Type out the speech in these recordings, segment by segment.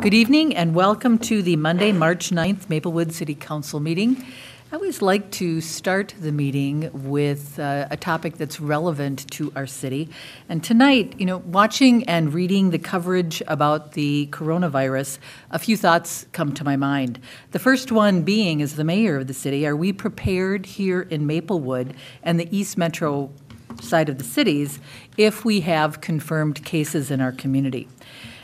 Good evening and welcome to the Monday, March 9th Maplewood City Council meeting. I always like to start the meeting with a topic that's relevant to our city. And tonight, watching and reading the coverage about the coronavirus, a few thoughts come to my mind. The first one being, as the mayor of the city, are we prepared here in Maplewood and the East Metro side of the cities if we have confirmed cases in our community?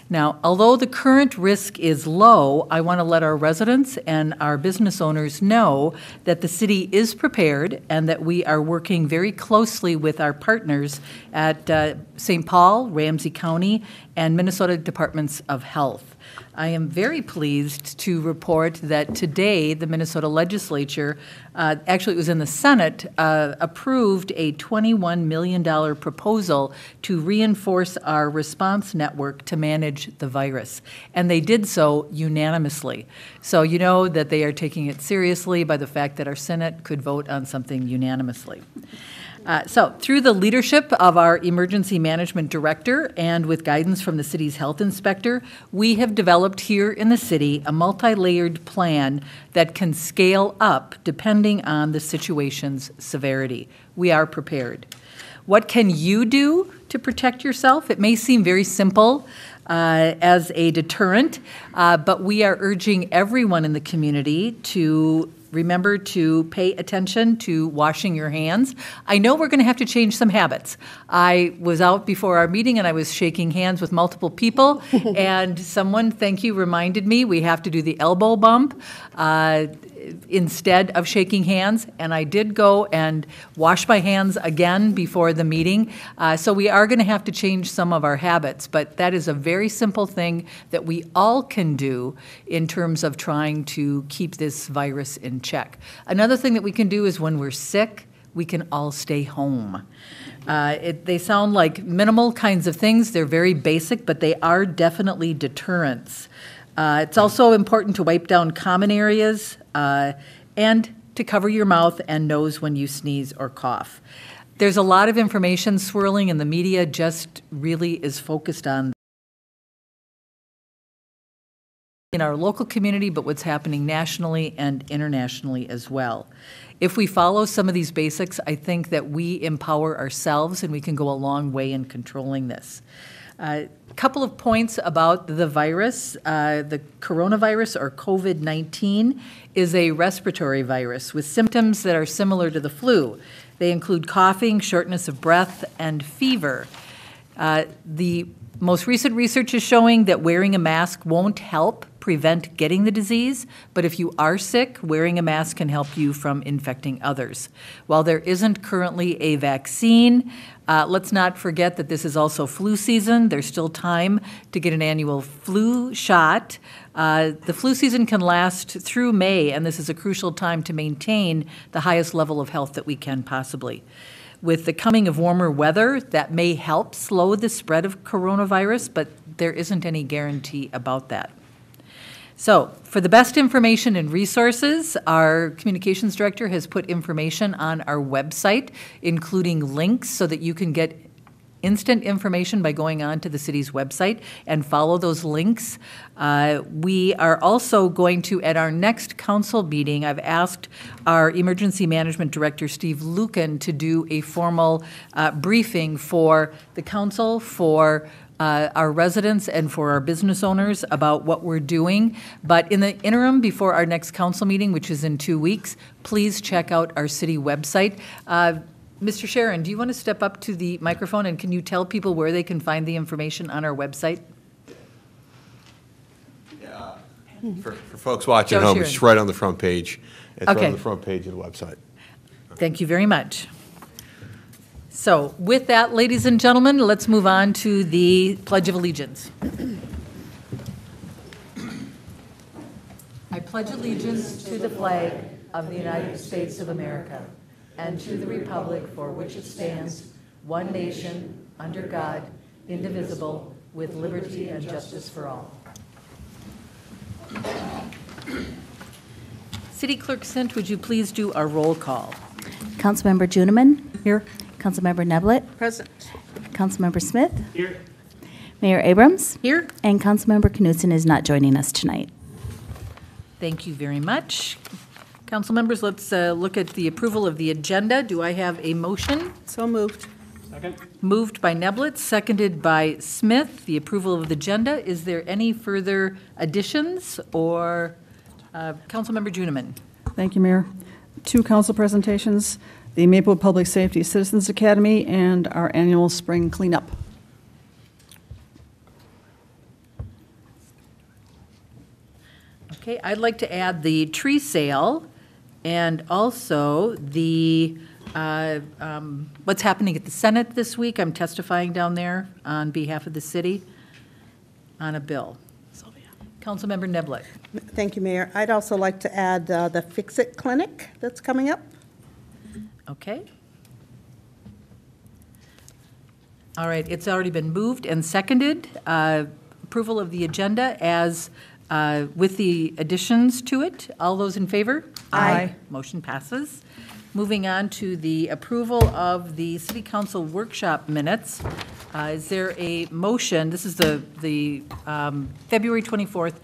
Now, although the current risk is low, I want to let our residents and our business owners know that the city is prepared and that we are working very closely with our partners at St. Paul, Ramsey County, and Minnesota Departments of Health. I am very pleased to report that today the Minnesota legislature, actually it was in the Senate, approved a $21 million proposal to reinforce our response network to manage the virus. And they did so unanimously. So you know that they are taking it seriously by the fact that our Senate could vote on something unanimously. So through the leadership of our emergency management director and with guidance from the city's health inspector, we have developed here in the city a multi-layered plan that can scale up depending on the situation's severity. We are prepared. What can you do to protect yourself? It may seem very simple as a deterrent, but we are urging everyone in the community to remember to pay attention to washing your hands. I know we're going to have to change some habits. I was out before our meeting and I was shaking hands with multiple people and someone, thank you, reminded me we have to do the elbow bump instead of shaking hands, and I did go and wash my hands again before the meeting. So we are going to have to change some of our habits, but that is a very simple thing that we all can do in terms of trying to keep this virus in check. Another thing that we can do is when we're sick, we can all stay home. They sound like minimal kinds of things. They're very basic, but they are definitely deterrents. It's also important to wipe down common areas and to cover your mouth and nose when you sneeze or cough. There's a lot of information swirling and the media just really is focused on in our local community, but what's happening nationally and internationally as well. If we follow some of these basics, I think that we empower ourselves and we can go a long way in controlling this. A couple of points about the virus. The coronavirus, or COVID-19, is a respiratory virus with symptoms that are similar to the flu. They include coughing, shortness of breath, and fever. The most recent research is showing that wearing a mask won't help prevent getting the disease, but if you are sick, wearing a mask can help you from infecting others. While there isn't currently a vaccine, let's not forget that this is also flu season. There's still time to get an annual flu shot. The flu season can last through May, and this is a crucial time to maintain the highest level of health that we can possibly. With the coming of warmer weather, that may help slow the spread of coronavirus, but there isn't any guarantee about that. So, for the best information and resources, our communications director has put information on our website, including links so that you can get instant information by going on to the city's website and follow those links. We are also going to, at our next council meeting, I've asked our emergency management director, Steve Lucan, to do a formal briefing for the council, for our residents and for our business owners about what we're doing. But in the interim, before our next council meeting, which is in 2 weeks, please check out our city website. Mr. Sharon, do you want to step up to the microphone and can you tell people where they can find the information on our website? Yeah. For folks watching at home, Sharon. it's right on the front page. It's Okay. right on the front page of the website. Thank you very much. So with that, ladies and gentlemen, let's move on to the Pledge of Allegiance. I pledge allegiance to the flag of the United States of America and to the republic for which it stands, one nation, under God, indivisible, with liberty and justice for all. City Clerk Sint, would you please do our roll call? Councilmember Juniman. Here. Councilmember Neblett. Present. Councilmember Smith. Here. Mayor Abrams? Here. And Councilmember Knudsen is not joining us tonight. Thank you very much. Council members, let's look at the approval of the agenda. Do I have a motion? So moved. Second. Moved by Neblett, seconded by Smith, the approval of the agenda. Is there any further additions or, Councilmember Juniman? Thank you, Mayor. 2 council presentations, the Maplewood Public Safety Citizens Academy and our annual spring cleanup. Okay, I'd like to add the tree sale and also the, what's happening at the Senate this week. I'm testifying down there on behalf of the city on a bill. Councilmember Neblett. Thank you, Mayor. I'd also like to add the Fix-It Clinic that's coming up. Okay. All right, it's already been moved and seconded. Approval of the agenda as with the additions to it. All those in favor? Aye. Motion passes. Moving on to the approval of the City Council workshop minutes. Is there a motion? This is the February 24th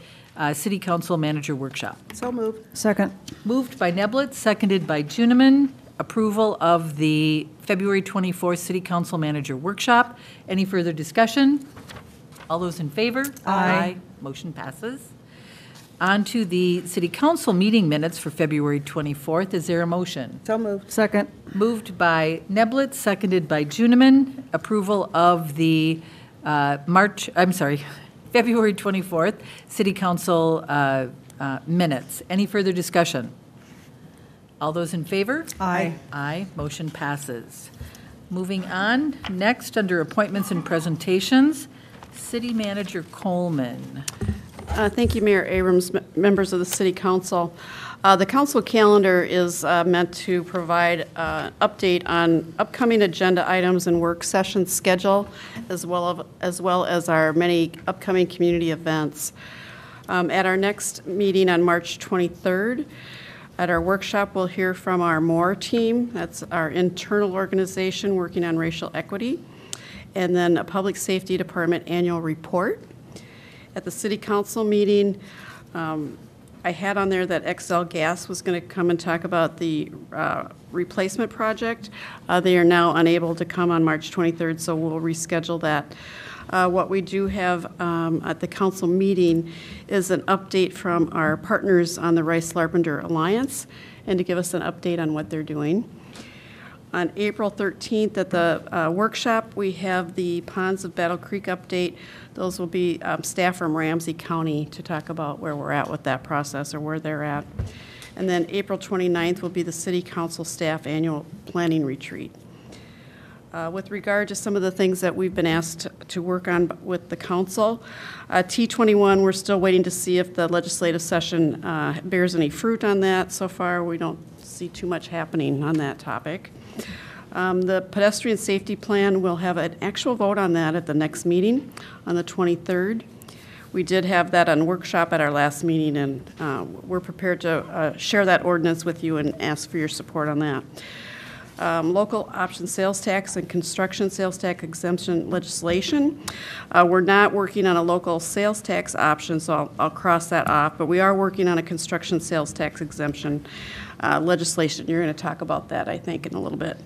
City Council Manager Workshop. So moved. Second. Moved by Neblett, seconded by Juniman. Approval of the February 24th City Council Manager Workshop. Any further discussion? All those in favor? Aye. Motion passes. On to the City Council meeting minutes for February 24th. Is there a motion? So moved. Second. Moved by Neblett, seconded by Juniman. Approval of the February 24th City Council minutes. Any further discussion? All those in favor? Aye. Aye. Motion passes. Moving on, next, under appointments and presentations, City Manager Coleman. Thank you, Mayor Abrams, members of the City Council. The council calendar is meant to provide an update on upcoming agenda items and work session schedule, as well as our many upcoming community events. At our next meeting on March 23rd, at our workshop, we'll hear from our MORE team. That's our internal organization working on racial equity, and then a Public Safety Department annual report. At the City Council meeting, I had on there that XL Gas was going to come and talk about the replacement project. They are now unable to come on March 23rd, so we'll reschedule that. What we do have at the council meeting is an update from our partners on the Rice-Larpenter Alliance, and to give us an update on what they're doing. On April 13th at the workshop, we have the Ponds of Battle Creek update. Those will be staff from Ramsey County to talk about where we're at with that process or where they're at. And then April 29th will be the City Council Staff Annual Planning Retreat. With regard to some of the things that we've been asked to work on with the council, T21, we're still waiting to see if the legislative session bears any fruit on that. So far, we don't see too much happening on that topic. The pedestrian safety plan, we'll have an actual vote on that at the next meeting on the 23rd. We did have that on workshop at our last meeting, and we're prepared to share that ordinance with you and ask for your support on that. Local option sales tax and construction sales tax exemption legislation. We're not working on a local sales tax option, so I'll cross that off, but we are working on a construction sales tax exemption legislation. You're going to talk about that, I think, in a little bit.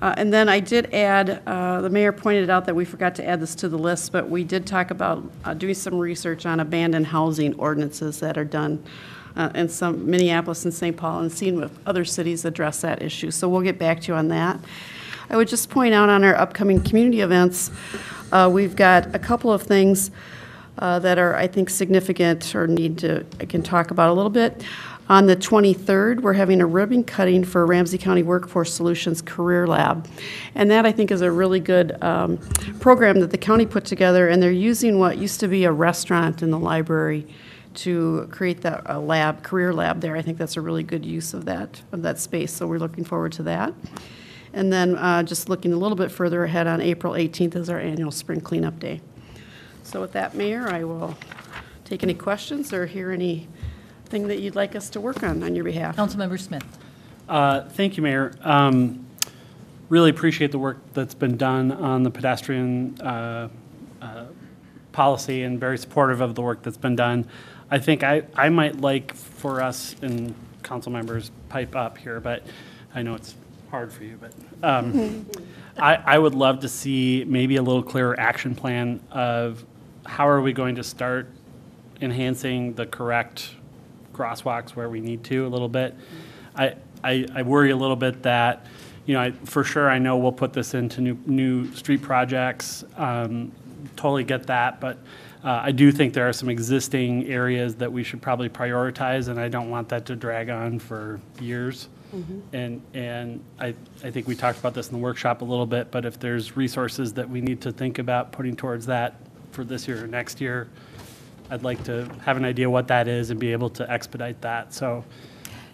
And then I did add, the mayor pointed out that we forgot to add this to the list, but we did talk about doing some research on abandoned housing ordinances that are done in some Minneapolis and St. Paul, and seeing if other cities address that issue. So we'll get back to you on that. I would just point out on our upcoming community events, we've got a couple of things that are, I think, significant or I can talk about a little bit. On the 23rd, we're having a ribbon cutting for Ramsey County Workforce Solutions Career Lab. And that, I think, is a really good program that the county put together, and they're using what used to be a restaurant in the library to create that career lab there. I think that's a really good use of that space, so we're looking forward to that. And then just looking a little bit further ahead, on April 18th is our annual spring cleanup day. So with that, Mayor, I will take any questions or hear anything that you'd like us to work on your behalf. Councilmember Smith. Thank you, Mayor. Really appreciate the work that's been done on the pedestrian policy and very supportive of the work that's been done. I think I might like for us and council members pipe up here, but I know it's hard for you, but I would love to see maybe a little clearer action plan of how are we going to start enhancing the correct crosswalks where we need to a little bit. I worry a little bit that, for sure I know we'll put this into new street projects. Totally get that, but I do think there are some existing areas that we should probably prioritize, and I don't want that to drag on for years. And I think we talked about this in the workshop a little bit, but if there's resources that we need to think about putting towards that for this year or next year, I'd like to have an idea what that is and be able to expedite that. So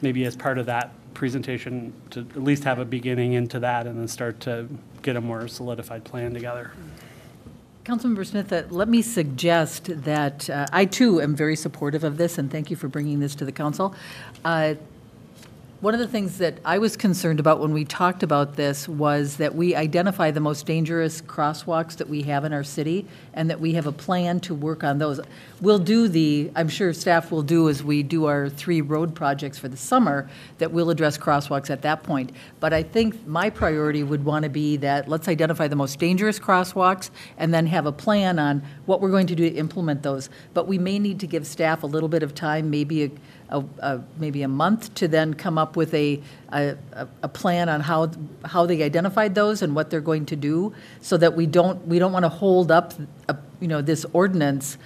maybe as part of that presentation, to at least have a beginning into that and then start to get a more solidified plan together. Councilmember Smith, let me suggest that I too am very supportive of this, and thank you for bringing this to the council. One of the things that I was concerned about when we talked about this was that we identify the most dangerous crosswalks that we have in our city and that we have a plan to work on those. We'll do I'm sure staff will do as we do our 3 road projects for the summer, that we'll address crosswalks at that point. But I think my priority would want to be that let's identify the most dangerous crosswalks and then have a plan on what we're going to do to implement those. But we may need to give staff a little bit of time, maybe maybe a month, to then come up with a plan on how they identified those and what they're going to do, so that we don't want to hold up this ordinance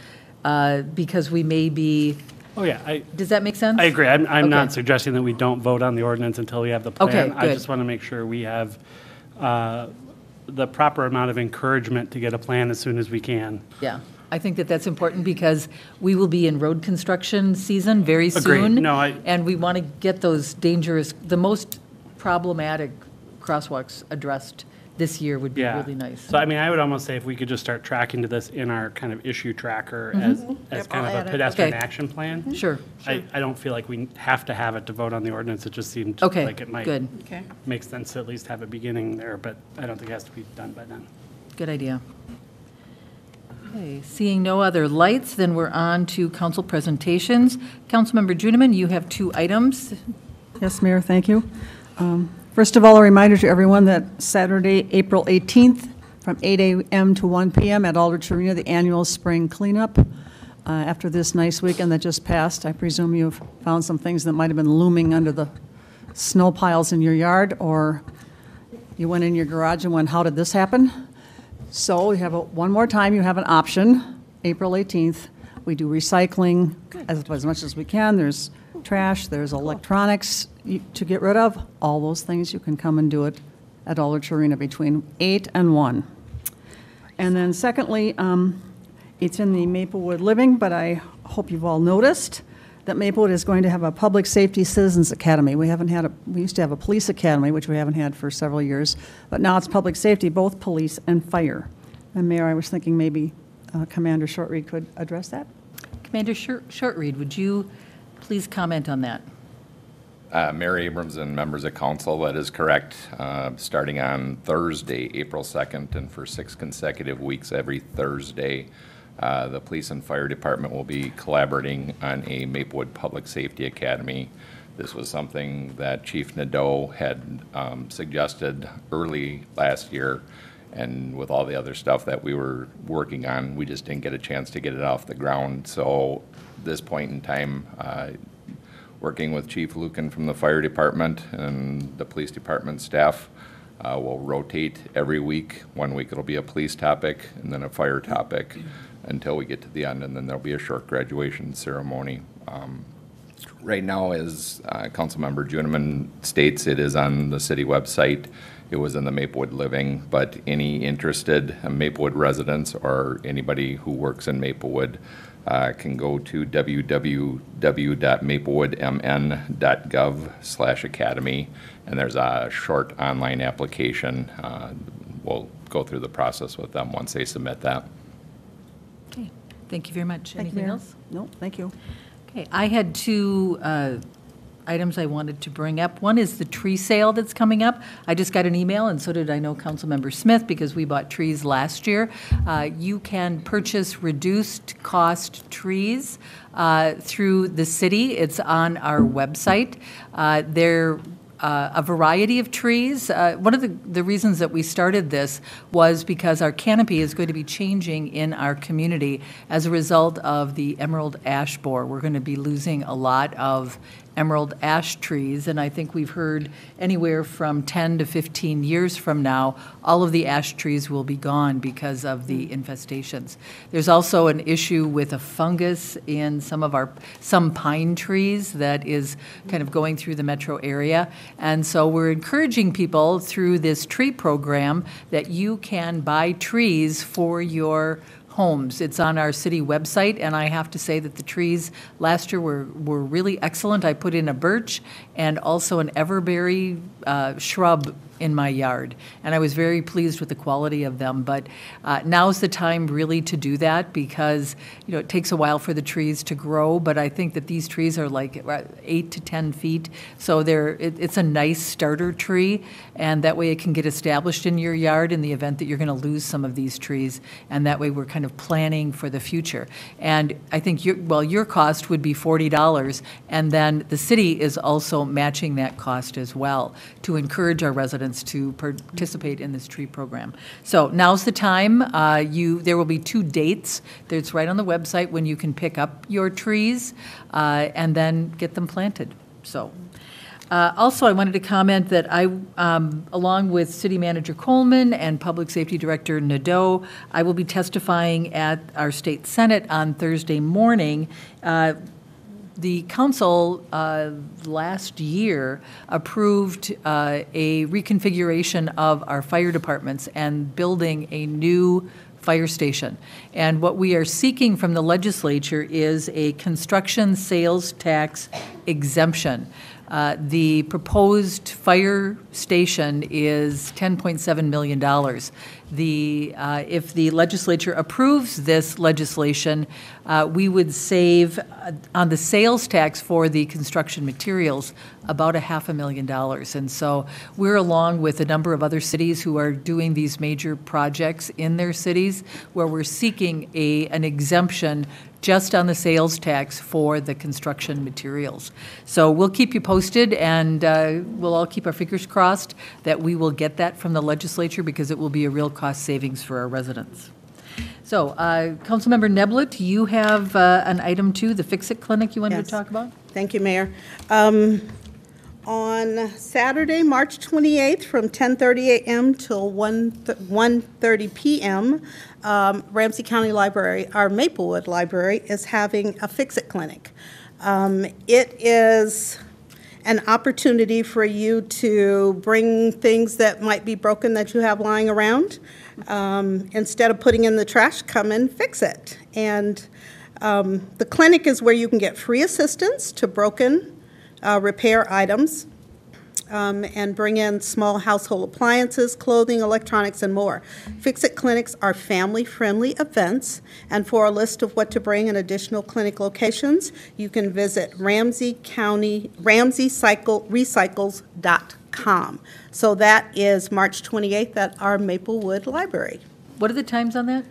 because we may be. Oh yeah, does that make sense? I agree. I'm Okay. not suggesting that we don't vote on the ordinance until we have the plan. Okay, I good. just want to make sure we have the proper amount of encouragement to get a plan as soon as we can. Yeah. I think that that's important because we will be in road construction season very Agreed. soon. No, and we want to get those the most problematic crosswalks addressed this year would be Yeah. really nice. So I mean, I would almost say if we could just start tracking to this in our kind of issue tracker as Yep, kind I'll of add a it. pedestrian Okay. action plan. Sure. I don't feel like we have to have it to vote on the ordinance. It just seemed Okay, like it might good. Okay. make sense to at least have a beginning there, but I don't think it has to be done by then. Good idea. Okay, seeing no other lights, then we're on to council presentations. Councilmember Juniman, you have 2 items. Yes, Mayor, thank you. First of all, a reminder to everyone that Saturday, April 18th, from 8 a.m. to 1 p.m. at Aldrich Arena, the annual spring cleanup. After this nice weekend that just passed, I presume you've found some things that might have been looming under the snow piles in your yard, or you went in your garage and went, how did this happen? So you have one more time, you have an option, April 18th. We do recycling as much as we can. There's trash, there's electronics to get rid of. All those things, you can come and do it at Aldrich Arena between 8 and 1. And then secondly, it's in the Maplewood Living, but I hope you've all noticed that Maplewood is going to have a Public Safety Citizens Academy. We used to have a police academy, which we haven't had for several years, but now it's public safety, both police and fire. And Mayor, I was thinking maybe Commander Shortreed could address that. Commander Shortreed, would you please comment on that? Mayor Abrams and members of council, that is correct. Starting on Thursday, April 2nd, and for 6 consecutive weeks every Thursday, the police and fire department will be collaborating on a Maplewood Public Safety Academy. This was something that Chief Nadeau had suggested early last year, and with all the other stuff that we were working on, we just didn't get a chance to get it off the ground. So this point in time, working with Chief Lucan from the fire department and the police department staff, we'll rotate every week. One week it'll be a police topic and then a fire topic until we get to the end, and then there'll be a short graduation ceremony. Right now, as Councilmember Juniman states, it is on the city website. It was in the Maplewood Living, but any interested Maplewood residents or anybody who works in Maplewood can go to www.maplewoodmn.gov/academy, and there's a short online application. We'll go through the process with them once they submit that. Okay, thank you very much. Thank you, Anything Mayor. else? No, thank you. Okay, I had 2 items I wanted to bring up. One is the tree sale that's coming up. I just got an email, and so did I know Councilmember Smith, because we bought trees last year. You can purchase reduced cost trees through the city. It's on our website. They're a variety of trees. One of the reasons that we started this was because our canopy is going to be changing in our community as a result of the emerald ash borer. We're going to be losing a lot of emerald ash trees, and I think we've heard anywhere from 10 to 15 years from now, all of the ash trees will be gone because of the infestations. There's also an issue with a fungus in some pine trees that is kind of going through the metro area, and so we're encouraging people through this tree program that you can buy trees for your homes. It's on our city website, and I have to say that the trees last year were really excellent. I put in a birch and also an everberry shrub in my yard, and I was very pleased with the quality of them. But now's the time really to do that, because it takes a while for the trees to grow, but I think that these trees are like 8 to 10 feet, so it's a nice starter tree, and that way it can get established in your yard in the event that you're going to lose some of these trees, and that way we're kind of planning for the future. And I think your cost would be $40, and then the city is also matching that cost as well to encourage our residents to participate in this tree program. So now's the time. There will be 2 dates. It's right on the website when you can pick up your trees and then get them planted. So. Also, I wanted to comment that I, along with City Manager Coleman and Public Safety Director Nadeau, I will be testifying at our State Senate on Thursday morning. The council last year approved a reconfiguration of our fire departments and building a new fire station. And what we are seeking from the legislature is a construction sales tax exemption. The proposed fire station is $10.7 million. If the legislature approves this legislation, we would save on the sales tax for the construction materials about $500,000. And so we're along with a number of other cities who are doing these major projects in their cities, where we're seeking an exemption just on the sales tax for the construction materials. So we'll keep you posted, and we'll all keep our fingers crossed that we will get that from the legislature, because it will be a real cost savings for our residents. So, Councilmember Neblett, you have an item 2, the Fix-It Clinic you wanted Yes. to talk about? Thank you, Mayor. On Saturday, March 28th, from 10:30 a.m. till 1:30 p.m., Ramsey County Library, our Maplewood Library, is having a Fix-It Clinic. It is an opportunity for you to bring things that might be broken that you have lying around. Instead of putting in the trash, come and fix it. And the clinic is where you can get free assistance to broken repair items, and bring in small household appliances, clothing, electronics, and more. Fix-It clinics are family-friendly events, and for a list of what to bring and additional clinic locations, you can visit RamseyCountyRecycles.com. So that is March 28th at our Maplewood Library. What are the times on that?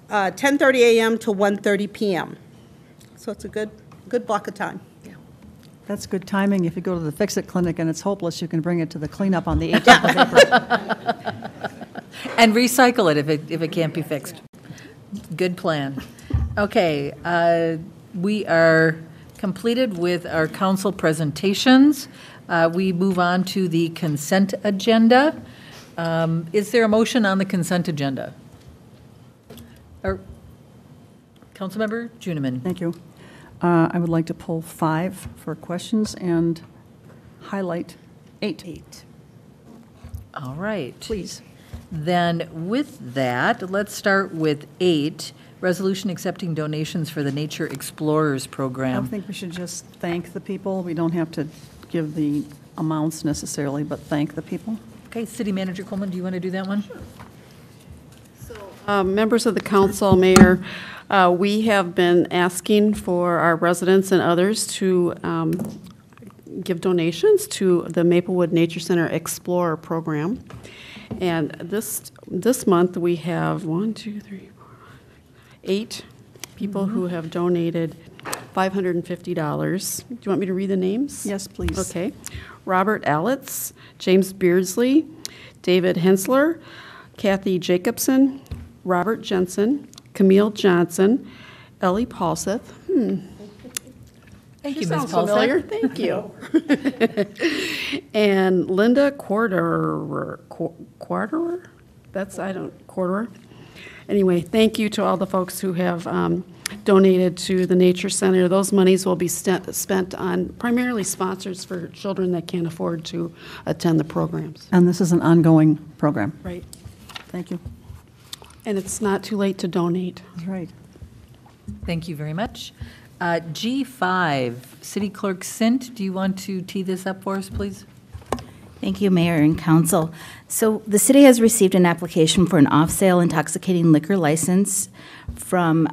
10:30 a.m. to 1:30 p.m. So it's a good block of time. That's good timing. If you go to the Fix-It Clinic and it's hopeless, you can bring it to the cleanup on the 18th of April. And recycle it if it can't be fixed. Good plan. Okay, we are completed with our council presentations. We move on to the consent agenda. Is there a motion on the consent agenda? Councilmember Juniman. Thank you. I would like to pull 5 for questions and highlight 8. All right. Please. Then with that, let's start with 8, resolution accepting donations for the Nature Explorers I Program. think we should just thank the people. We don't have to give the amounts necessarily, but thank the people. Okay, City Manager Coleman, do you want to do that one? Members of the council, Mayor, we have been asking for our residents and others to give donations to the Maplewood Nature Center Explorer program. And this month, we have 8 people who have donated $550. Do you want me to read the names? Yes, please. Okay. Robert Allitz, James Beardsley, David Hensler, Kathy Jacobson, Robert Jensen, Camille Johnson, Ellie Paulseth. Thank She you, Ms. sounds familiar. Paulson. Thank you. And Linda Quarterer. Quarterer? Anyway, thank you to all the folks who have donated to the Nature Center. Those monies will be spent on primarily sponsors for children that can't afford to attend the programs. And this is an ongoing program. Right. Thank you. And it's not too late to donate. That's right. Thank you very much. G5, City Clerk Sint, do you want to tee this up for us, please? Thank you, Mayor and Council. So the city has received an application for an off-sale intoxicating liquor license from,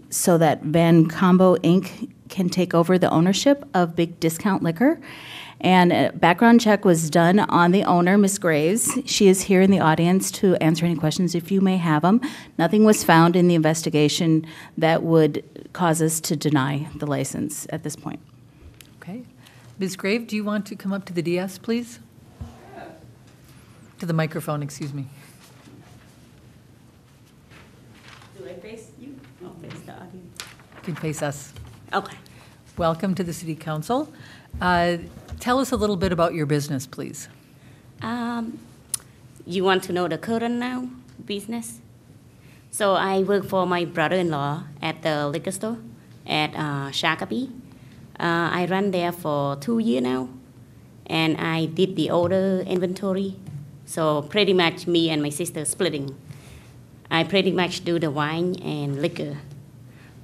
so that Van Combo Inc. can take over the ownership of Big Discount Liquor. And a background check was done on the owner, Ms. Graves. She is here in the audience to answer any questions if you may have them. Nothing was found in the investigation that would cause us to deny the license at this point. Okay. Ms. Grave, do you want to come up to the DS, please? To the microphone, excuse me. Do I face you? I'll face the audience. You can face us. Okay. Welcome to the City Council. Tell us a little bit about your business, please. You want to know the current now business? So I work for my brother-in-law at the liquor store at Shakopee. I run there for 2 years now, and I did the order inventory. So pretty much me and my sister splitting. I pretty much do the wine and liquor.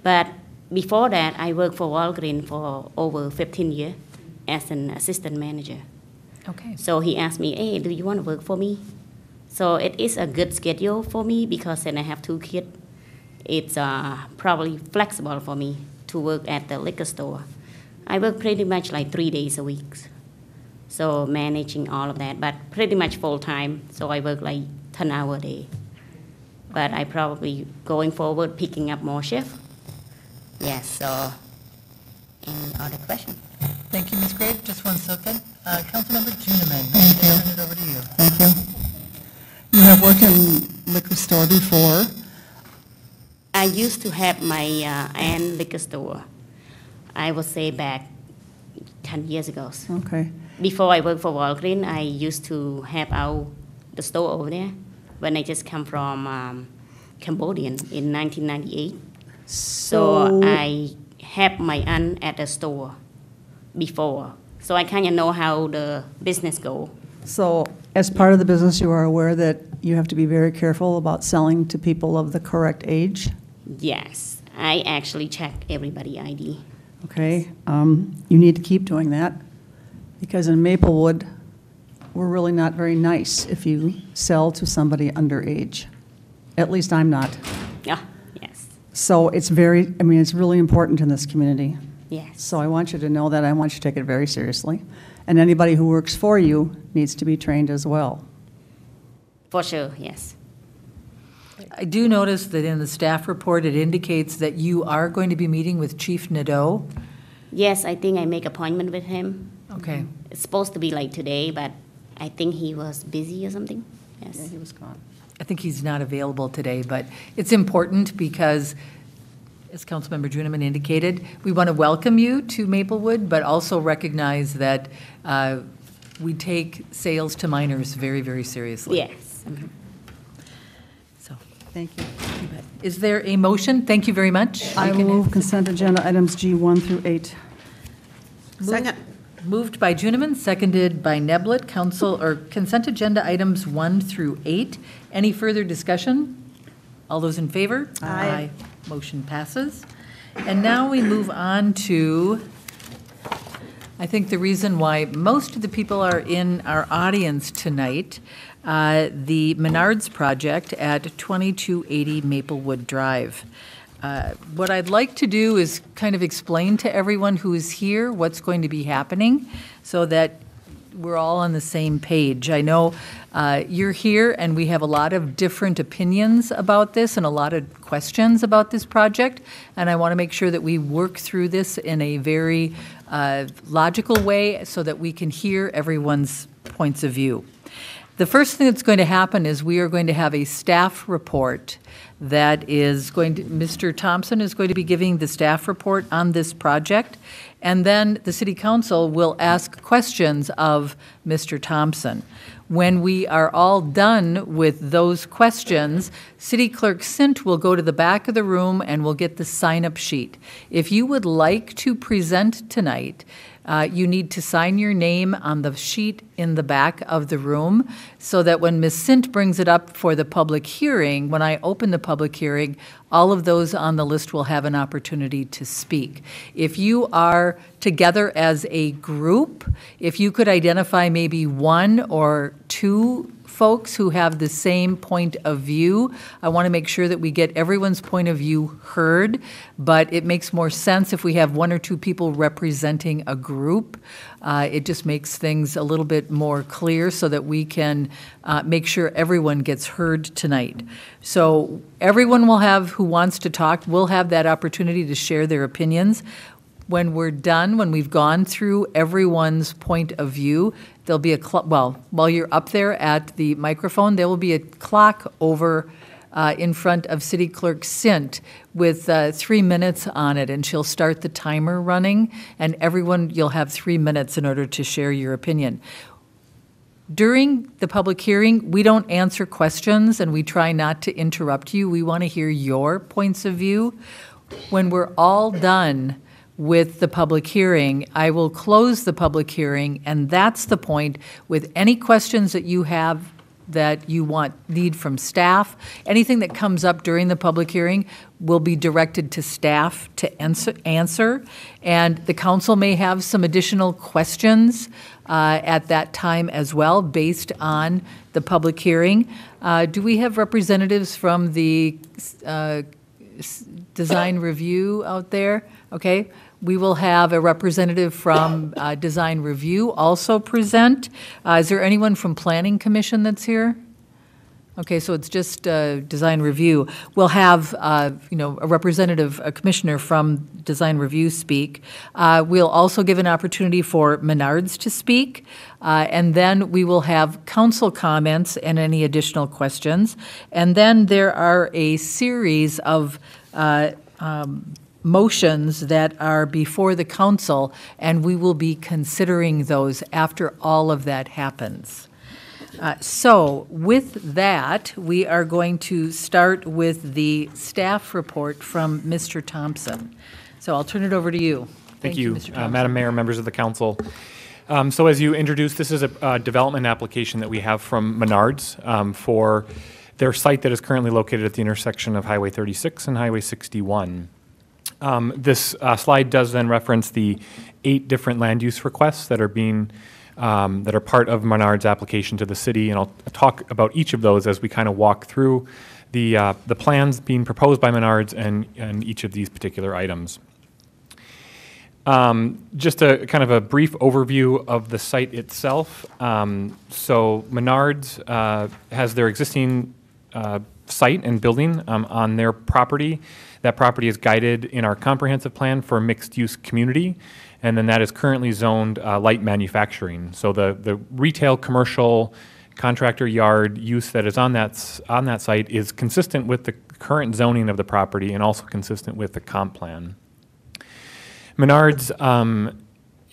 But before that, I worked for Walgreens for over 15 years as an assistant manager. Okay. So he asked me, hey, do you want to work for me? So it is a good schedule for me because then I have 2 kids. It's probably flexible for me to work at the liquor store. I work pretty much like 3 days a week. So managing all of that, but pretty much full-time. So I work like 10 hours a day. But I probably, going forward, picking up more shifts. Yes, so any other questions? Thank you, Ms. Grave. Just 1 second. Councilmember Juniman, I'm going to turn it over to you. Thank you. You have worked in liquor store before. I used to have my own liquor store. I would say back 10 years ago. Okay. Before I worked for Walgreens, I used to have the store over there when I just come from Cambodia in 1998. So I have my aunt at the store before. So I kind of know how the business go. So as part of the business, you are aware that you have to be very careful about selling to people of the correct age? Yes, I actually check everybody ID. Okay. You need to keep doing that because in Maplewood, we're really not very nice if you sell to somebody underage. At least I'm not. Yeah, yes, So it's it's really important in this community. yes. So I want you to know that. I want you to take it very seriously. And anybody who works for you needs to be trained as well. For sure, yes. I do notice that in the staff report, it indicates that you are going to be meeting with Chief Nadeau. Yes, I think I make appointment with him. Okay. It's supposed to be like today, but I think he was busy or something. Yeah, Yes. he was gone. I think he's not available today, but it's important because, as Councilmember Juniman indicated, we want to welcome you to Maplewood, but also recognize that we take sales to minors very, very seriously. Yes. So, Thank you. you bet. Is there a motion? Thank you very much. I You can- move consent agenda items G1 through 8. Second. Moved by Juniman, seconded by Neblett. Consent agenda items 1 through 8. Any further discussion? All those in favor? Aye. Motion passes. And now we move on to, I think, the reason why most of the people are in our audience tonight, the Menards project at 2280 Maplewood Drive. What I'd like to do is kind of explain to everyone who is here what's going to be happening so that we're all on the same page. I know you're here and we have a lot of different opinions about this and a lot of questions about this project, and I want to make sure that we work through this in a very logical way so that we can hear everyone's points of view. The first thing that's going to happen is we are going to have a staff report that is going to, Mr. Thompson is going to be giving the staff report on this project, and then the City Council will ask questions of Mr. Thompson. When we are all done with those questions, City Clerk Sint will go to the back of the room and we'll get the sign-up sheet. If you would like to present tonight, you need to sign your name on the sheet in the back of the room so that when Ms. Sint brings it up for the public hearing, when I open the public hearing, all of those on the list will have an opportunity to speak. If you are together as a group, if you could identify maybe one or two folks who have the same point of view, I want to make sure that we get everyone's point of view heard, but it makes more sense if we have one or two people representing a group. It just makes things a little bit more clear so that we can make sure everyone gets heard tonight. So everyone who wants to talk, will have that opportunity to share their opinions. When we're done, when we've gone through everyone's point of view, there'll be while you're up there at the microphone, there will be a clock over in front of City Clerk Sint with 3 minutes on it, and she'll start the timer running, and you'll have 3 minutes in order to share your opinion. During the public hearing, we don't answer questions, and we try not to interrupt you. We want to hear your points of view. When we're all done with the public hearing, I will close the public hearing, and that's the point with any questions that you have that you need from staff. Anything that comes up during the public hearing will be directed to staff to answer, and the council may have some additional questions at that time as well based on the public hearing. Do we have representatives from the design review out there? Okay. We will have a representative from Design Review also present. Is there anyone from Planning Commission that's here? Okay, so it's just Design Review. We'll have, a representative, a commissioner from Design Review speak. We'll also give an opportunity for Menards to speak, and then we will have council comments and any additional questions. And then there are a series of motions that are before the council, and we will be considering those after all of that happens. So with that, we are going to start with the staff report from Mr. Thompson. So I'll turn it over to you. Thank you, Mr. Thompson. Madam Mayor, members of the council. So as you introduced, this is a development application that we have from Menards for their site that is currently located at the intersection of Highway 36 and Highway 61. This slide does then reference the 8 different land use requests that are part of Menards' application to the city, and I'll talk about each of those as we kind of walk through the plans being proposed by Menards and each of these particular items. Just a kind of a brief overview of the site itself. So Menards has their existing site and building on their property. That property is guided in our comprehensive plan for mixed-use community, and then that is currently zoned light manufacturing. So the retail, commercial, contractor yard use that is on that site is consistent with the current zoning of the property and also consistent with the comp plan. Menards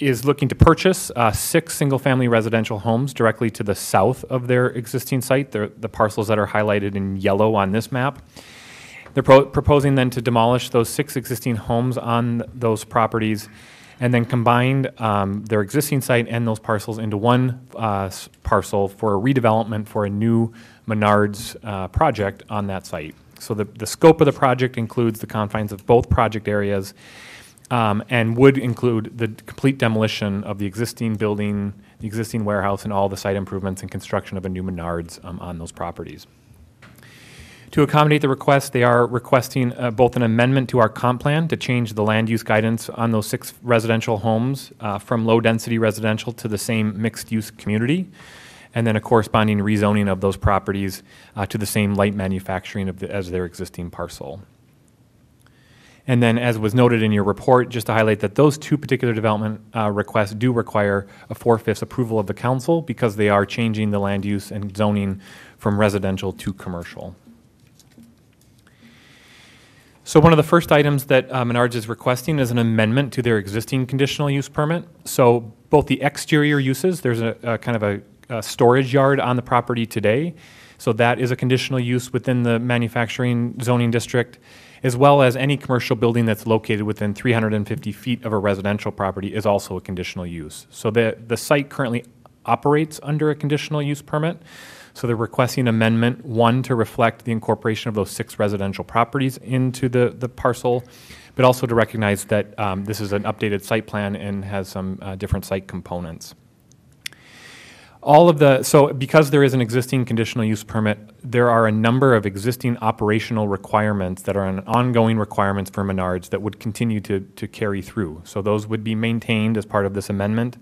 is looking to purchase 6 single-family residential homes directly to the south of their existing site, the parcels that are highlighted in yellow on this map. They're proposing then to demolish those 6 existing homes on those properties and then combine their existing site and those parcels into one parcel for a redevelopment for a new Menards project on that site. So the scope of the project includes the confines of both project areas and would include the complete demolition of the existing building, the existing warehouse, and all the site improvements and construction of a new Menards on those properties. To accommodate the request, they are requesting both an amendment to our comp plan to change the land use guidance on those 6 residential homes from low-density residential to the same mixed-use community, and then a corresponding rezoning of those properties to the same light manufacturing as their existing parcel. And then, as was noted in your report, just to highlight that those 2 particular development requests do require a 4/5 approval of the council because they are changing the land use and zoning from residential to commercial. So one of the first items that Menards is requesting is an amendment to their existing conditional use permit. So both the exterior uses, there's a kind of a storage yard on the property today. So that is a conditional use within the manufacturing zoning district, as well as any commercial building that's located within 350 feet of a residential property is also a conditional use. So the site currently operates under a conditional use permit. So they're requesting amendment 1 to reflect the incorporation of those 6 residential properties into the parcel, but also to recognize that this is an updated site plan and has some different site components. So because there is an existing conditional use permit, there are a number of existing operational requirements that are ongoing requirements for Menards that would continue to carry through. So those would be maintained as part of this amendment.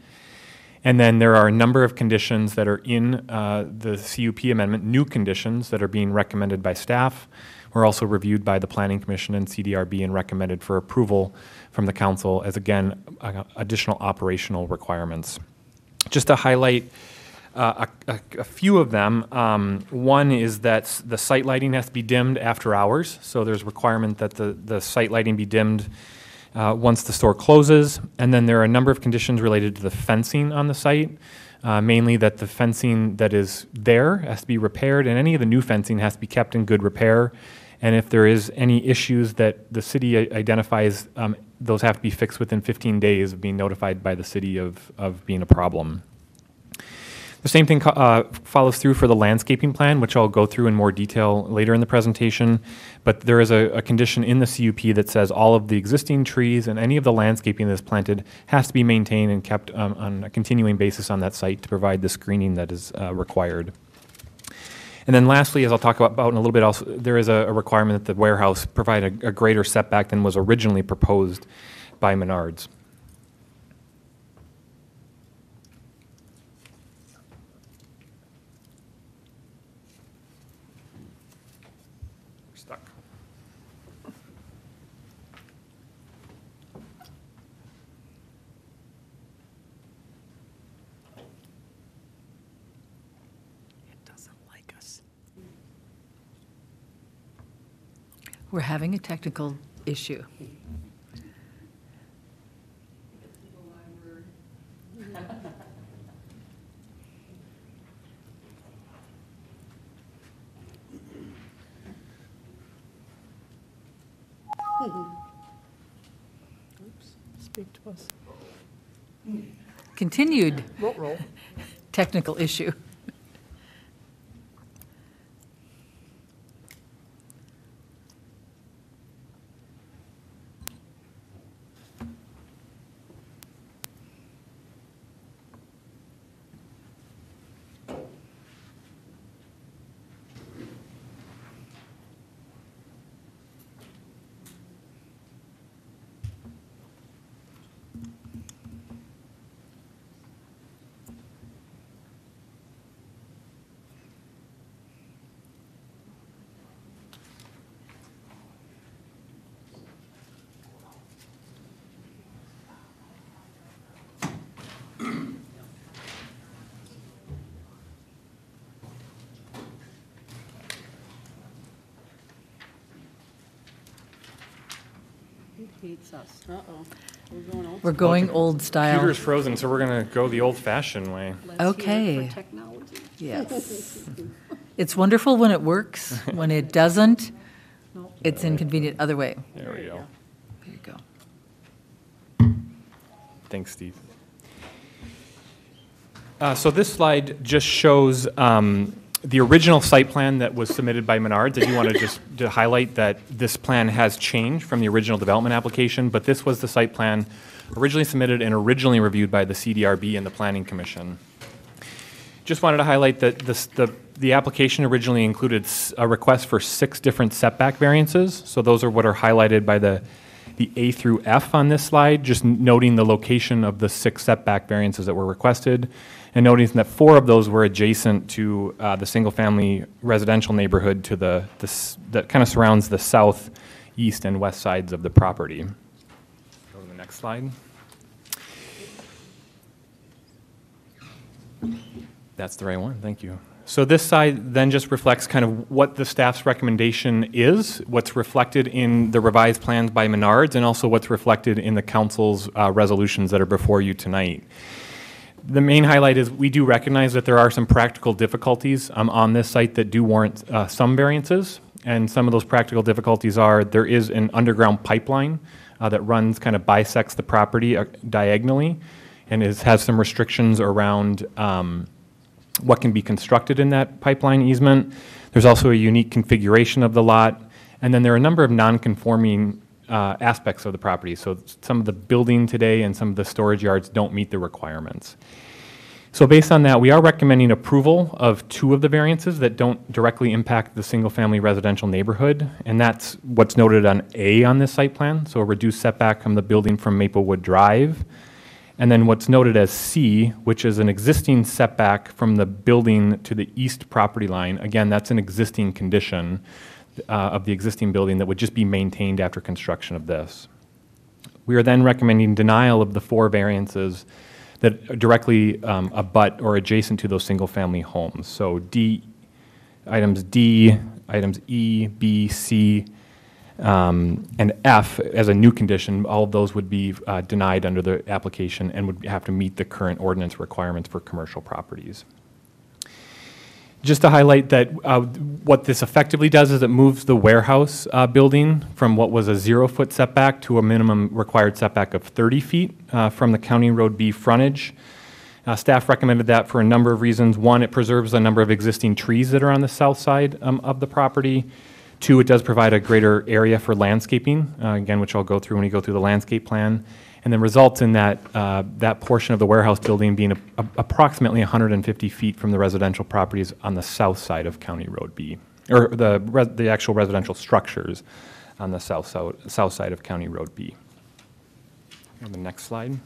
And then there are a number of conditions that are in the CUP amendment, new conditions that are being recommended by staff. Were also reviewed by the Planning Commission and CDRB and recommended for approval from the council as, again, additional operational requirements. Just to highlight a few of them, one is that the site lighting has to be dimmed after hours. So there's requirement that the site lighting be dimmed once the store closes. And then there are a number of conditions related to the fencing on the site, mainly that the fencing that is there has to be repaired, and any of the new fencing has to be kept in good repair. And if there is any issues that the city identifies, those have to be fixed within 15 days of being notified by the city of being a problem. The same thing follows through for the landscaping plan, which I'll go through in more detail later in the presentation. But there is a condition in the CUP that says all of the existing trees and any of the landscaping that is planted has to be maintained and kept on a continuing basis on that site to provide the screening that is required. And then lastly, as I'll talk about in a little bit, also, there is a requirement that the warehouse provide a greater setback than was originally proposed by Menards. Stuck. It doesn't like us. We're having a technical issue. Speak to us. Continued Roll. technical issue. Hates us. Uh-oh. We're going old. We're going old style. Computer's frozen, so we're going to go the old-fashioned way. Okay. For technology. Yes. It's wonderful when it works. When it doesn't, it's inconvenient other way. There we go. There you go. Thanks, Steve. So this slide just shows the original site plan that was submitted by Menards. I do want to just to highlight that this plan has changed from the original development application, but this was the site plan originally submitted and originally reviewed by the CDRB and the Planning Commission. Just wanted to highlight that the the application originally included a request for 6 different setback variances. So those are what are highlighted by the A through F on this slide, just noting the location of the 6 setback variances that were requested, and noting that 4 of those were adjacent to the single-family residential neighborhood to that kind of surrounds the south, east, and west sides of the property. Go to the next slide. That's the right one, thank you. So this side then just reflects kind of what the staff's recommendation is, what's reflected in the revised plans by Menards, and also what's reflected in the council's resolutions that are before you tonight. The main highlight is we do recognize that there are some practical difficulties on this site that do warrant some variances, and some of those practical difficulties are there is an underground pipeline that runs, kind of bisects the property diagonally, and has some restrictions around what can be constructed in that pipeline easement. There's also a unique configuration of the lot, and then there are a number of non-conforming aspects of the property. So some of the building today and some of the storage yards don't meet the requirements. So based on that, we are recommending approval of 2 of the variances that don't directly impact the single-family residential neighborhood, and that's what's noted on A on this site plan, so a reduced setback from the building from Maplewood Drive, and then what's noted as C, which is an existing setback from the building to the east property line. Again, that's an existing condition of the existing building that would just be maintained after construction of this. We are then recommending denial of the 4 variances that directly abut or adjacent to those single-family homes. So items E, B, C, and F as a new condition, all of those would be denied under the application and would have to meet the current ordinance requirements for commercial properties. Just to highlight that what this effectively does is it moves the warehouse building from what was a 0-foot setback to a minimum required setback of 30 feet from the County Road B frontage. Staff recommended that for a number of reasons. 1, it preserves a number of existing trees that are on the south side of the property. 2, it does provide a greater area for landscaping, again, which I'll go through when we go through the landscape plan, and then results in that that portion of the warehouse building being approximately 150 feet from the residential properties on the south side of County Road B, or the actual residential structures on the south side of County Road B. On the next slide.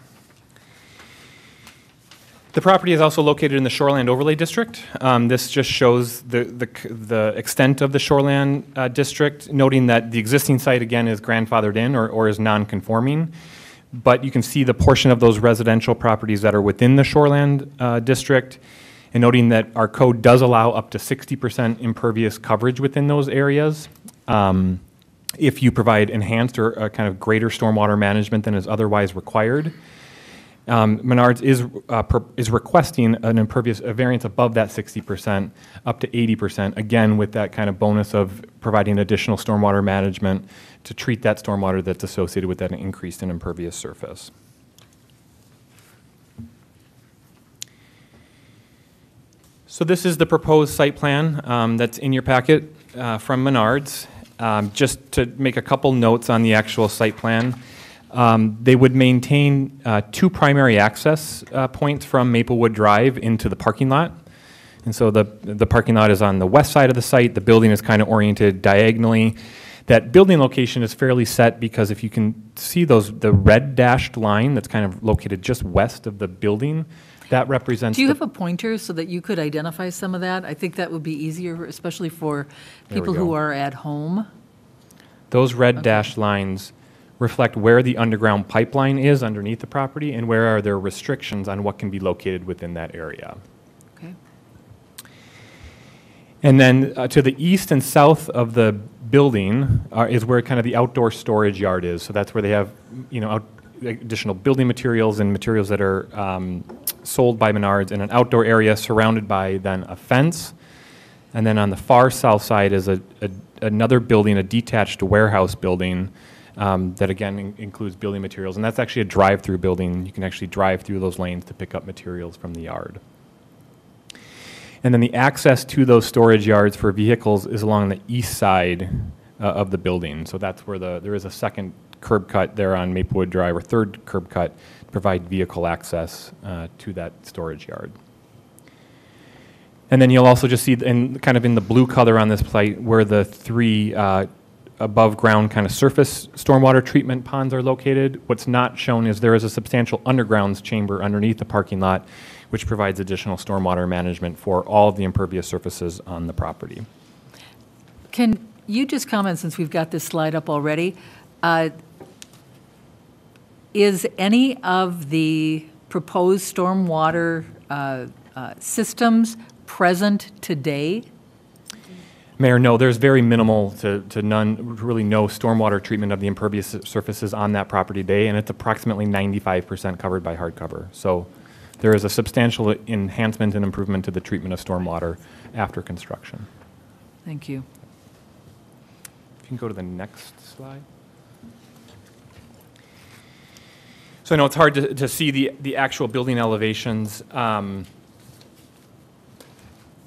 The property is also located in the Shoreland Overlay District. This just shows the extent of the Shoreland District, noting that the existing site, again, is grandfathered in or is non-conforming. But you can see the portion of those residential properties that are within the Shoreland District, and noting that our code does allow up to 60% impervious coverage within those areas. If you provide enhanced or a kind of greater stormwater management than is otherwise required. Menards is requesting a variance above that 60%, up to 80%, again with that kind of bonus of providing additional stormwater management to treat that stormwater that's associated with that increase in impervious surface. So this is the proposed site plan that's in your packet from Menards. Just to make a couple notes on the actual site plan. They would maintain 2 primary access points from Maplewood Drive into the parking lot. And so the parking lot is on the west side of the site. The building is kind of oriented diagonally. That building location is fairly set because if you can see the red dashed line that's kind of located just west of the building, that represents. Do you have a pointer so that you could identify some of that? I think that would be easier, especially for people who are at home. Those red dashed lines reflect where the underground pipeline is underneath the property and where are there restrictions on what can be located within that area. Okay. And then to the east and south of the building is where kind of the outdoor storage yard is. So that's where they have, additional building materials and materials that are sold by Menards in an outdoor area surrounded by then a fence. And then on the far south side is another building, a detached warehouse building that again includes building materials. And that's actually a drive-through building. You can actually drive through those lanes to pick up materials from the yard. And then the access to those storage yards for vehicles is along the east side of the building. So that's where there is a second curb cut there on Maplewood Drive, or third curb cut, to provide vehicle access to that storage yard. And then you'll also just see, kind of in the blue color on this plate, where the 3 above-ground kind of surface stormwater treatment ponds are located. What's not shown is there is a substantial underground chamber underneath the parking lot, which provides additional stormwater management for all of the impervious surfaces on the property. Can you just comment, since we've got this slide up already, is any of the proposed stormwater systems present today? Mayor, no, there's very minimal to none, really no stormwater treatment of the impervious surfaces on that property today, and it's approximately 95% covered by hardcover. So there is a substantial enhancement and improvement to the treatment of stormwater after construction. Thank you. If you can go to the next slide. So I know it's hard to see the actual building elevations. Let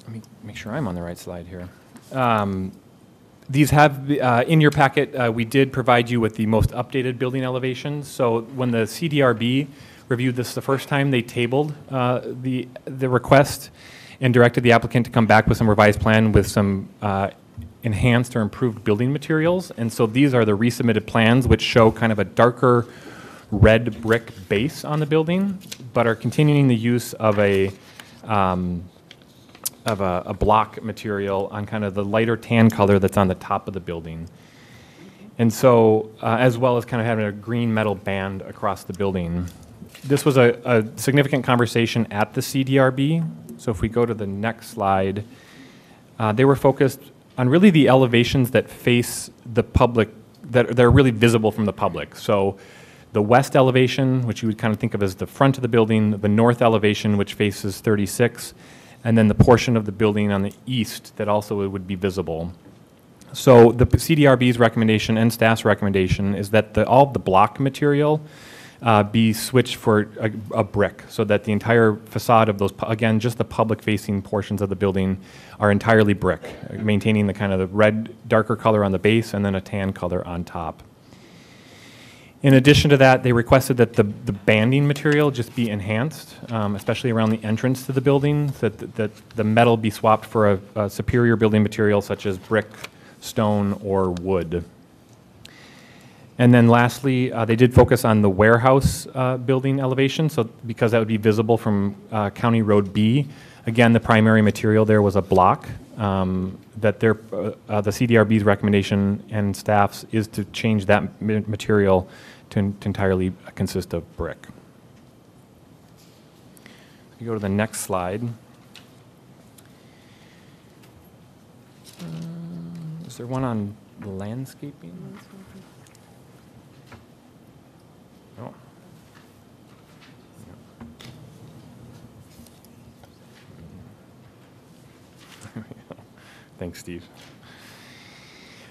me make sure I'm on the right slide here. These have, in your packet, we did provide you with the most updated building elevations. So when the CDRB reviewed this the first time, they tabled the request and directed the applicant to come back with some revised plan with some enhanced or improved building materials. And so these are the resubmitted plans, which show kind of a darker red brick base on the building, but are continuing the use of a block material on kind of the lighter tan color that's on the top of the building. And so, as well as kind of having a green metal band across the building. This was a significant conversation at the CDRB. So if we go to the next slide, they were focused on really the elevations that face the public, that are really visible from the public. So the west elevation, which you would kind of think of as the front of the building, the north elevation, which faces 36, and then the portion of the building on the east that also would be visible. So the CDRB's recommendation and staff's recommendation is that all of the block material be switched for a brick, so that the entire facade of those, again, just the public-facing portions of the building are entirely brick, maintaining the kind of the red, darker color on the base and then a tan color on top. In addition to that, they requested that the banding material just be enhanced, especially around the entrance to the building, that the metal be swapped for a superior building material such as brick, stone, or wood. And then lastly, they did focus on the warehouse building elevation, so because that would be visible from County Road B. Again, the primary material there was a block. That the CDRB's recommendation and staff's is to change that material to entirely consist of brick. If you go to the next slide. Is there one on landscaping? Oh. Thanks, Steve.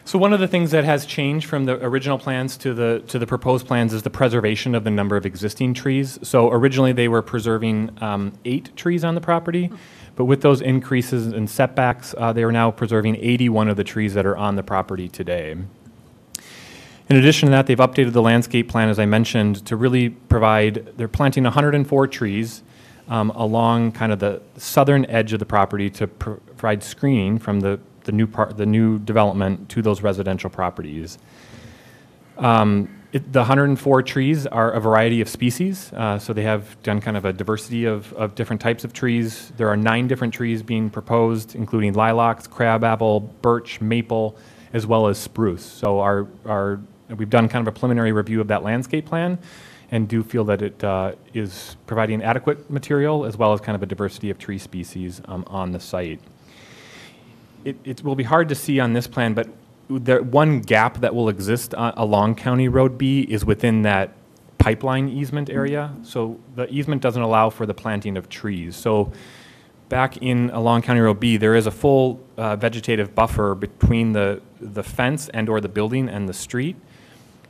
So one of the things that has changed from the original plans to the proposed plans is the preservation of the number of existing trees. So originally they were preserving 8 trees on the property, but with those increases in setbacks, they are now preserving 81 of the trees that are on the property today. In addition to that, they've updated the landscape plan, as I mentioned, to really provide, they're planting 104 trees along kind of the southern edge of the property to provide screening from the new development to those residential properties. The 104 trees are a variety of species, so they have done kind of a diversity of different types of trees. There are 9 different trees being proposed, including lilacs, crabapple, birch, maple, as well as spruce. So we've done kind of a preliminary review of that landscape plan and do feel that it is providing adequate material as well as kind of a diversity of tree species on the site. It will be hard to see on this plan, but the one gap that will exist along County Road B is within that pipeline easement area. So the easement doesn't allow for the planting of trees. So back along County Road B, there is a full vegetative buffer between the fence or the building and the street,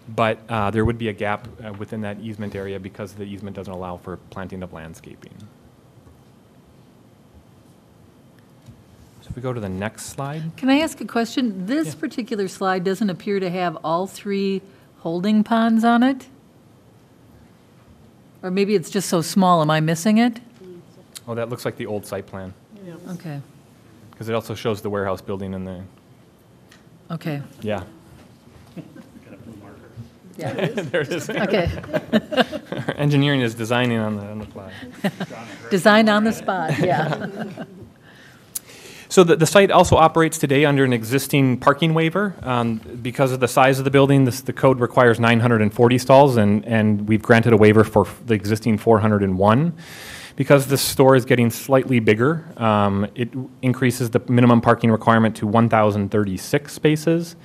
but there would be a gap within that easement area because the easement doesn't allow for planting of landscaping. If we go to the next slide. Can I ask a question? This particular slide doesn't appear to have all 3 holding ponds on it? Or maybe it's just so small, am I missing it? Oh, that looks like the old site plan. Yeah. Okay, Because it also shows the warehouse building in the, okay, yeah. yeah, There it is. okay. Engineering is designing on the fly. Design on the spot, yeah. So the site also operates today under an existing parking waiver. Because of the size of the building, the code requires 940 stalls, and we've granted a waiver for the existing 401. Because the store is getting slightly bigger, it increases the minimum parking requirement to 1,036 spaces.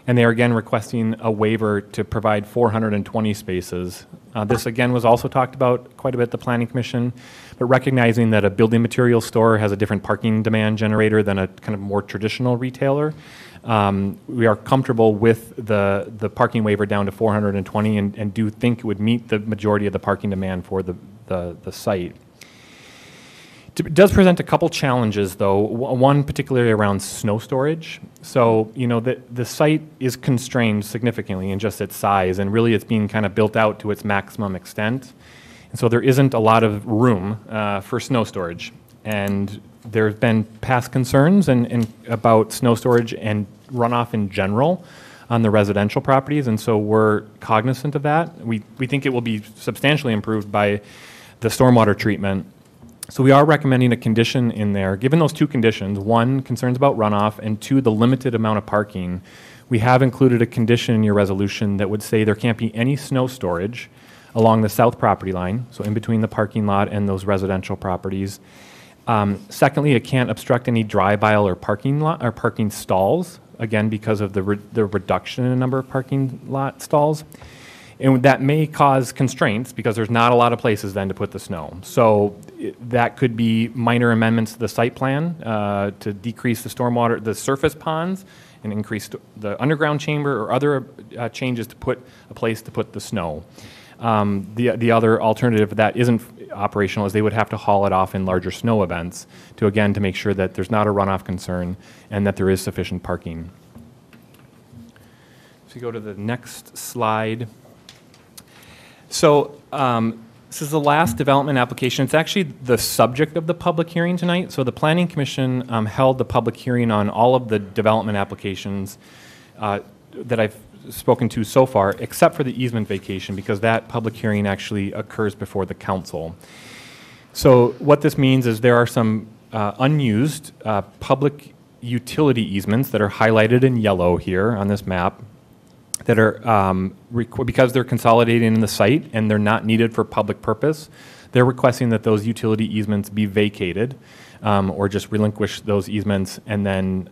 And they are again requesting a waiver to provide 420 spaces. This again was also talked about quite a bit at the Planning Commission, but recognizing that a building material store has a different parking demand generator than a kind of more traditional retailer, we are comfortable with the parking waiver down to 420 and do think it would meet the majority of the parking demand for the site. It does present a couple challenges, though, one particularly around snow storage. So, you know, the site is constrained significantly in just its size, and really it's being kind of built out to its maximum extent. And so there isn't a lot of room for snow storage. And there's been past concerns and about snow storage and runoff in general on the residential properties, and so we're cognizant of that. We think it will be substantially improved by the stormwater treatment. So we are recommending a condition in there. Given those two conditions, one, concerns about runoff, and two, the limited amount of parking, we have included a condition in your resolution that would say there can't be any snow storage along the south property line, so in between the parking lot and those residential properties. Secondly, it can't obstruct any drive aisle or parking lot or parking stalls, again, because of the reduction in the number of parking lot stalls. And that may cause constraints because there's not a lot of places then to put the snow. So that could be minor amendments to the site plan to decrease the stormwater, the surface ponds, and increase the underground chamber or other changes to put a place to put the snow. The other alternative that isn't operational is they would have to haul it off in larger snow events to make sure that there's not a runoff concern and that there is sufficient parking. So you go to the next slide. So this is the last development application. It's actually the subject of the public hearing tonight. So the Planning Commission held the public hearing on all of the development applications that I've spoken to so far, except for the easement vacation, because that public hearing actually occurs before the council. So what this means is there are some unused public utility easements that are highlighted in yellow here on this map that are, because they're consolidating in the site and they're not needed for public purpose, they're requesting that those utility easements be vacated or just relinquish those easements, and then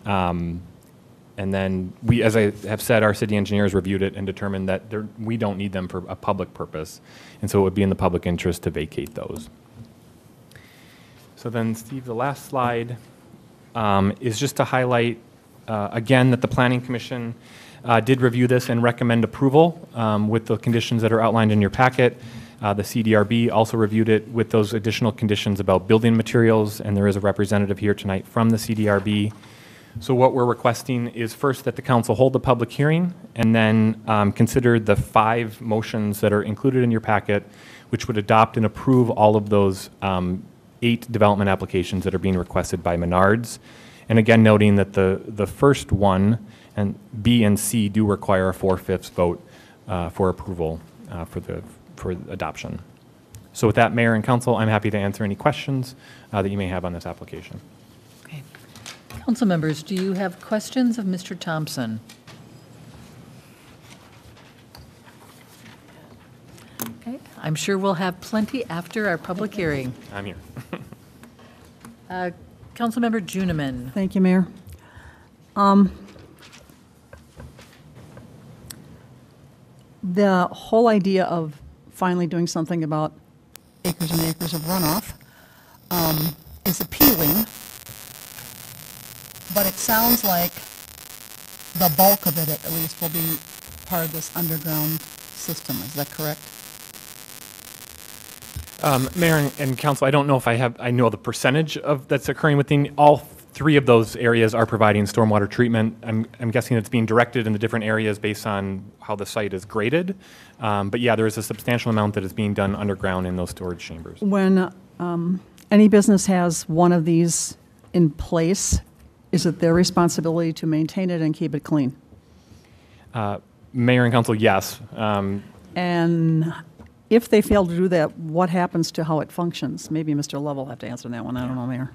we, as I have said, our city engineers reviewed it and determined that we don't need them for a public purpose, and so it would be in the public interest to vacate those. So then, Steve, the last slide is just to highlight again that the Planning Commission did review this and recommend approval with the conditions that are outlined in your packet. The CDRB also reviewed it with those additional conditions about building materials, and there is a representative here tonight from the CDRB. So what we're requesting is first that the council hold the public hearing and then consider the 5 motions that are included in your packet, which would adopt and approve all of those 8 development applications that are being requested by Menards. And again, noting that the first one, and B and C, do require a 4/5 vote for approval for adoption. So with that, Mayor and Council, I'm happy to answer any questions that you may have on this application. Okay. Council members, do you have questions of Mr. Thompson? Okay, I'm sure we'll have plenty after our public hearing. I'm here. Councilmember Juniman. Thank you, Mayor. The whole idea of finally doing something about acres and acres of runoff is appealing, but it sounds like the bulk of it, at least, will be part of this underground system. Is that correct? Mayor and Council, I don't know if I know the percentage of that's occurring within all 3 of those areas are providing stormwater treatment. I'm guessing it's being directed in the different areas based on how the site is graded. But yeah, there is a substantial amount that is being done underground in those storage chambers. When any business has one of these in place, is it their responsibility to maintain it and keep it clean? Mayor and council, yes. And if they fail to do that, what happens to how it functions? Maybe Mr. Love will have to answer that one. I don't know, Mayor.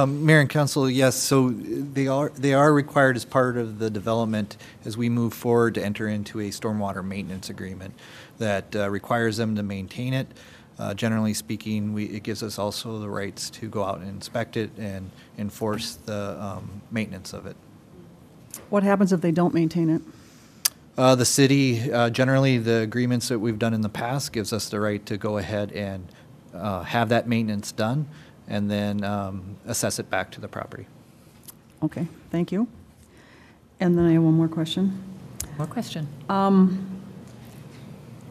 Mayor and council, yes, so they are required as part of the development as we move forward to enter into a stormwater maintenance agreement that requires them to maintain it. Generally speaking, it gives us also the rights to go out and inspect it and enforce the maintenance of it. What happens if they don't maintain it? The city, generally the agreements that we've done in the past gives us the right to go ahead and have that maintenance done and then assess it back to the property. Okay, thank you. And then I have one more question. More question.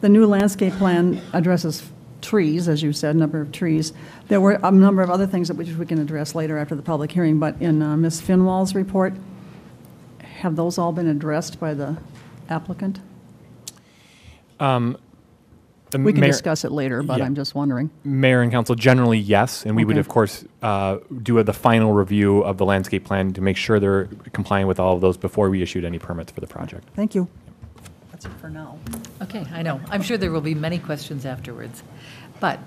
The new landscape plan addresses trees, as you said, a number of trees. There were a number of other things that which we can address later after the public hearing, but in Ms. Finwall's report, have those all been addressed by the applicant? We can discuss it later, but yeah. I'm just wondering. Mayor and council, generally, yes, and we would, Okay. of course, do the final review of the landscape plan to make sure they're complying with all of those before we issued any permits for the project. Thank you. That's it for now. Okay, I know. I'm sure there will be many questions afterwards. But,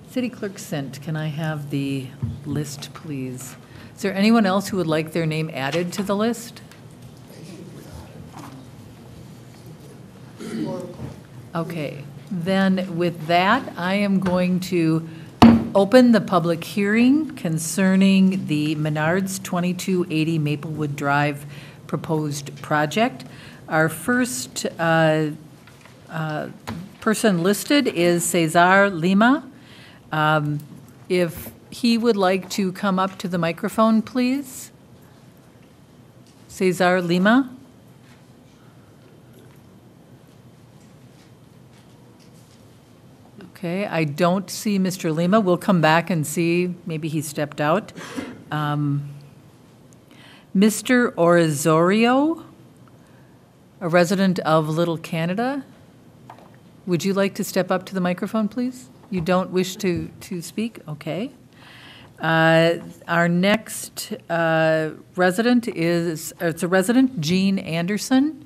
City Clerk Sint, can I have the list, please? Is there anyone else who would like their name added to the list? Okay, then with that, I am going to open the public hearing concerning the Menards 2280 Maplewood Drive proposed project. Our first person listed is Cesar Lima. If he would like to come up to the microphone, please. Cesar Lima. Okay, I don't see Mr. Lima. We'll come back and see. Maybe he stepped out. Mr. Orizorio, a resident of Little Canada. Would you like to step up to the microphone, please? You don't wish to speak? Okay. Our next resident is, it's a resident, Jean Anderson.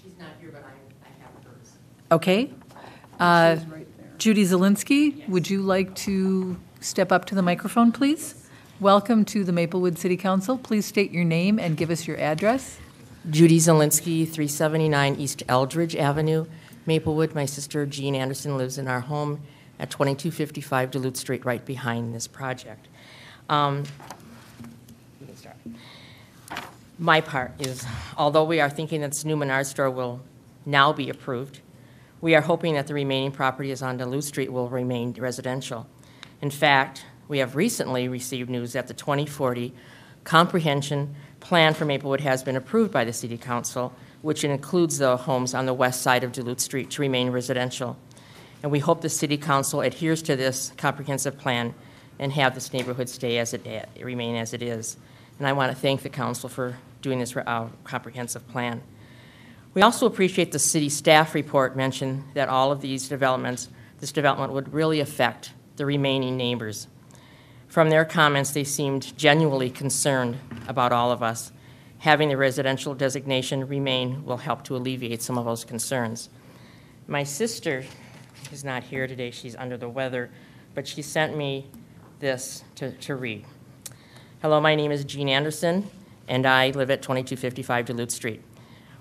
She's not here, but I have hers. Okay. Judy Zielinski, yes. Would you like to step up to the microphone, please? Welcome to the Maplewood City Council. Please state your name and give us your address. Judy Zielinski, 379 East Eldridge Avenue, Maplewood. My sister Jean Anderson lives in our home at 2255 Duluth Street, right behind this project. My part is, although we are thinking that this new Menards store will now be approved, we are hoping that the remaining properties on Duluth Street will remain residential. In fact, we have recently received news that the 2040 comprehension plan for Maplewood has been approved by the City Council, which includes the homes on the west side of Duluth Street to remain residential. And we hope the City Council adheres to this comprehensive plan and have this neighborhood stay as it remain as it is. And I want to thank the Council for doing this comprehensive plan. We also appreciate the city staff report mentioned that all of these developments, this development would really affect the remaining neighbors. From their comments, they seemed genuinely concerned about all of us. Having the residential designation remain will help to alleviate some of those concerns. My sister is not here today. She's under the weather, but she sent me this to read. Hello, my name is Jean Anderson, and I live at 2255 Duluth Street.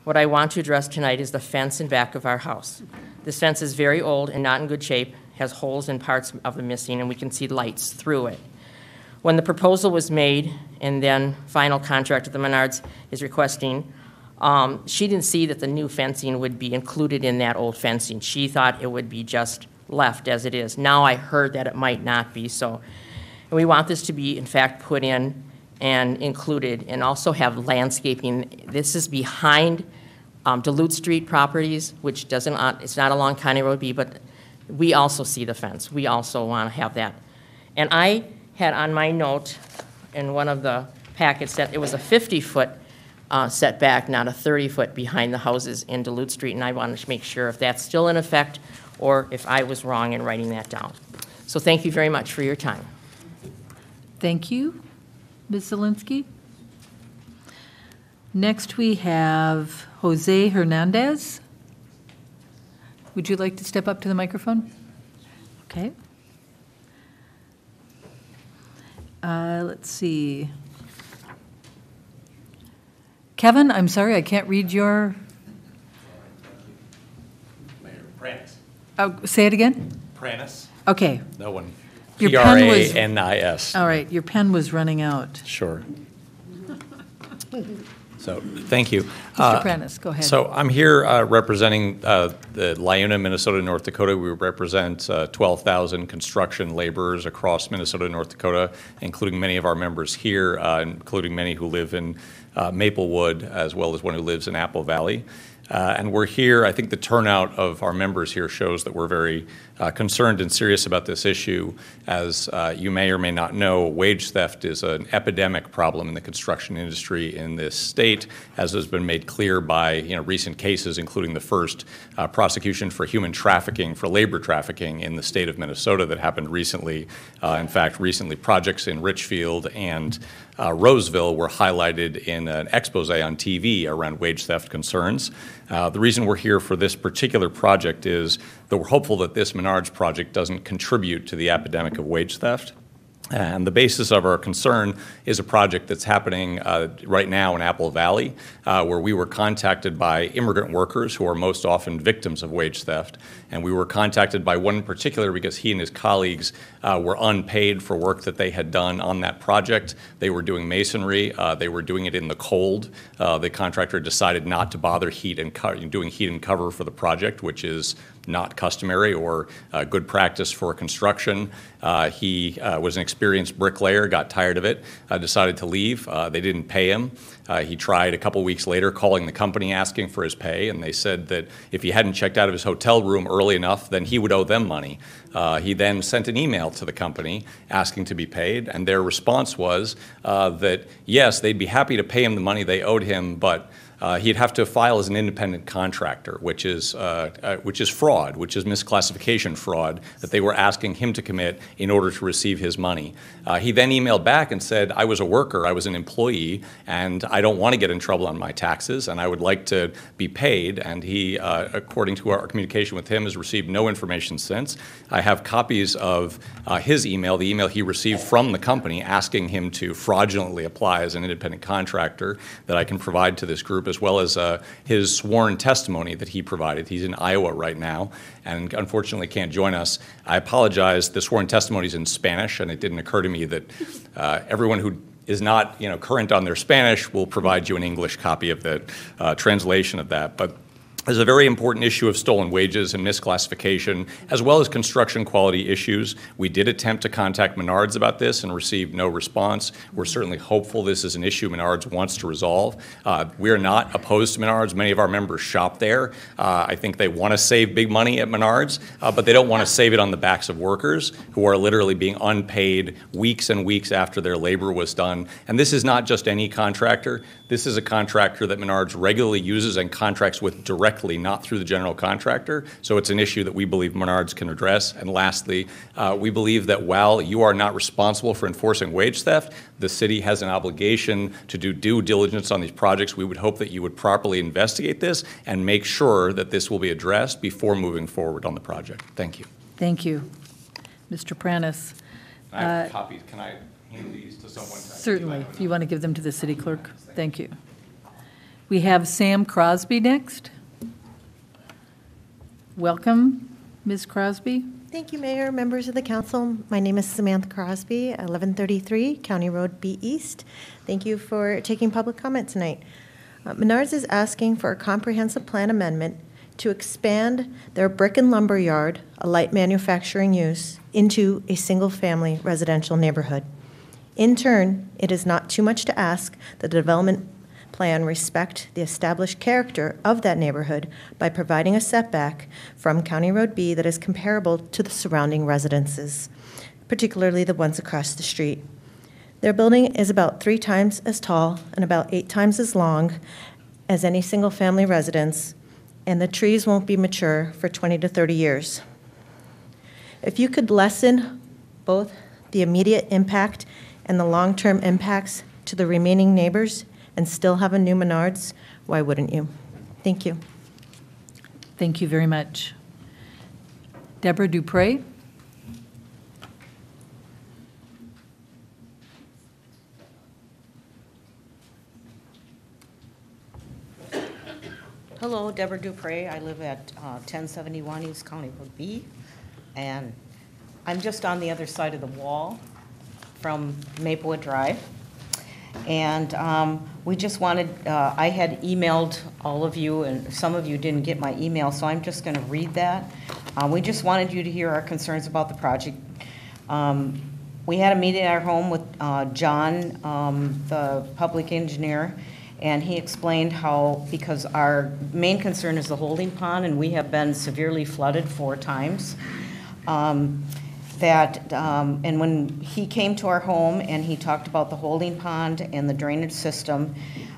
What I want to address tonight is the fence in back of our house. This fence is very old and not in good shape, has holes in parts of it missing, and we can see lights through it. When the proposal was made and then final contractor, the Menards, is requesting, she didn't see that the new fencing would be included in that old fencing. She thought it would be just left as it is. Now I heard that it might not be so. And we want this to be, in fact, put in and included, and also have landscaping. This is behind Duluth Street properties, which doesn't, it's not along County Road B, but we also see the fence. We also want to have that. And I had on my note in one of the packets that it was a 50-foot setback, not a 30-foot behind the houses in Duluth Street, and I wanted to make sure if that's still in effect or if I was wrong in writing that down. So thank you very much for your time. Thank you, Ms. Zielinski. Next, we have Jose Hernandez. Would you like to step up to the microphone? Okay. Let's see. Kevin, I'm sorry, I can't read your... Mayor Pranis. Oh, say it again? Pranis. Okay. No one. Your pen was- Pranis. All right, your pen was running out. Sure. So, thank you. Mr. Prentice, go ahead. So I'm here representing the Liuna, Minnesota, North Dakota. We represent 12,000 construction laborers across Minnesota and North Dakota, including many of our members here, including many who live in Maplewood, as well as one who lives in Apple Valley. And we're here, I think the turnout of our members here shows that we're very concerned and serious about this issue. As you may or may not know, wage theft is an epidemic problem in the construction industry in this state, as has been made clear by recent cases, including the first prosecution for human trafficking, for labor trafficking in the state of Minnesota that happened recently. In fact, recently projects in Richfield and Roseville were highlighted in an expose on TV around wage theft concerns. The reason we're here for this particular project is that we're hopeful that this Menards project doesn't contribute to the epidemic of wage theft. And the basis of our concern is a project that's happening right now in Apple Valley, where we were contacted by immigrant workers who are most often victims of wage theft. And we were contacted by one in particular because he and his colleagues were unpaid for work that they had done on that project. They were doing masonry. They were doing it in the cold. The contractor decided not to bother doing heat and cover for the project, which is not customary or good practice for construction. He was an experienced bricklayer, got tired of it, decided to leave. They didn't pay him. He tried a couple weeks later calling the company asking for his pay, and they said that if he hadn't checked out of his hotel room early enough, then he would owe them money. He then sent an email to the company asking to be paid, and their response was that, yes, they'd be happy to pay him the money they owed him, but he'd have to file as an independent contractor, which is fraud, which is misclassification fraud that they were asking him to commit in order to receive his money. He then emailed back and said, I was a worker, I was an employee, and I don't want to get in trouble on my taxes, and I would like to be paid. And he, according to our communication with him, has received no information since. I have copies of his email, the email he received from the company asking him to fraudulently apply as an independent contractor that I can provide to this group, as well as his sworn testimony that he provided. He's in Iowa right now and unfortunately can't join us. I apologize. The sworn testimony is in Spanish, and it didn't occur to me that everyone who is not current on their Spanish will provide you an English copy of the translation of that. But there's a very important issue of stolen wages and misclassification, as well as construction quality issues. We did attempt to contact Menards about this and received no response. We're certainly hopeful this is an issue Menards wants to resolve. We are not opposed to Menards. Many of our members shop there. I think they want to save big money at Menards, but they don't want to save it on the backs of workers who are literally being unpaid weeks and weeks after their labor was done. And this is not just any contractor. This is a contractor that Menards regularly uses and contracts with directly, not through the general contractor. So it's an issue that we believe Menards can address. And lastly, we believe that while you are not responsible for enforcing wage theft, the city has an obligation to do due diligence on these projects. We would hope that you would properly investigate this and make sure that this will be addressed before moving forward on the project. Thank you. Thank you. Mr. Pranis. I have copies. Can I hand these to someone? Certainly. If you want to give them to the city clerk. Thank you. We have Sam Crosby next. Welcome, Ms. Crosby. Thank you, Mayor, members of the council. My name is Samantha Crosby, 1133 County Road B East. Thank you for taking public comment tonight. Menards is asking for a comprehensive plan amendment to expand their brick and lumber yard, a light manufacturing use, into a single-family residential neighborhood. In turn, it is not too much to ask that the development plan respect the established character of that neighborhood by providing a setback from County Road B that is comparable to the surrounding residences, particularly the ones across the street. Their building is about 3 times as tall and about 8 times as long as any single-family residence, and the trees won't be mature for 20 to 30 years. If you could lessen both the immediate impact and the long-term impacts to the remaining neighbors and still have a new Menards, why wouldn't you? Thank you. Thank you very much. Deborah Dupre? Hello, Deborah Dupre. I live at 1071 East County Road B, and I'm just on the other side of the wall from Maplewood Drive. And we just wanted, I had emailed all of you, and some of you didn't get my email, so I'm just going to read that. We just wanted you to hear our concerns about the project. We had a meeting at our home with John, the public engineer, and he explained how, because our main concern is the holding pond, and we have been severely flooded 4 times, and when he came to our home and he talked about the holding pond and the drainage system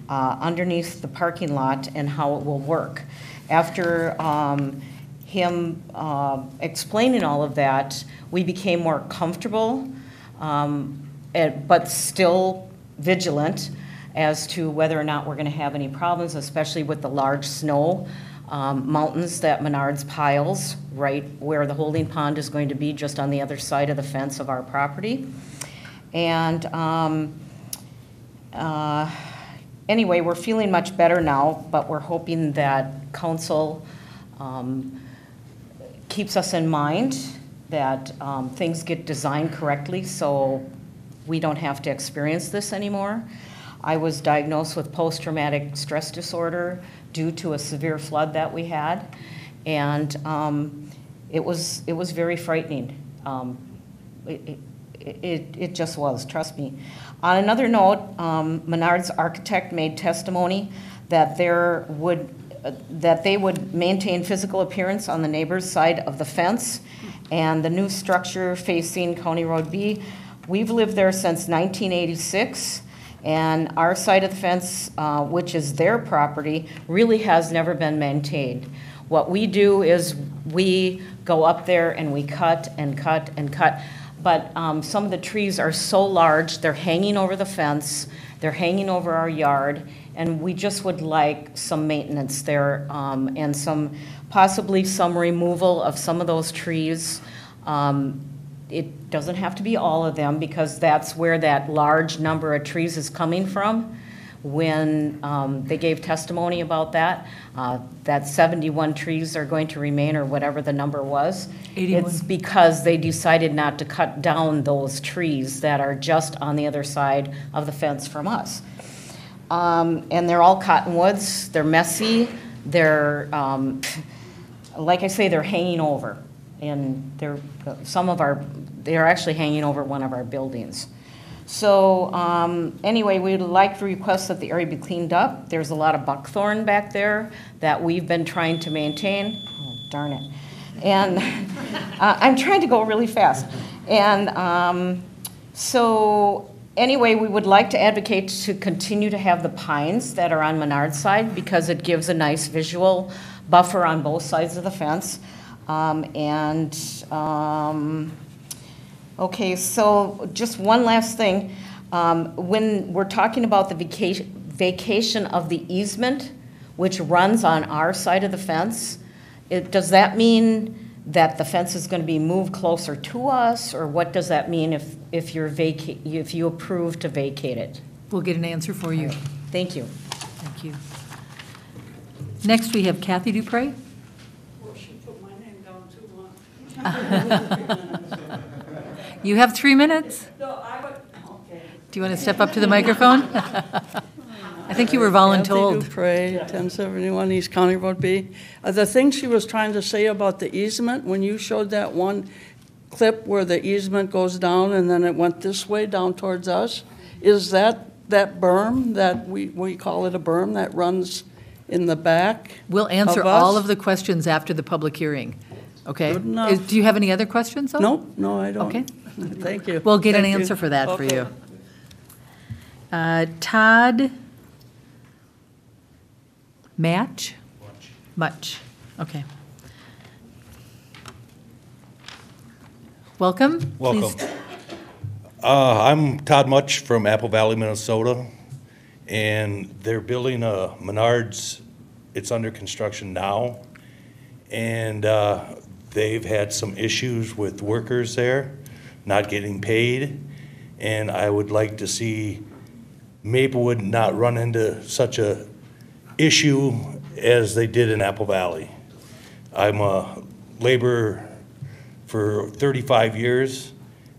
underneath the parking lot and how it will work. After him explaining all of that, we became more comfortable, but still vigilant as to whether or not we're going to have any problems, especially with the large snow mountains that Menards piles right where the holding pond is going to be, just on the other side of the fence of our property. And anyway, we're feeling much better now, but we're hoping that council keeps us in mind, that things get designed correctly so we don't have to experience this anymore. I was diagnosed with post-traumatic stress disorder due to a severe flood that we had, and it was very frightening. It just was, trust me. On another note, Menards' architect made testimony that they would maintain physical appearance on the neighbor's side of the fence, and the new structure facing County Road B. We've lived there since 1986. And our side of the fence, which is their property, really has never been maintained. What we do is we go up there and we cut and cut and cut. But some of the trees are so large, they're hanging over the fence, they're hanging over our yard, and we just would like some maintenance there and possibly some removal of some of those trees. It doesn't have to be all of them, because that's where that large number of trees is coming from. When they gave testimony about that 71 trees are going to remain, or whatever the number was. 81. It's because they decided not to cut down those trees that are just on the other side of the fence from us. And they're all cottonwoods, they're messy, they're, like I say, they're hanging over. And they're actually hanging over one of our buildings. So anyway, we'd like to request that the area be cleaned up. There's a lot of buckthorn back there that we've been trying to maintain. Oh, darn it. And I'm trying to go really fast. And so anyway, we would like to advocate to continue to have the pines that are on Menard's side, because it gives a nice visual buffer on both sides of the fence. Okay, so just one last thing. When we're talking about the vacation of the easement, which runs on our side of the fence, does that mean that the fence is going to be moved closer to us, or what does that mean if you approve to vacate it? We'll get an answer for you. Right. Thank you. Thank you. Next, we have Kathy Dupre. You have 3 minutes. Do you want to step up to the microphone? I think you were voluntold. Kathy Dupre, 1071 East County Road B. The thing she was trying to say about the easement, when you showed that one clip where the easement goes down and then it went this way down towards us, is that berm that we call it a berm that runs in the back? We'll answer all of the questions after the public hearing. Okay. Good enough. Do you have any other questions, though? No, I don't. Okay. Thank you. We'll get an Thank answer you. for that Okay. for you. Todd Much. Okay. Welcome. Welcome. Please. I'm Todd Much from Apple Valley, Minnesota, and they're building a Menards. It's under construction now, and they've had some issues with workers there not getting paid, and I would like to see Maplewood not run into such a issue as they did in Apple Valley. I'm a laborer for 35 years,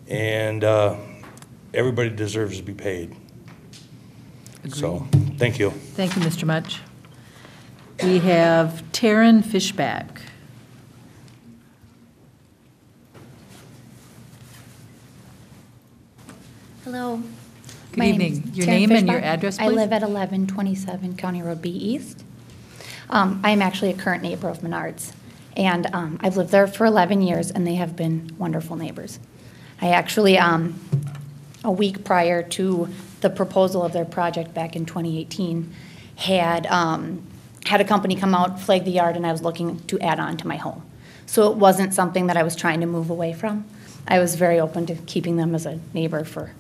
and everybody deserves to be paid. Agreed. So, thank you. Thank you, Mr. Much. We have Taryn Fishback. Hello. Good My evening. name's Your Taryn name and your Fishbach. address, I please? live at 1127 County Road B East. I am actually a current neighbor of Menards, and I've lived there for 11 years, and they have been wonderful neighbors. I actually, a week prior to the proposal of their project back in 2018, had a company come out, flag the yard, and I was looking to add on to my home. So it wasn't something that I was trying to move away from. I was very open to keeping them as a neighbor for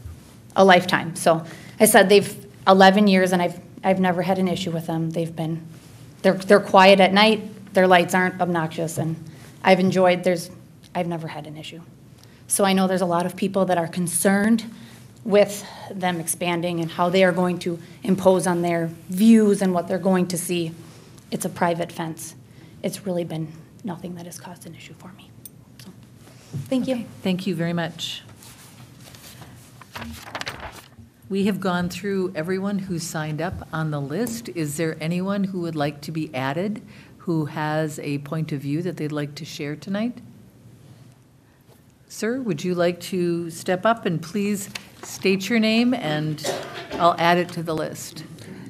a lifetime. So I said they've 11 years, and I've never had an issue with them. They're quiet at night. Their lights aren't obnoxious, and I've never had an issue. So I know there's a lot of people that are concerned with them expanding and how they are going to impose on their views and what they're going to see. It's a private fence. It's really been nothing that has caused an issue for me. So, thank you. Thank you very much. We have gone through everyone who signed up on the list. Is there anyone who would like to be added who has a point of view that they'd like to share tonight? Sir, would you like to step up and please state your name, and I'll add it to the list.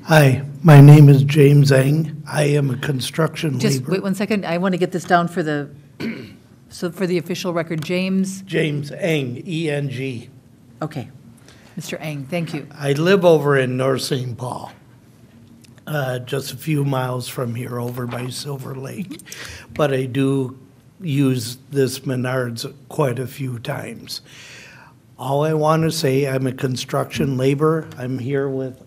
Hi, my name is James Eng. I am a construction Just laborer. wait 1 second. I want to get this down for the, so for the official record, James? James Eng, E-N-G. Okay. Mr. Eng, thank you. I live over in North St. Paul, just a few miles from here over by Silver Lake. But I do use this Menards quite a few times. All I want to say, I'm a construction laborer. I'm here with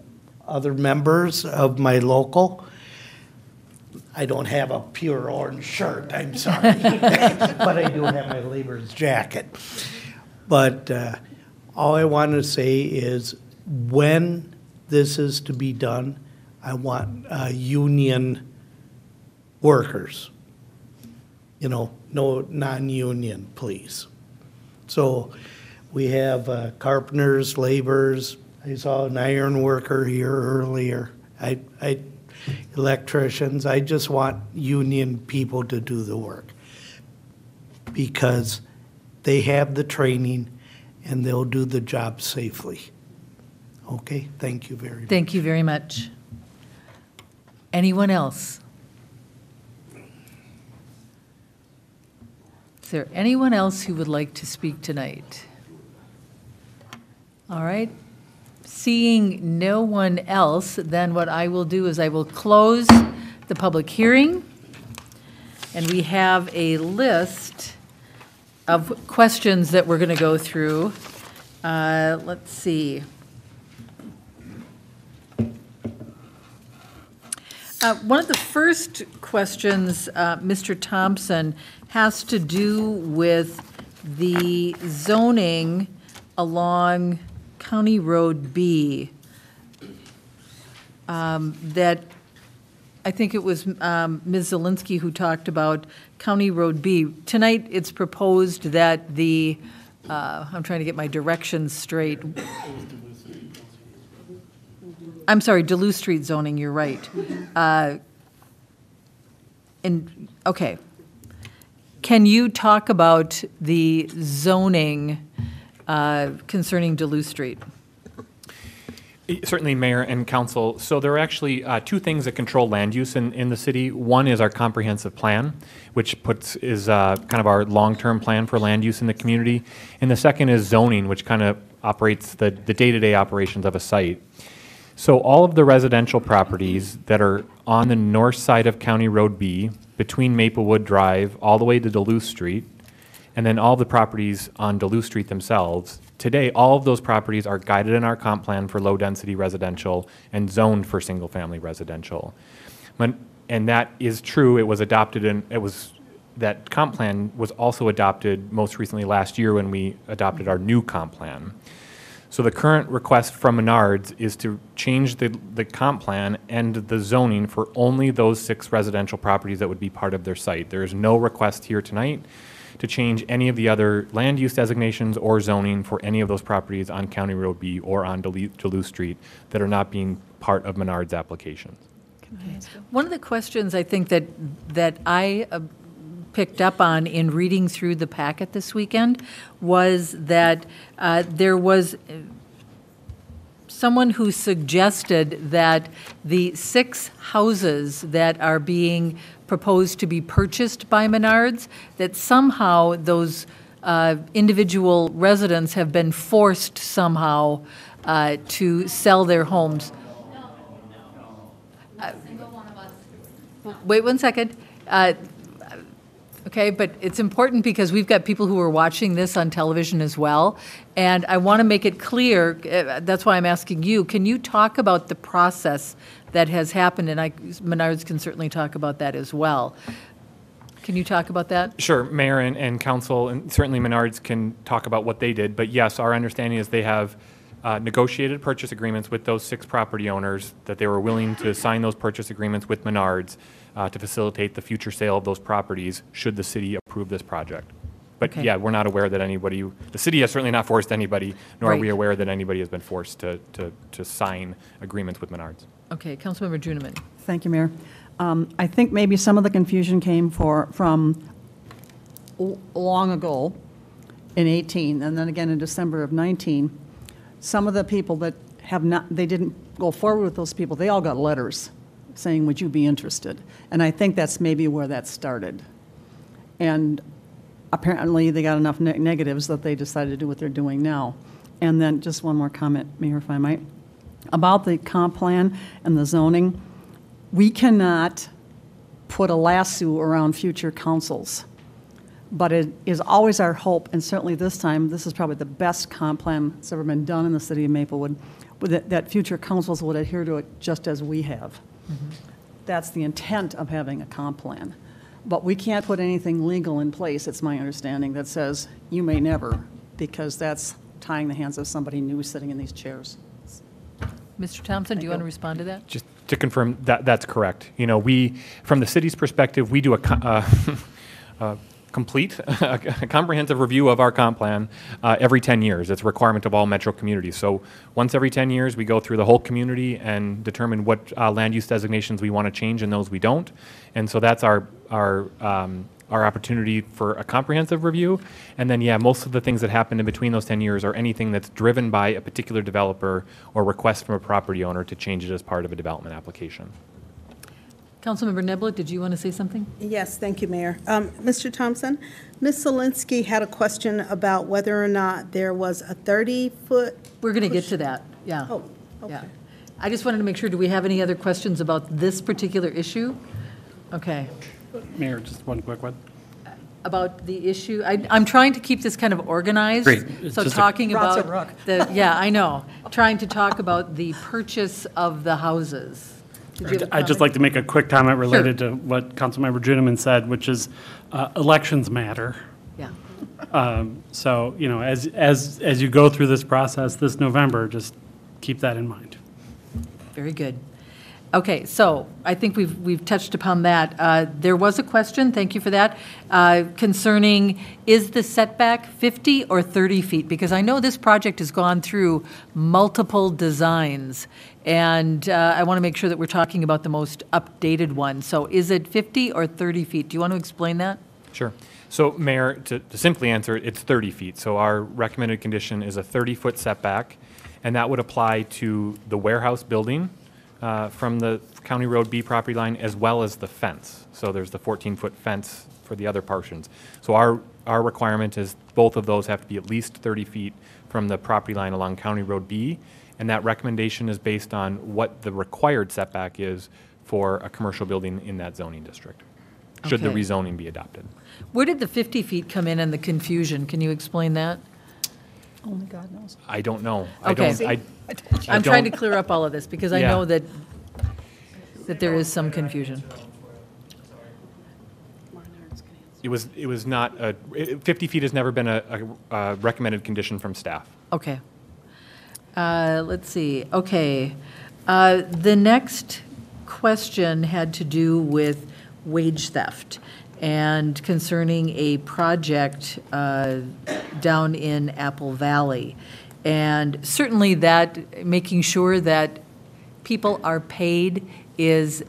other members of my local. I don't have a pure orange shirt, I'm sorry. But I do have my laborer's jacket. But all I want to say is when this is to be done, I want union workers. You know, no non-union, please. So we have carpenters, laborers. I saw an iron worker here earlier. Electricians. I just want union people to do the work because they have the training and they'll do the job safely. Okay, thank you very much. Thank you very much. Anyone else? Is there anyone else who would like to speak tonight? All right. Seeing no one else, then what I will do is I will close the public hearing. And we have a list of questions that we're going to go through. Let's see. One of the first questions, Mr. Thompson, has to do with the zoning along County Road B. That, I think it was Ms. Zielinski who talked about County Road B. Tonight, it's proposed that the, I'm trying to get my directions straight. I'm sorry, Duluth Street zoning, you're right. Okay. Can you talk about the zoning concerning Duluth Street? Certainly, Mayor and Council. So there are actually two things that control land use in the city. One is our comprehensive plan, which is kind of our long-term plan for land use in the community. And the second is zoning, which kind of operates the day-to-day operations of a site. So all of the residential properties that are on the north side of County Road B, between Maplewood Drive, all the way to Duluth Street, and then all the properties on Duluth Street themselves, today, all of those properties are guided in our comp plan for low-density residential and zoned for single-family residential. And that is true. It was adopted that comp plan was also adopted most recently last year when we adopted our new comp plan. So the current request from Menards is to change the comp plan and the zoning for only those 6 residential properties that would be part of their site. There is no request here tonight to change any of the other land use designations or zoning for any of those properties on County Road B or on Duluth Street that are not being part of Menards applications. One of the questions I think that I picked up on in reading through the packet this weekend was that there was someone who suggested that the 6 houses that are being proposed to be purchased by Menards, that somehow those individual residents have been forced somehow to sell their homes. Wait 1 second. Okay, but it's important because we've got people who are watching this on television as well, and I want to make it clear, that's why I'm asking you, can you talk about the process that has happened? And Menards can certainly talk about that as well. Can you talk about that? Sure, Mayor and Council, and certainly Menards can talk about what they did, but yes, our understanding is they have negotiated purchase agreements with those 6 property owners, that they were willing to sign those purchase agreements with Menards to facilitate the future sale of those properties should the city approve this project. But Okay. yeah, we're not aware that anybody, the city has certainly not forced anybody, nor are we Right. aware that anybody has been forced to sign agreements with Menards. Okay, Councilmember Juniman. Thank you, Mayor. I think maybe some of the confusion came from long ago in 18, and then again in December of 19. Some of the people that they didn't go forward with those people, they all got letters saying, would you be interested? And I think that's maybe where that started. And apparently they got enough negatives that they decided to do what they're doing now. And then just one more comment, Mayor, if I might. About the comp plan and the zoning, we cannot put a lasso around future councils. But it is always our hope, and certainly this time, this is probably the best comp plan that's ever been done in the city of Maplewood, that future councils would adhere to it just as we have. That's the intent of having a comp plan. But we can't put anything legal in place, it's my understanding, that says you may never, because that's tying the hands of somebody new sitting in these chairs. Mr. Thompson, do you want to respond to that? Just to confirm, that's correct. You know, we, from the city's perspective, we do a complete, a comprehensive review of our comp plan every 10 years. It's a requirement of all metro communities. So once every 10 years, we go through the whole community and determine what land use designations we want to change and those we don't. And so that's our opportunity for a comprehensive review. And then, yeah, most of the things that happen in between those 10 years are anything that's driven by a particular developer or request from a property owner to change it as part of a development application. Councilmember Neblett, did you want to say something? Yes, thank you, Mayor. Mr. Thompson, Ms. Zielinski had a question about whether or not there was a 30-foot. We're going to get to that, yeah. Oh, okay. Yeah. I just wanted to make sure, do we have any other questions about this particular issue? Okay. Mayor, just one quick one. About the issue, I'm trying to keep this kind of organized. Great. It's So just talking Rots about and rock. yeah, I know. Trying to talk about the purchase of the houses. Did you have a I'd just comment? like to make a quick comment related to what Councilmember Juniman said, which is elections matter. Yeah. So, you know, as you go through this process this November, just keep that in mind. Very good. Okay, so I think we've touched upon that. There was a question, thank you for that, concerning is the setback 50 or 30 feet? Because I know this project has gone through multiple designs, and I want to make sure that we're talking about the most updated one. So is it 50 or 30 feet? Do you want to explain that? Sure. So, Mayor, to simply answer it, it's 30 feet. So our recommended condition is a 30-foot setback, and that would apply to the warehouse building from the County Road B property line, as well as the fence. So there's the 14-foot fence for the other portions. So our requirement is both of those have to be at least 30 feet from the property line along County Road B, and that recommendation is based on what the required setback is for a commercial building in that zoning district, should the Okay. rezoning be adopted. Where did the 50 feet come in and the confusion? Can you explain that? Only God knows. I don't know. Okay. I'm trying to clear up all of this because I know that there is some confusion. It was not, 50 feet has never been a recommended condition from staff. Okay. Let's see. Okay. The next question had to do with wage theft and concerning a project down in Apple Valley. And certainly that, making sure that people are paid is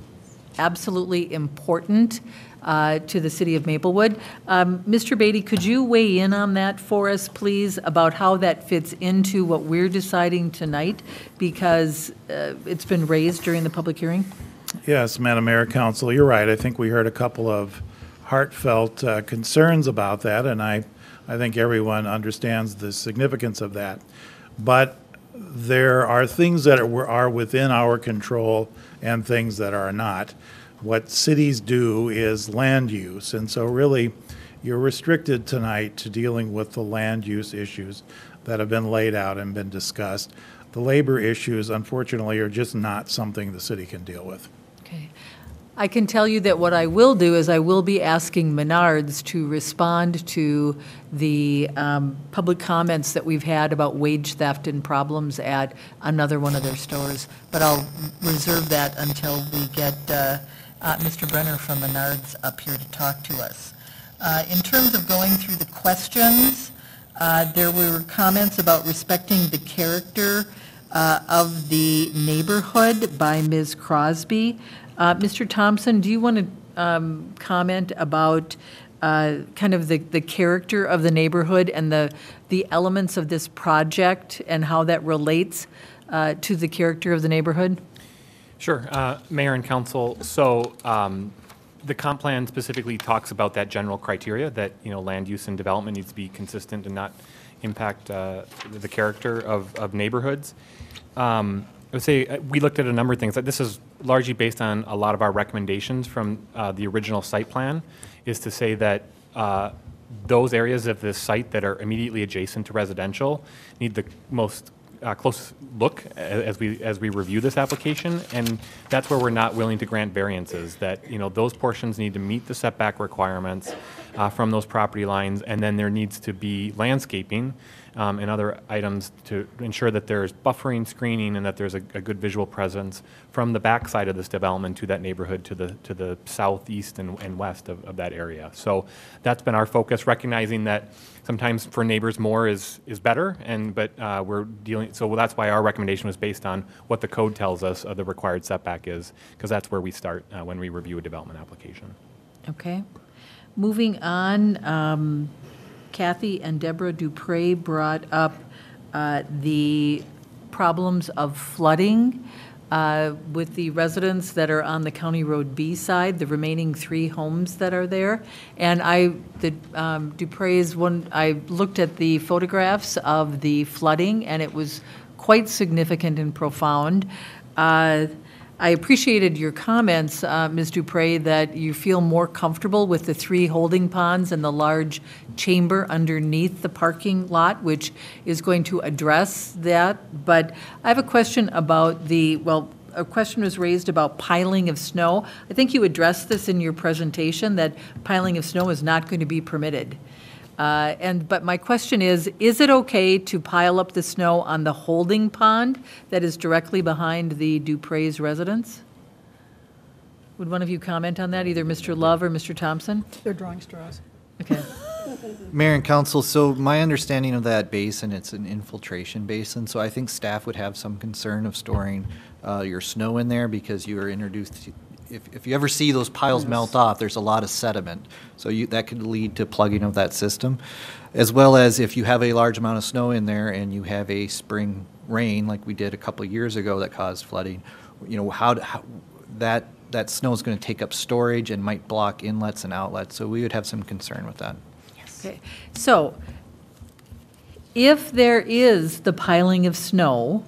absolutely important to the city of Maplewood. Mr. Beatty, could you weigh in on that for us, please, about how that fits into what we're deciding tonight? Because it's been raised during the public hearing. Yes, Madam Mayor, Council, you're right. I think we heard a couple of heartfelt concerns about that, and I think everyone understands the significance of that. But there are things that are within our control and things that are not. What cities do is land use, and so really you're restricted tonight to dealing with the land use issues that have been laid out and been discussed. The labor issues, unfortunately, are just not something the city can deal with. Okay. I can tell you that what I will do is I will be asking Menards to respond to the public comments that we've had about wage theft and problems at another one of their stores. But I'll reserve that until we get Mr. Brenner from Menards up here to talk to us. In terms of going through the questions, there were comments about respecting the character of the neighborhood by Ms. Crosby. Mr. Thompson, do you want to comment about kind of the character of the neighborhood and the elements of this project and how that relates to the character of the neighborhood? Sure, Mayor and Council. So the comp plan specifically talks about that general criteria that land use and development needs to be consistent and not impact the character of neighborhoods. I would say we looked at a number of things. This is largely based on a lot of our recommendations from the original site plan, is to say that those areas of this site that are immediately adjacent to residential need the most close look as we review this application, and that's where we're not willing to grant variances. That those portions need to meet the setback requirements from those property lines, and then there needs to be landscaping and other items to ensure that there's buffering, screening, and that there's a good visual presence from the back side of this development to that neighborhood to the southeast and west of that area. So that's been our focus, recognizing that sometimes for neighbors more is better, but we're dealing. So that's why our recommendation was based on what the code tells us the required setback is, because that's where we start when we review a development application. Okay. Moving on, Kathy and Deborah Dupre brought up the problems of flooding with the residents that are on the County Road B side, the remaining 3 homes that are there. And Dupre's one, I looked at the photographs of the flooding, and it was quite significant and profound. I appreciated your comments, Ms. Dupre, that you feel more comfortable with the 3 holding ponds and the large chamber underneath the parking lot, which is going to address that. But I have a question about a question was raised about piling of snow. I think you addressed this in your presentation, that piling of snow is not going to be permitted. But my question is it okay to pile up the snow on the holding pond that is directly behind the Dupre's residence? Would one of you comment on that, either Mr. Love or Mr. Thompson? They're drawing straws. Okay. Mayor and Council, so my understanding of that basin, it's an infiltration basin, so I think staff would have some concern of storing your snow in there, because you are introduced to, if you ever see those piles melt off, there's a lot of sediment. So that could lead to plugging of that system, as well as if you have a large amount of snow in there and you have a spring rain like we did a couple of years ago that caused flooding, how that snow is going to take up storage and might block inlets and outlets. So we would have some concern with that. Yes. Okay. So if there is the piling of snow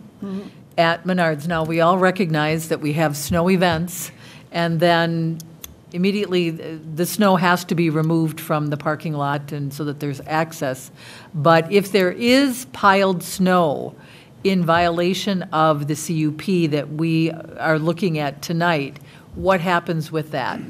at Menards, now we all recognize that we have snow events, and then immediately, the snow has to be removed from the parking lot and so that there's access. But if there is piled snow in violation of the CUP that we are looking at tonight, what happens with that?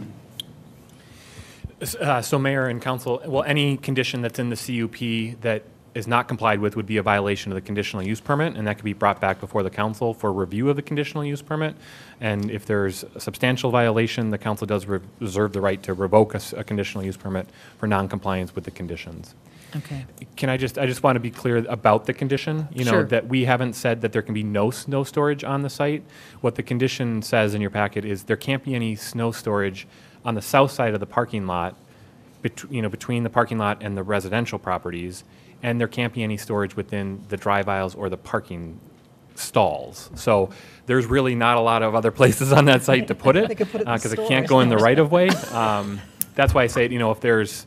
So Mayor and Council, well, any condition that's in the CUP that is not complied with would be a violation of the conditional use permit, and that could be brought back before the council for review of the conditional use permit. And if there's a substantial violation, the council does reserve the right to revoke a conditional use permit for non-compliance with the conditions. Okay. I just want to be clear about the condition, Sure. that we haven't said that there can be no snow storage on the site. What the condition says in your packet is there can't be any snow storage on the south side of the parking lot, between the parking lot and the residential properties, and there can't be any storage within the drive aisles or the parking stalls. So there's really not a lot of other places on that site to put it, They could put it in because it stores. can't go in the right of way. That's why I say, if there's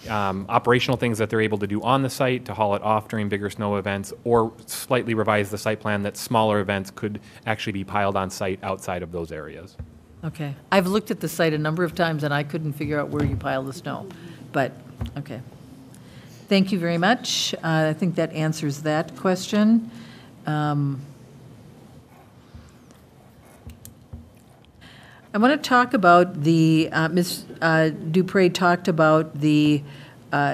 operational things that they're able to do on the site to haul it off during bigger snow events, or slightly revise the site plan that smaller events could actually be piled on site outside of those areas. Okay. I've looked at the site a number of times, and I couldn't figure out where you pile the snow. But, okay. Thank you very much. I think that answers that question. I want to talk about the, Ms. Dupre talked about the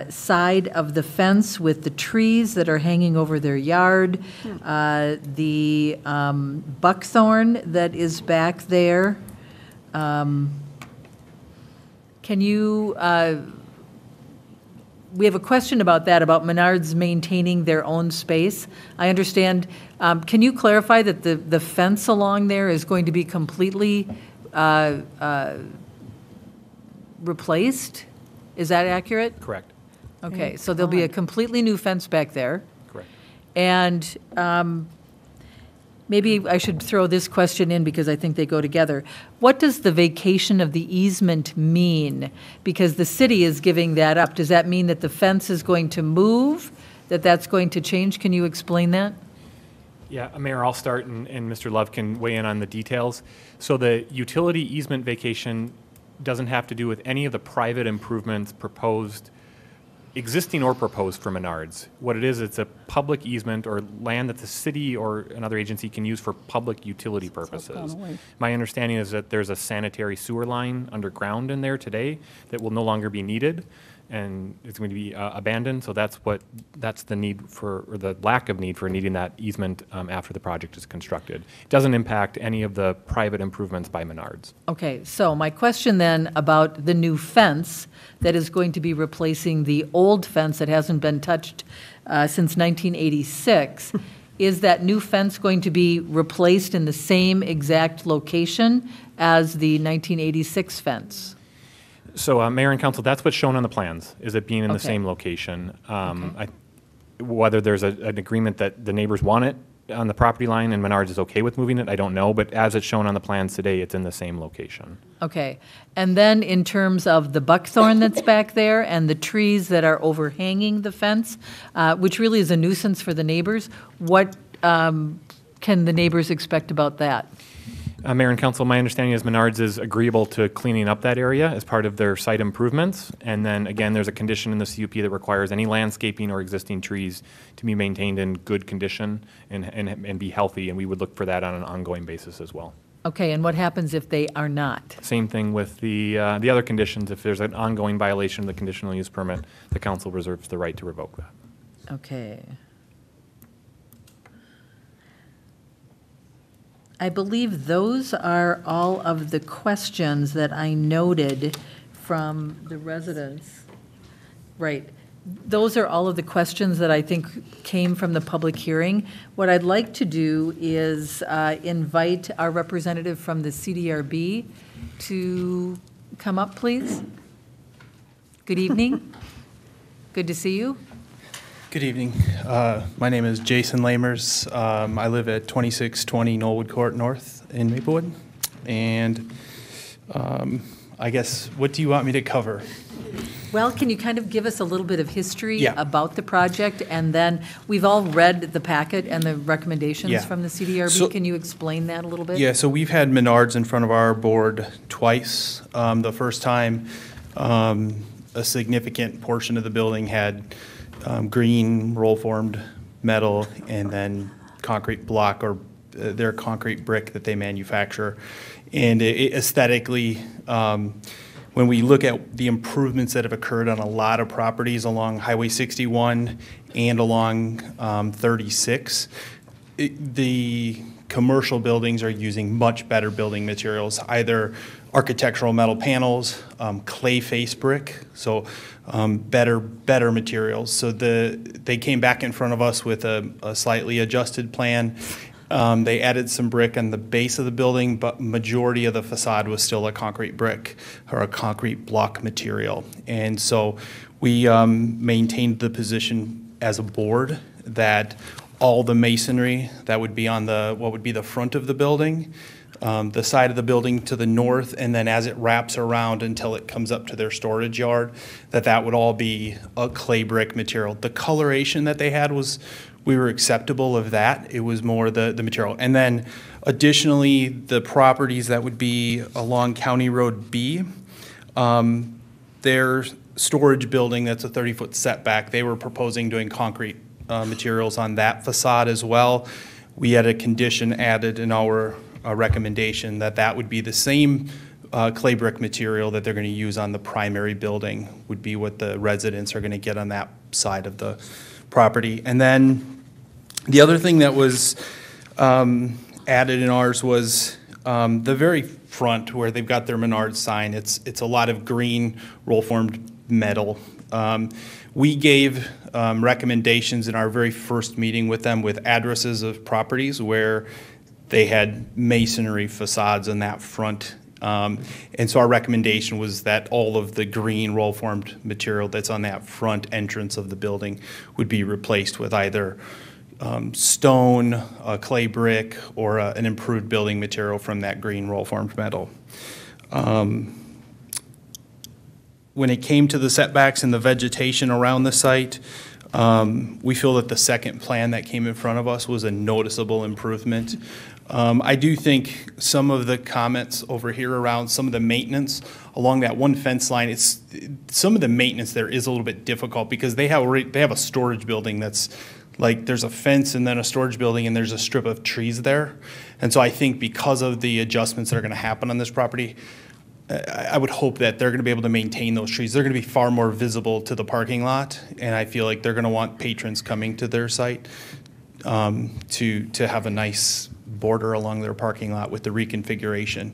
side of the fence with the trees that are hanging over their yard, the buckthorn that is back there. Can you, we have a question about that, about Menards maintaining their own space. I understand, can you clarify that the fence along there is going to be completely replaced? Is that accurate? Correct. Okay, so there'll be a completely new fence back there. Correct. And maybe I should throw this question in because I think they go together. What does the vacation of the easement mean? Because the city is giving that up. Does that mean that the fence is going to move, that that's going to change? Can you explain that? Yeah, Mayor, I'll start, and Mr. Love can weigh in on the details. So the utility easement vacation doesn't have to do with any of the private improvements proposed, existing or proposed for Menards. What it is, it's a public easement or land that the city or another agency can use for public utility purposes. My understanding is that there's a sanitary sewer line underground in there today that will no longer be needed, and it's going to be abandoned. So that's the need for, or the lack of need for needing that easement after the project is constructed. It doesn't impact any of the private improvements by Menards. Okay, so my question then about the new fence that is going to be replacing the old fence that hasn't been touched since 1986, is that new fence going to be replaced in the same exact location as the 1986 fence? So, Mayor and Council, that's what's shown on the plans, is it being in the Okay. same location. Whether there's an agreement that the neighbors want it on the property line and Menards is okay with moving it, I don't know, but as it's shown on the plans today, it's in the same location. Okay, and then in terms of the buckthorn that's back there and the trees that are overhanging the fence, which really is a nuisance for the neighbors, what can the neighbors expect about that? Mayor and Council, my understanding is Menards is agreeable to cleaning up that area as part of their site improvements. And then again, there's a condition in the CUP that requires any landscaping or existing trees to be maintained in good condition and be healthy, and we would look for that on an ongoing basis as well. Okay, and what happens if they are not? Same thing with the other conditions. If there's an ongoing violation of the conditional use permit, the council reserves the right to revoke that. Okay. I believe those are all of the questions that I noted from the residents. Right. Those are all of the questions that I think came from the public hearing. What I'd like to do is invite our representative from the CDRB to come up, please. Good evening. Good to see you. Good evening. My name is Jason Lamers. I live at 2620 Knollwood Court North in Maplewood. And I guess, what do you want me to cover? Well, can you kind of give us a little bit of history Yeah. about the project? And then, we've all read the packet and the recommendations Yeah. from the CDRB. So- Can you explain that a little bit? Yeah, so we've had Menards in front of our board twice. The first time, a significant portion of the building had green roll-formed metal and then concrete block or their concrete brick that they manufacture. And it aesthetically, when we look at the improvements that have occurred on a lot of properties along Highway 61 and along 36, the commercial buildings are using much better building materials, either architectural metal panels, clay face brick, so better materials. So they came back in front of us with a slightly adjusted plan. They added some brick on the base of the building, but majority of the facade was still a concrete brick or a concrete block material. And so we maintained the position as a board that all the masonry that would be on what would be the front of the building, the side of the building to the north, and then as it wraps around until it comes up to their storage yard, that would all be a clay brick material. The coloration that they had we were acceptable of that. It was more the material. And then additionally, the properties that would be along County Road B, their storage building that's a 30-foot setback, they were proposing doing concrete materials on that facade as well. We had a condition added in our recommendation that would be the same clay brick material that they're going to use on the primary building, would be what the residents are going to get on that side of the property. And then the other thing that was added in ours was the very front where they've got their Menards sign. It's a lot of green roll-formed metal. We gave recommendations in our very first meeting with them with addresses of properties where they had masonry facades in that front. And so our recommendation was that all of the green roll-formed material that's on that front entrance of the building would be replaced with either stone, clay brick, or an improved building material from that green roll-formed metal. When it came to the setbacks and the vegetation around the site, we feel that the second plan that came in front of us was a noticeable improvement. I do think some of the comments over here around some of the maintenance along that one fence line, some of the maintenance there is a little bit difficult because they have a storage building that's like there's a fence and then a storage building and there's a strip of trees there. And so I think because of the adjustments that are going to happen on this property, I would hope that they're going to be able to maintain those trees. They're going to be far more visible to the parking lot, and I feel like they're going to want patrons coming to their site to have a nice border along their parking lot with the reconfiguration.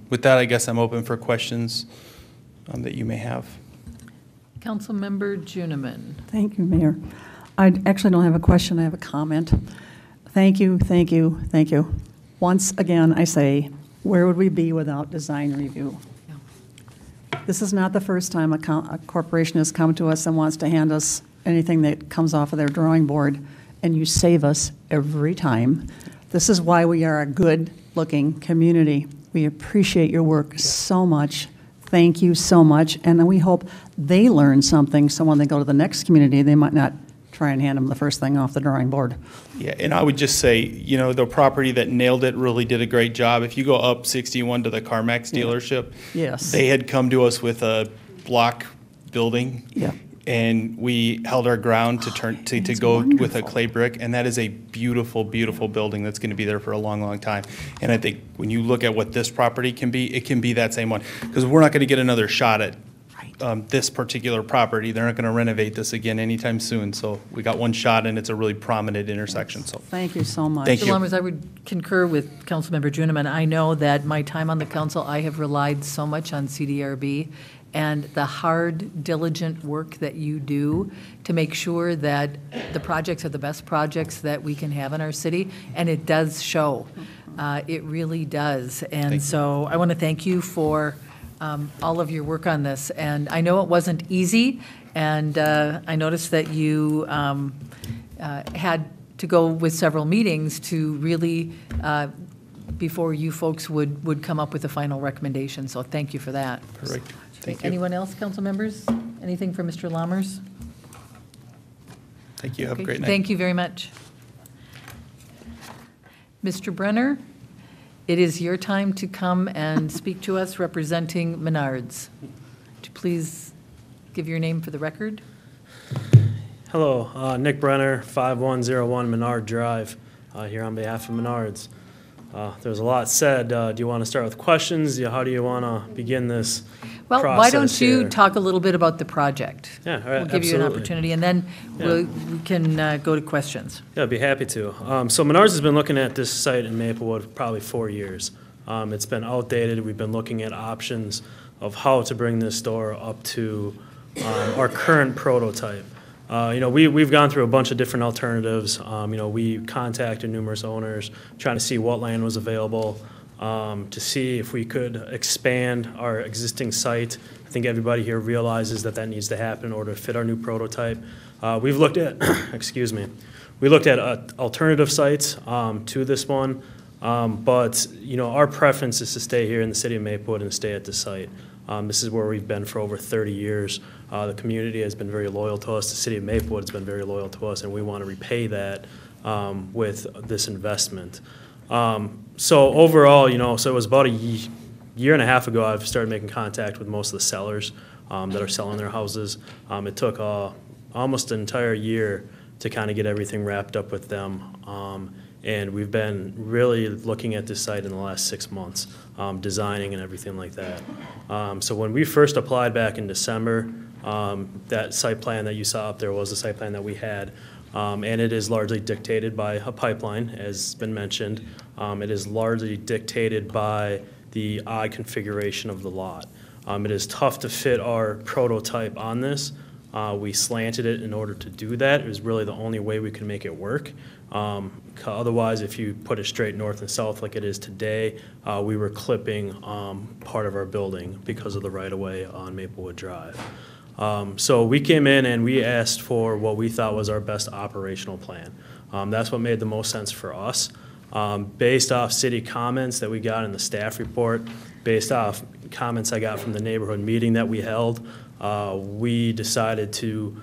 With that, I guess I'm open for questions that you may have. Councilmember Juniman. Thank you, Mayor. I actually don't have a question, I have a comment. Thank you, thank you, thank you. Once again, I say, where would we be without design review? This is not the first time a corporation has come to us and wants to hand us anything that comes off of their drawing board, and you save us every time. This is why we are a good-looking community. We appreciate your work so much. Thank you so much, and we hope they learn something, so when they go to the next community, they might not try and hand them the first thing off the drawing board. Yeah, and I would just say, the property that nailed it really did a great job. If you go up 61 to the CarMax dealership, Yes. they had come to us with a block building. Yeah. And we held our ground to go with a clay brick, and that is a beautiful, beautiful building that's going to be there for a long, long time. And I think when you look at what this property can be, it can be that same one. Because we're not going to get another shot at this particular property. They're not going to renovate this again anytime soon. So we got one shot, and it's a really prominent intersection. So thank you so much. Thank you. As I would concur with Councilmember Juniman. I know that my time on the council, I have relied so much on CDRB and the hard, diligent work that you do to make sure that the projects are the best projects that we can have in our city, and it does show. It really does. And so I want to thank you for all of your work on this. And I know it wasn't easy, and I noticed that you had to go with several meetings to really before you folks would come up with a final recommendation. So thank you for that. Perfect. Thank you. Anyone else, council members? Anything for Mr. Lammers? Thank you. Have a great night. Thank you very much. Mr. Brenner, it is your time to come and speak to us representing Menards. Would you please give your name for the record? Hello, Nick Brenner, 5101 Menard Drive, here on behalf of Menards. There's a lot said. Do you want to start with questions? How do you want to begin this Well, process why don't you here? talk a little bit about the project? Yeah, all right, We'll give you an absolutely. opportunity, and then Yeah. we can go to questions. Yeah, I'd be happy to. So Menards has been looking at this site in Maplewood for probably 4 years. It's been outdated. We've been looking at options of how to bring this store up to our current prototype. We've gone through a bunch of different alternatives. We contacted numerous owners, trying to see what land was available, to see if we could expand our existing site. I think everybody here realizes that that needs to happen in order to fit our new prototype. We've looked at, excuse me, we looked at alternative sites to this one, but our preference is to stay here in the city of Maplewood and stay at the site. This is where we've been for over 30 years. The community has been very loyal to us. The city of Maplewood has been very loyal to us, and we want to repay that with this investment. So overall, so it was about a year and a half ago I've started making contact with most of the sellers that are selling their houses. It took almost an entire year to kind of get everything wrapped up with them. And we've been really looking at this site in the last 6 months, designing and everything like that. So when we first applied back in December, that site plan that you saw up there was the site plan that we had. And it is largely dictated by a pipeline, as been mentioned. It is largely dictated by the odd configuration of the lot. It is tough to fit our prototype on this. We slanted it in order to do that. It was really the only way we could make it work. Otherwise, if you put it straight north and south like it is today, we were clipping part of our building because of the right-of-way on Maplewood Drive. So we came in and we asked for what we thought was our best operational plan. That's what made the most sense for us. Based off city comments that we got in the staff report, based off comments I got from the neighborhood meeting that we held, we decided to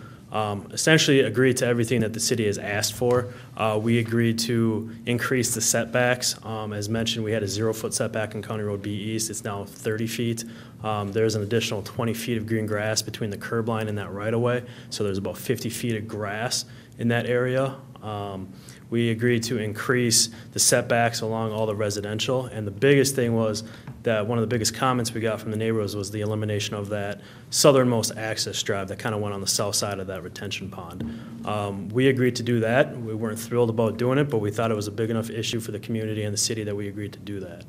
essentially agree to everything that the city has asked for. We agreed to increase the setbacks. As mentioned, we had a 0-foot setback in County Road B East. It's now 30 feet. There's an additional 20 feet of green grass between the curb line and that right-of-way, so there's about 50 feet of grass in that area. We agreed to increase the setbacks along all the residential, and the biggest thing was that one of the biggest comments we got from the neighbors was the elimination of that southernmost access drive that kind of went on the south side of that retention pond. We agreed to do that. We weren't thrilled about doing it, but we thought it was a big enough issue for the community and the city that we agreed to do that.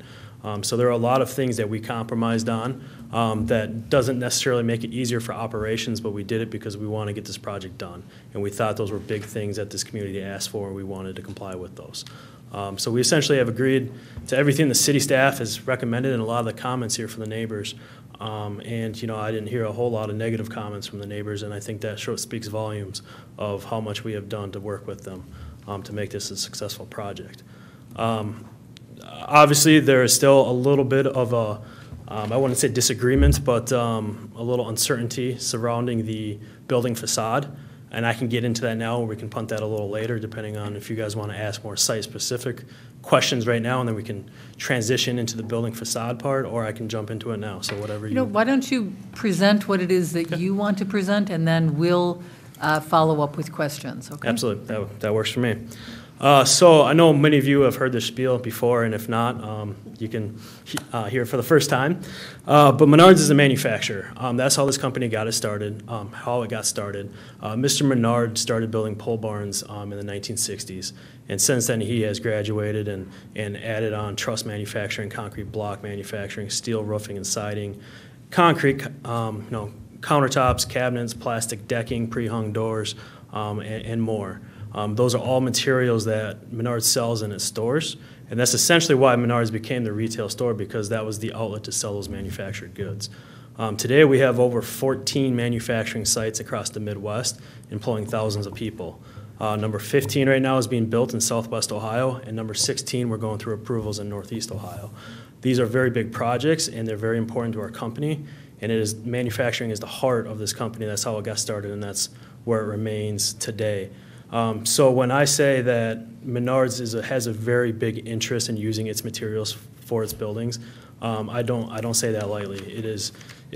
So there are a lot of things that we compromised on that doesn't necessarily make it easier for operations, but we did it because we want to get this project done. And we thought those were big things that this community asked for, and we wanted to comply with those. So we essentially have agreed to everything the city staff has recommended and a lot of the comments here from the neighbors. And I didn't hear a whole lot of negative comments from the neighbors, and I think that speaks volumes of how much we have done to work with them to make this a successful project. Obviously, there is still a little bit of a, I wouldn't say disagreement, but a little uncertainty surrounding the building facade. And I can get into that now, or we can punt that a little later, depending on if you guys want to ask more site-specific questions right now, and then we can transition into the building facade part, or I can jump into it now, so whatever you... Why don't you present what it is that you want to present, and then we'll follow up with questions, okay? Absolutely. That works for me. So I know many of you have heard this spiel before, and if not, you can hear it for the first time. But Menards is a manufacturer. That's how this company got it started, how it got started. Mr. Menard started building pole barns in the 1960s, and since then he has graduated and added on truss manufacturing, concrete block manufacturing, steel roofing and siding, concrete, countertops, cabinets, plastic decking, pre-hung doors, and more. Those are all materials that Menards sells in its stores, and that's essentially why Menards became the retail store, because that was the outlet to sell those manufactured goods. Today we have over 14 manufacturing sites across the Midwest, employing thousands of people. Number 15 right now is being built in Southwest Ohio, and number 16 we're going through approvals in Northeast Ohio. These are very big projects, and they're very important to our company, and manufacturing is the heart of this company. That's how it got started, and that's where it remains today. So when I say that Menards has a very big interest in using its materials for its buildings, I don't say that lightly. It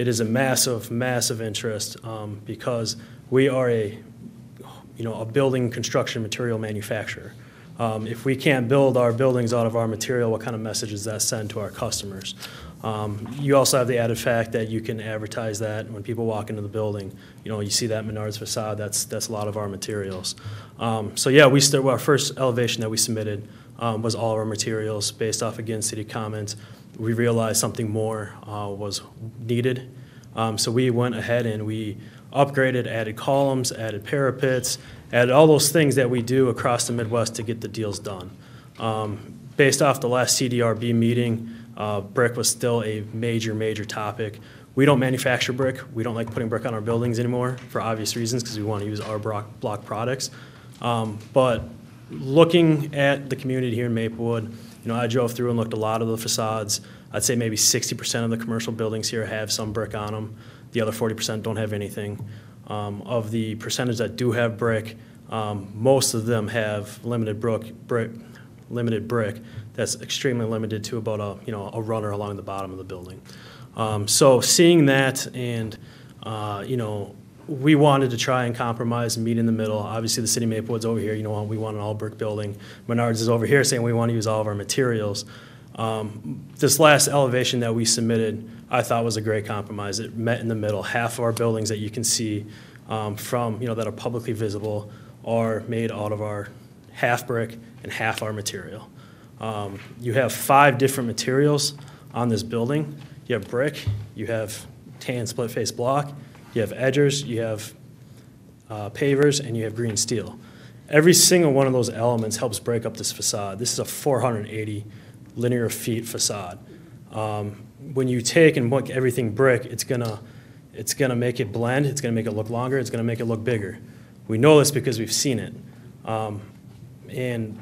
is a massive interest because we are a building construction material manufacturer. If we can't build our buildings out of our material, what kind of message does that send to our customers? You also have the added fact that you can advertise that when people walk into the building. You see that Menards facade. That's a lot of our materials. So yeah, our first elevation that we submitted was all of our materials based off, again, city comments. We realized something more was needed. So we went ahead and we upgraded, added columns, added parapets, added all those things that we do across the Midwest to get the deals done. Based off the last CDRB meeting, brick was still a major topic. We don't manufacture brick. We don't like putting brick on our buildings anymore for obvious reasons because we want to use our block products. But looking at the community here in Maplewood, I drove through and looked at a lot of the facades. I'd say maybe 60% of the commercial buildings here have some brick on them. The other 40% don't have anything. Of the percentage that do have brick, most of them have limited brick that's extremely limited to about a runner along the bottom of the building. So seeing that, and we wanted to try and compromise and meet in the middle. Obviously, the city of Maplewood's over here. We want an all brick building. Menards is over here saying we want to use all of our materials. This last elevation that we submitted, I thought was a great compromise. It met in the middle. Half of our buildings that you can see that are publicly visible are made out of our half brick and half our material. You have 5 different materials on this building. You have brick, you have tan split face block, you have edgers, you have pavers, and you have green steel. Every single one of those elements helps break up this facade. This is a 480 linear feet facade. When you take and make everything brick, it's gonna make it blend, it's gonna make it look longer, it's gonna make it look bigger. We know this because we've seen it. And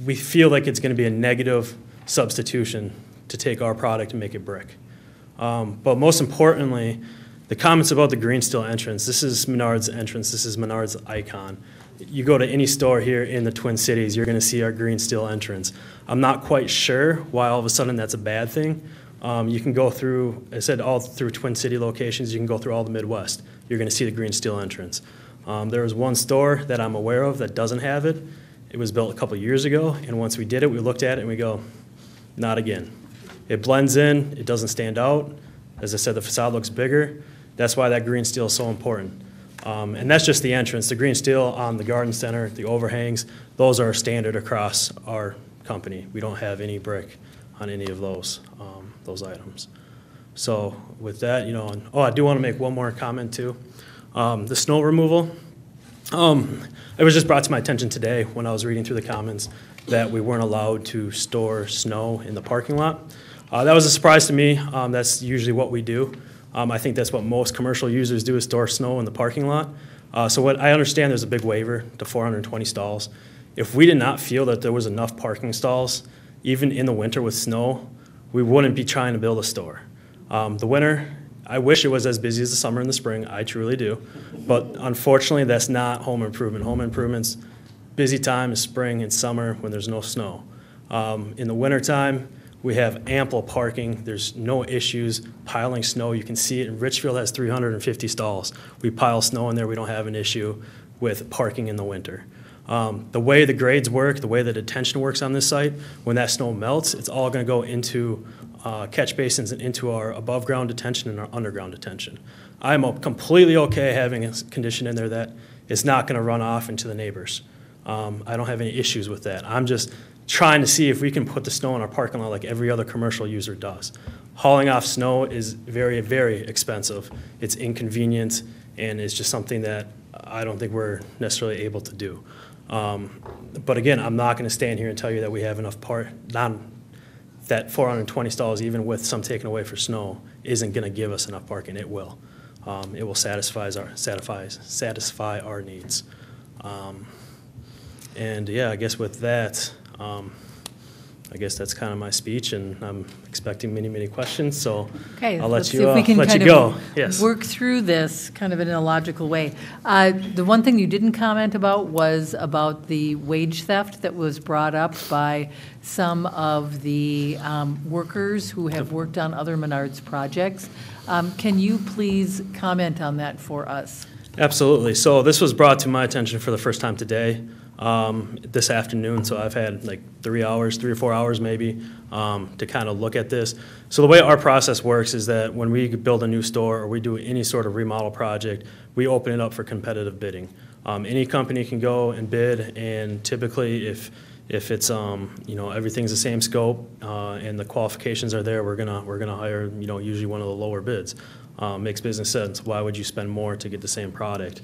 we feel like it's gonna be a negative substitution to take our product and make it brick. But most importantly, the comments about the green steel entrance, this is Menards' entrance, this is Menards' icon. You go to any store here in the Twin Cities, you're gonna see our green steel entrance. I'm not quite sure why all of a sudden that's a bad thing. You can go through, I said all through Twin City locations, you can go through all the Midwest. You're gonna see the green steel entrance. There was one store that I'm aware of that doesn't have it. It was built a couple years ago, and once we did it, we looked at it and we go, not again. It blends in, it doesn't stand out. As I said, the facade looks bigger. That's why that green steel is so important. And that's just the entrance. The green steel on the garden center, the overhangs, those are standard across our company. We don't have any brick on any of those items. So with that, I do want to make one more comment too. The snow removal. It was just brought to my attention today when I was reading through the comments that we weren't allowed to store snow in the parking lot. That was a surprise to me. That's usually what we do. I think that's what most commercial users do, is store snow in the parking lot. So what I understand, there's a big waiver to 420 stalls. If we did not feel that there was enough parking stalls, even in the winter with snow, we wouldn't be trying to build a store. The winter, I wish it was as busy as the summer and the spring. I truly do. But unfortunately, that's not home improvement. Home improvement's busy time is spring and summer when there's no snow. In the wintertime, we have ample parking. There's no issues piling snow. You can see it. Richfield has 350 stalls. We pile snow in there. We don't have an issue with parking in the winter. The way the grades work, the way the detention works on this site, when that snow melts, it's all going to go into catch basins and into our above-ground detention and our underground detention. I'm completely okay having a condition in there that it's not going to run off into the neighbors. I don't have any issues with that. I'm just trying to see if we can put the snow in our parking lot like every other commercial user does. Hauling off snow is very, very expensive. It's inconvenient, and it's just something that I don't think we're necessarily able to do. But again, I'm not going to stand here and tell you that we have enough that 420 stalls, even with some taken away for snow, isn't going to give us enough parking. It will. It will satisfy our needs. And yeah, I guess with that, I guess that's kind of my speech, and I'm expecting many, many questions, so Okay, I'll let's let see you, if we can let you kind go. of Yes. work through this kind of in a logical way. The one thing you didn't comment about was about the wage theft that was brought up by some of the workers who have worked on other Menards projects. Can you please comment on that for us? Absolutely. So this was brought to my attention for the first time today, this afternoon. So I've had like 3 or 4 hours maybe to kind of look at this. So the way our process works is that when we build a new store or we do any sort of remodel project, we open it up for competitive bidding. Any company can go and bid, and typically if it's everything's the same scope and the qualifications are there, we're gonna hire usually one of the lower bids. Makes business sense. Why would you spend more to get the same product?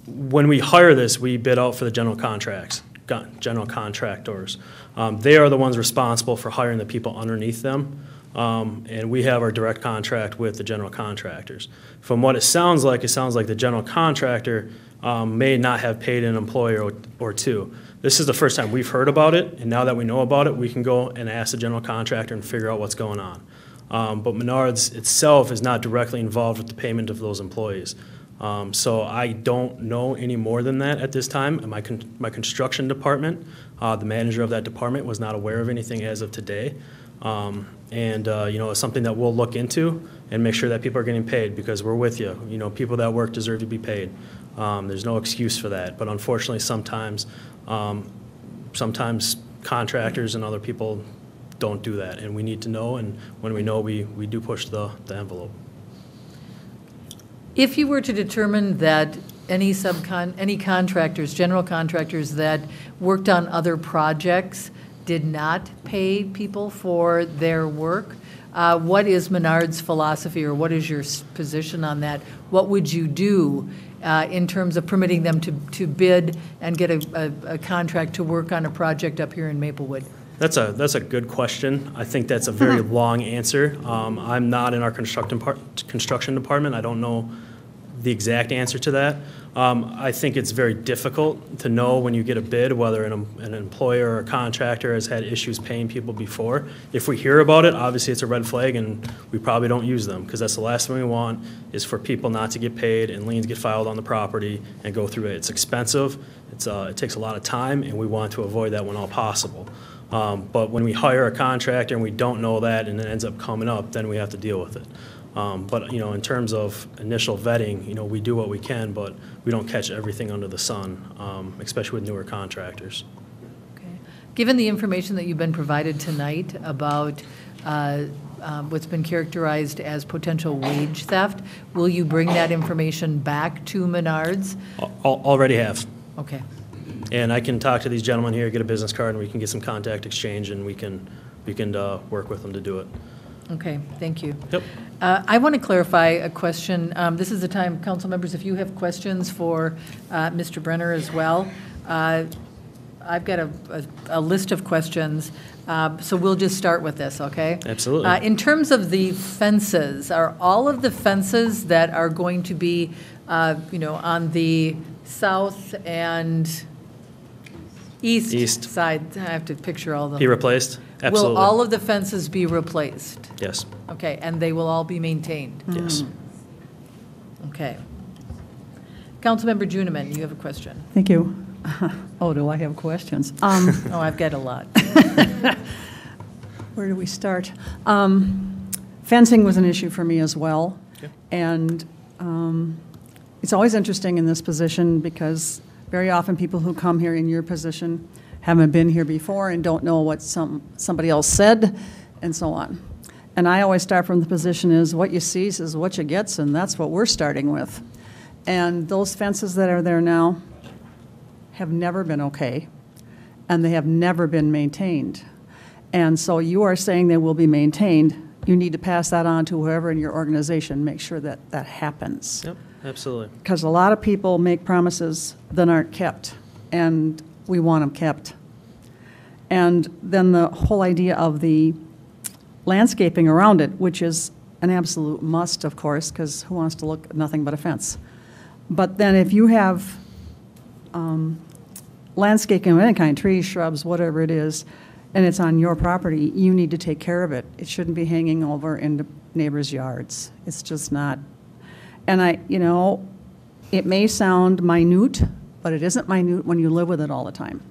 When we hire this, we bid out for the general contractors. They are the ones responsible for hiring the people underneath them, and we have our direct contract with the general contractors. From what it sounds like the general contractor may not have paid an employee or two. This is the first time we've heard about it, and now that we know about it, we can go and ask the general contractor and figure out what's going on. But Menards itself is not directly involved with the payment of those employees. So I don't know any more than that at this time. My construction department, the manager of that department was not aware of anything as of today. It's something that we'll look into and make sure that people are getting paid, because we're with you. People that work deserve to be paid. There's no excuse for that. But unfortunately, sometimes contractors and other people don't do that, and we need to know, and when we know, we do push the envelope. If you were to determine that any contractors, general contractors that worked on other projects did not pay people for their work, what is Menards' philosophy, or what is your position on that? What would you do in terms of permitting them to bid and get a contract to work on a project up here in Maplewood? That's a good question. I think that's a very long answer. I'm not in our construction department. I don't know the exact answer to that. I think it's very difficult to know when you get a bid whether an employer or a contractor has had issues paying people before. If we hear about it, obviously it's a red flag, and we probably don't use them, because that's the last thing we want, is for people not to get paid and liens get filed on the property and go through it. It's expensive. It takes a lot of time, and we want to avoid that when all possible. But when we hire a contractor and we don't know that and it ends up coming up, then we have to deal with it. But in terms of initial vetting, we do what we can, but we don't catch everything under the sun, especially with newer contractors. Okay. Given the information that you've been provided tonight about what's been characterized as potential wage theft, will you bring that information back to Menards? Already have. Okay. And I can talk to these gentlemen here, get a business card, and we can get some contact exchange, and we can work with them to do it. Okay, thank you. Yep. I want to clarify a question. This is the time, council members, if you have questions for Mr. Brenner as well. I've got a list of questions, so we'll just start with this, okay? Absolutely. In terms of the fences, are all of the fences that are going to be, on the south and east side, I have to picture all of them. Be replaced? Absolutely. Will all of the fences be replaced? Yes. Okay, and they will all be maintained? Yes. Okay. Councilmember Juniman, you have a question. Thank you. Oh, do I have questions? Oh, I've got a lot. Where do we start? Fencing was an issue for me as well. Okay. And it's always interesting in this position, because very often people who come here in your position haven't been here before and don't know what somebody else said, and so on. And I always start from the position is what you see is what you get, and that's what we're starting with. And those fences that are there now have never been okay, and they have never been maintained. And so you are saying they will be maintained. You need to pass that on to whoever in your organization, make sure that that happens. Yep, absolutely. Because a lot of people make promises that aren't kept, and we want them kept. And then the whole idea of the landscaping around it, which is an absolute must, of course, because who wants to look at nothing but a fence? But then if you have landscaping of any kind, trees, shrubs, whatever it is, and it's on your property, you need to take care of it. It shouldn't be hanging over into neighbors' yards. It's just not. And it may sound minute, but it isn't minute when you live with it all the time.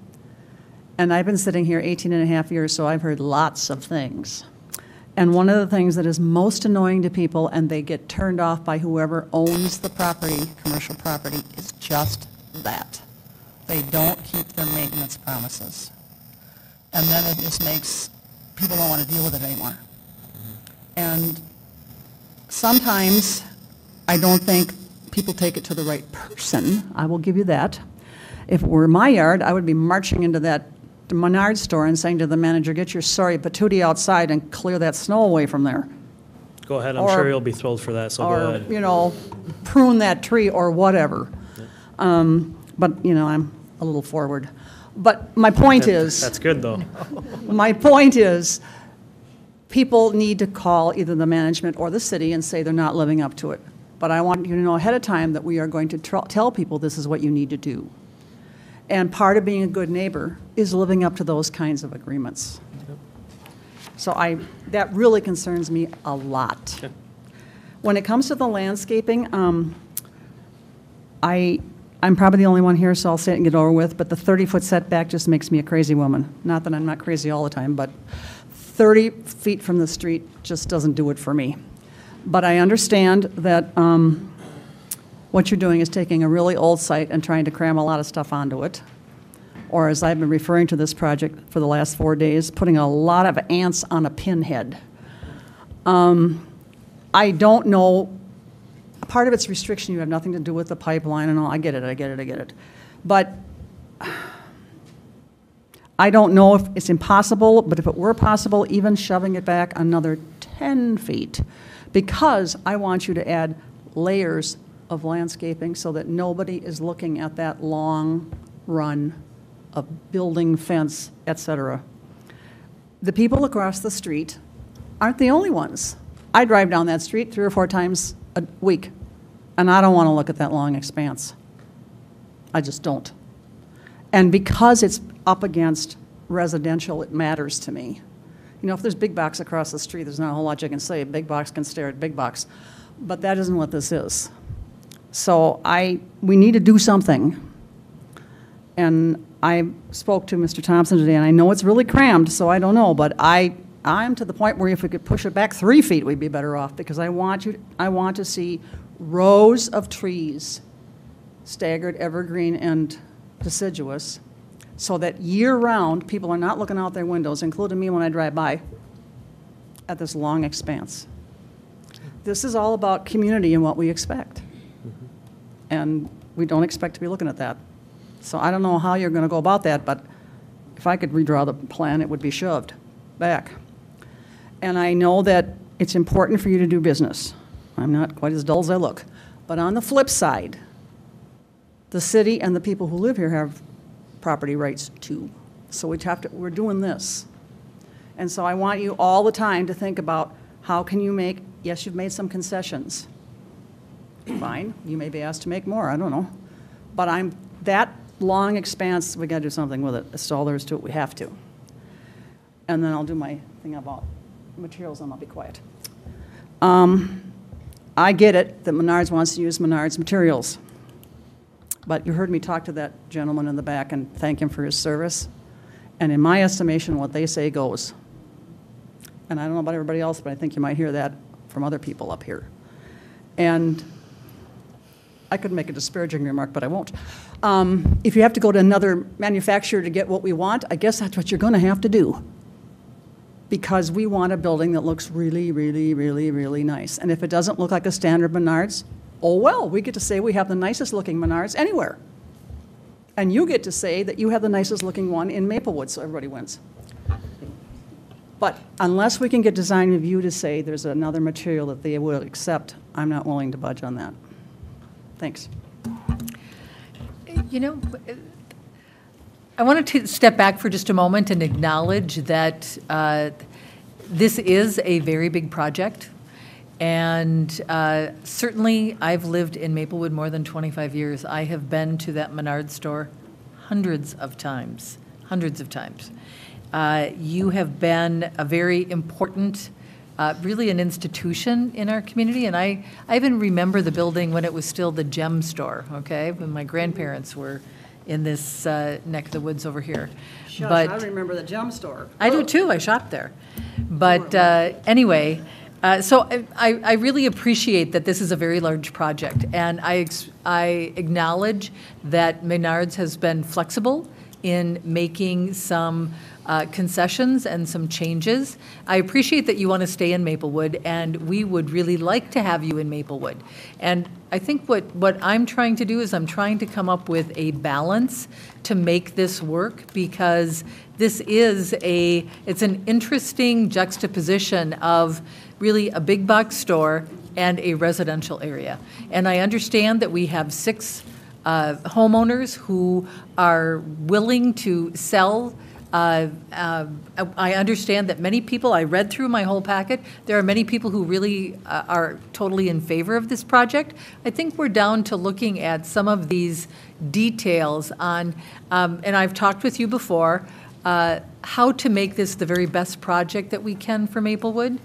And I've been sitting here 18 and a half years, so I've heard lots of things. And one of the things that is most annoying to people, and they get turned off by whoever owns the property, commercial property, is just that. They don't keep their maintenance promises. And then it just makes people don't want to deal with it anymore. And sometimes I don't think people take it to the right person. I will give you that. If it were my yard, I would be marching into that Menards store and saying to the manager, get your sorry patootie outside and clear that snow away from there. Go ahead, I'm sure you'll be thrilled for that, so go ahead. Or, prune that tree or whatever. But, I'm a little forward. But my point is... That's good, though. My point is, people need to call either the management or the city and say they're not living up to it. But I want you to know ahead of time that we are going to tell people this is what you need to do. And part of being a good neighbor is living up to those kinds of agreements. So that really concerns me a lot. When it comes to the landscaping, I'm probably the only one here, so I'll say it and get over with, but the 30-foot setback just makes me a crazy woman. Not that I'm not crazy all the time, but 30 feet from the street just doesn't do it for me. But I understand that what you're doing is taking a really old site and trying to cram a lot of stuff onto it. Or as I've been referring to this project for the last 4 days, putting a lot of ants on a pinhead. I don't know, part of it's restriction, you have nothing to do with the pipeline and all, I get it. But I don't know if it's impossible, but if it were possible, even shoving it back another 10 feet, because I want you to add layers of landscaping so that nobody is looking at that long run of building, fence, et cetera. The people across the street aren't the only ones. I drive down that street 3 or 4 times a week, and I don't want to look at that long expanse. I just don't. And because it's up against residential, it matters to me. If there's big box across the street, there's not a whole lot you can say. Big box can stare at big box. But that isn't what this is. So we need to do something. And I spoke to Mr. Thompson today, and I know it's really crammed, so I don't know, but I'm to the point where if we could push it back 3 feet, we'd be better off, because I want to see rows of trees, staggered, evergreen, and deciduous, so that year-round, people are not looking out their windows, including me when I drive by, at this long expanse. This is all about community and what we expect. And we don't expect to be looking at that. So I don't know how you're going to go about that, but if I could redraw the plan, it would be shoved back. And I know that it's important for you to do business. I'm not quite as dull as I look. But on the flip side, the city and the people who live here have property rights too. So we're doing this. And so I want you all the time to think about how can you yes, you've made some concessions. Fine, you may be asked to make more, I don't know. But that long expanse, we got to do something with it. That's all there is to it, we have to. And then I'll do my thing about materials and I'll be quiet. I get it that Menards wants to use Menards materials. But you heard me talk to that gentleman in the back and thank him for his service. And in my estimation, what they say goes. And I don't know about everybody else, but I think you might hear that from other people up here. And I could make a disparaging remark, but I won't. If you have to go to another manufacturer to get what we want, I guess that's what you're going to have to do. Because we want a building that looks really, really, really, really nice. And if it doesn't look like a standard Menards, oh well, we get to say we have the nicest looking Menards anywhere. And you get to say that you have the nicest looking one in Maplewood, so everybody wins. But unless we can get design review to say there's another material that they will accept, I'm not willing to budge on that. Thanks. I wanted to step back for just a moment and acknowledge that this is a very big project. And certainly, I've lived in Maplewood more than 25 years. I have been to that Menards store hundreds of times. You have been a very important, really an institution in our community, and I even remember the building when it was still the Gem Store, okay, when my grandparents were in this neck of the woods over here. Shush, But I remember the Gem Store. I do too, I shopped there. But anyway, so I really appreciate that this is a very large project, and I acknowledge that Menards has been flexible in making some concessions and some changes. I appreciate that you want to stay in Maplewood, and we would really like to have you in Maplewood. And I think what I'm trying to do is I'm trying to come up with a balance to make this work, because this is it's an interesting juxtaposition of really a big box store and a residential area. And I understand that we have 6 homeowners who are willing to sell. I understand that many people, I read through my whole packet, there are many people who really are totally in favor of this project. I think we're down to looking at some of these details on, and I've talked with you before, how to make this the very best project that we can for Maplewood.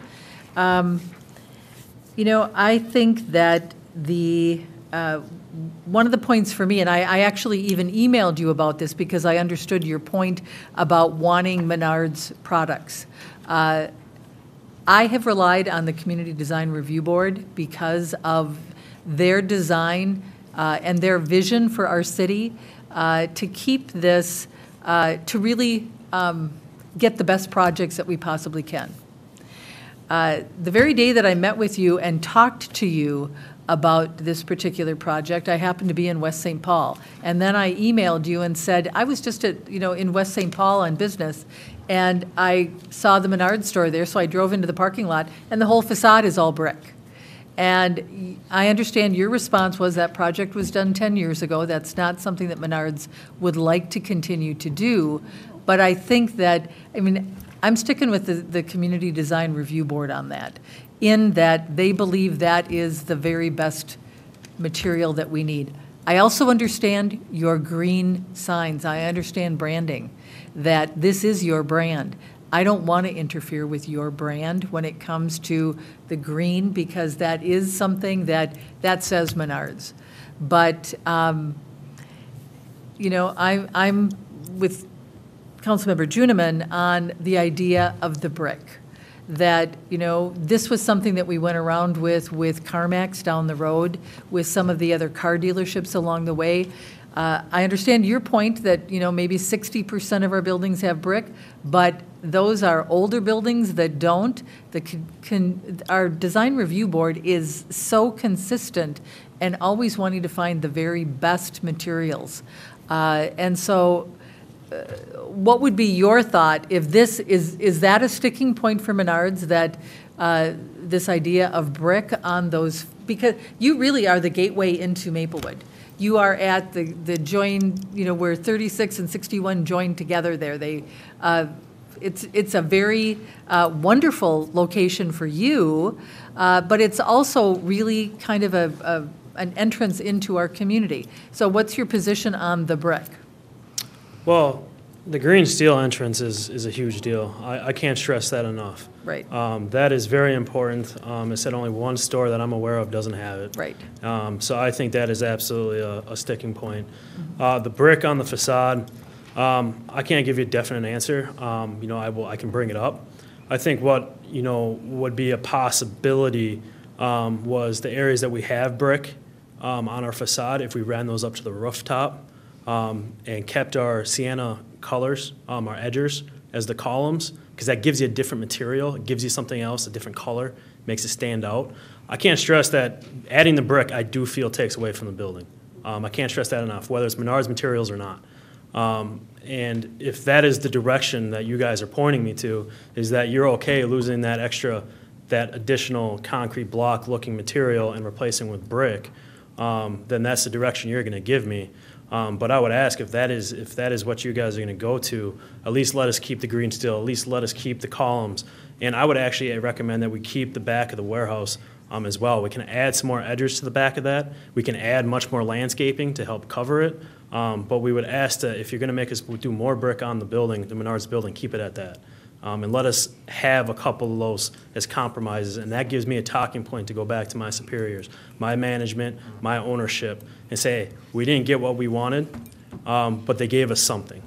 You know, I think that one of the points for me, and I actually even emailed you about this because I understood your point about wanting Menards products. I have relied on the Community Design Review Board because of their design and their vision for our city to keep this, to really get the best projects that we possibly can. The very day that I met with you and talked to you about this particular project, I happened to be in West St. Paul. And then I emailed you and said, I was just in West St. Paul on business, and I saw the Menards store there, so I drove into the parking lot, and the whole facade is all brick. And I understand your response was that project was done 10 years ago. That's not something that Menards would like to continue to do. But I think that, I'm sticking with the Community Design Review Board on that, in that they believe that is the very best material that we need. I also understand your green signs. I understand branding, that this is your brand. I don't want to interfere with your brand when it comes to the green, because that is something that says Menards. But, you know, I'm with Councilmember Juniman on the idea of the brick. That, you know, this was something that we went around with CarMax down the road, with some of the other car dealerships along the way. I understand your point that, you know, maybe 60% of our buildings have brick, but those are older buildings that don't. Our Design Review Board is so consistent and always wanting to find the very best materials. And so what would be your thought if this is that a sticking point for Menards, that this idea of brick on those, because you really are the gateway into Maplewood. You are at the join, you know, where 36 and 61 join together there. It's a very wonderful location for you, but it's also really kind of an entrance into our community. So what's your position on the brick? Well, the green steel entrance is a huge deal. I can't stress that enough. Right. That is very important. I said only one store that I'm aware of doesn't have it. Right. So I think that is absolutely a sticking point. The brick on the facade, I can't give you a definite answer. You know, I can bring it up. I think what, you know, would be a possibility was the areas that we have brick on our facade, if we ran those up to the rooftop and kept our sienna colors, our edgers, as the columns, because that gives you a different material. It gives you something else, a different color, makes it stand out. I can't stress that adding the brick, I do feel, takes away from the building. I can't stress that enough, whether it's Menards materials or not. And if that is the direction that you guys are pointing me to, is that you're okay losing that additional concrete block looking material and replacing with brick, then that's the direction you're going to give me. But I would ask, if that is what you guys are going to go to, at least let us keep the green steel, at least let us keep the columns, And I would actually recommend that we keep the back of the warehouse as well. We can add some more edges to the back of that. We can add much more landscaping to help cover it. But we would ask that if you're going to make us do more brick on the building, the Menards building, keep it at that. And let us have a couple of those as compromises. And that gives me a talking point to go back to my superiors, my management, my ownership, and say, we didn't get what we wanted, but they gave us something.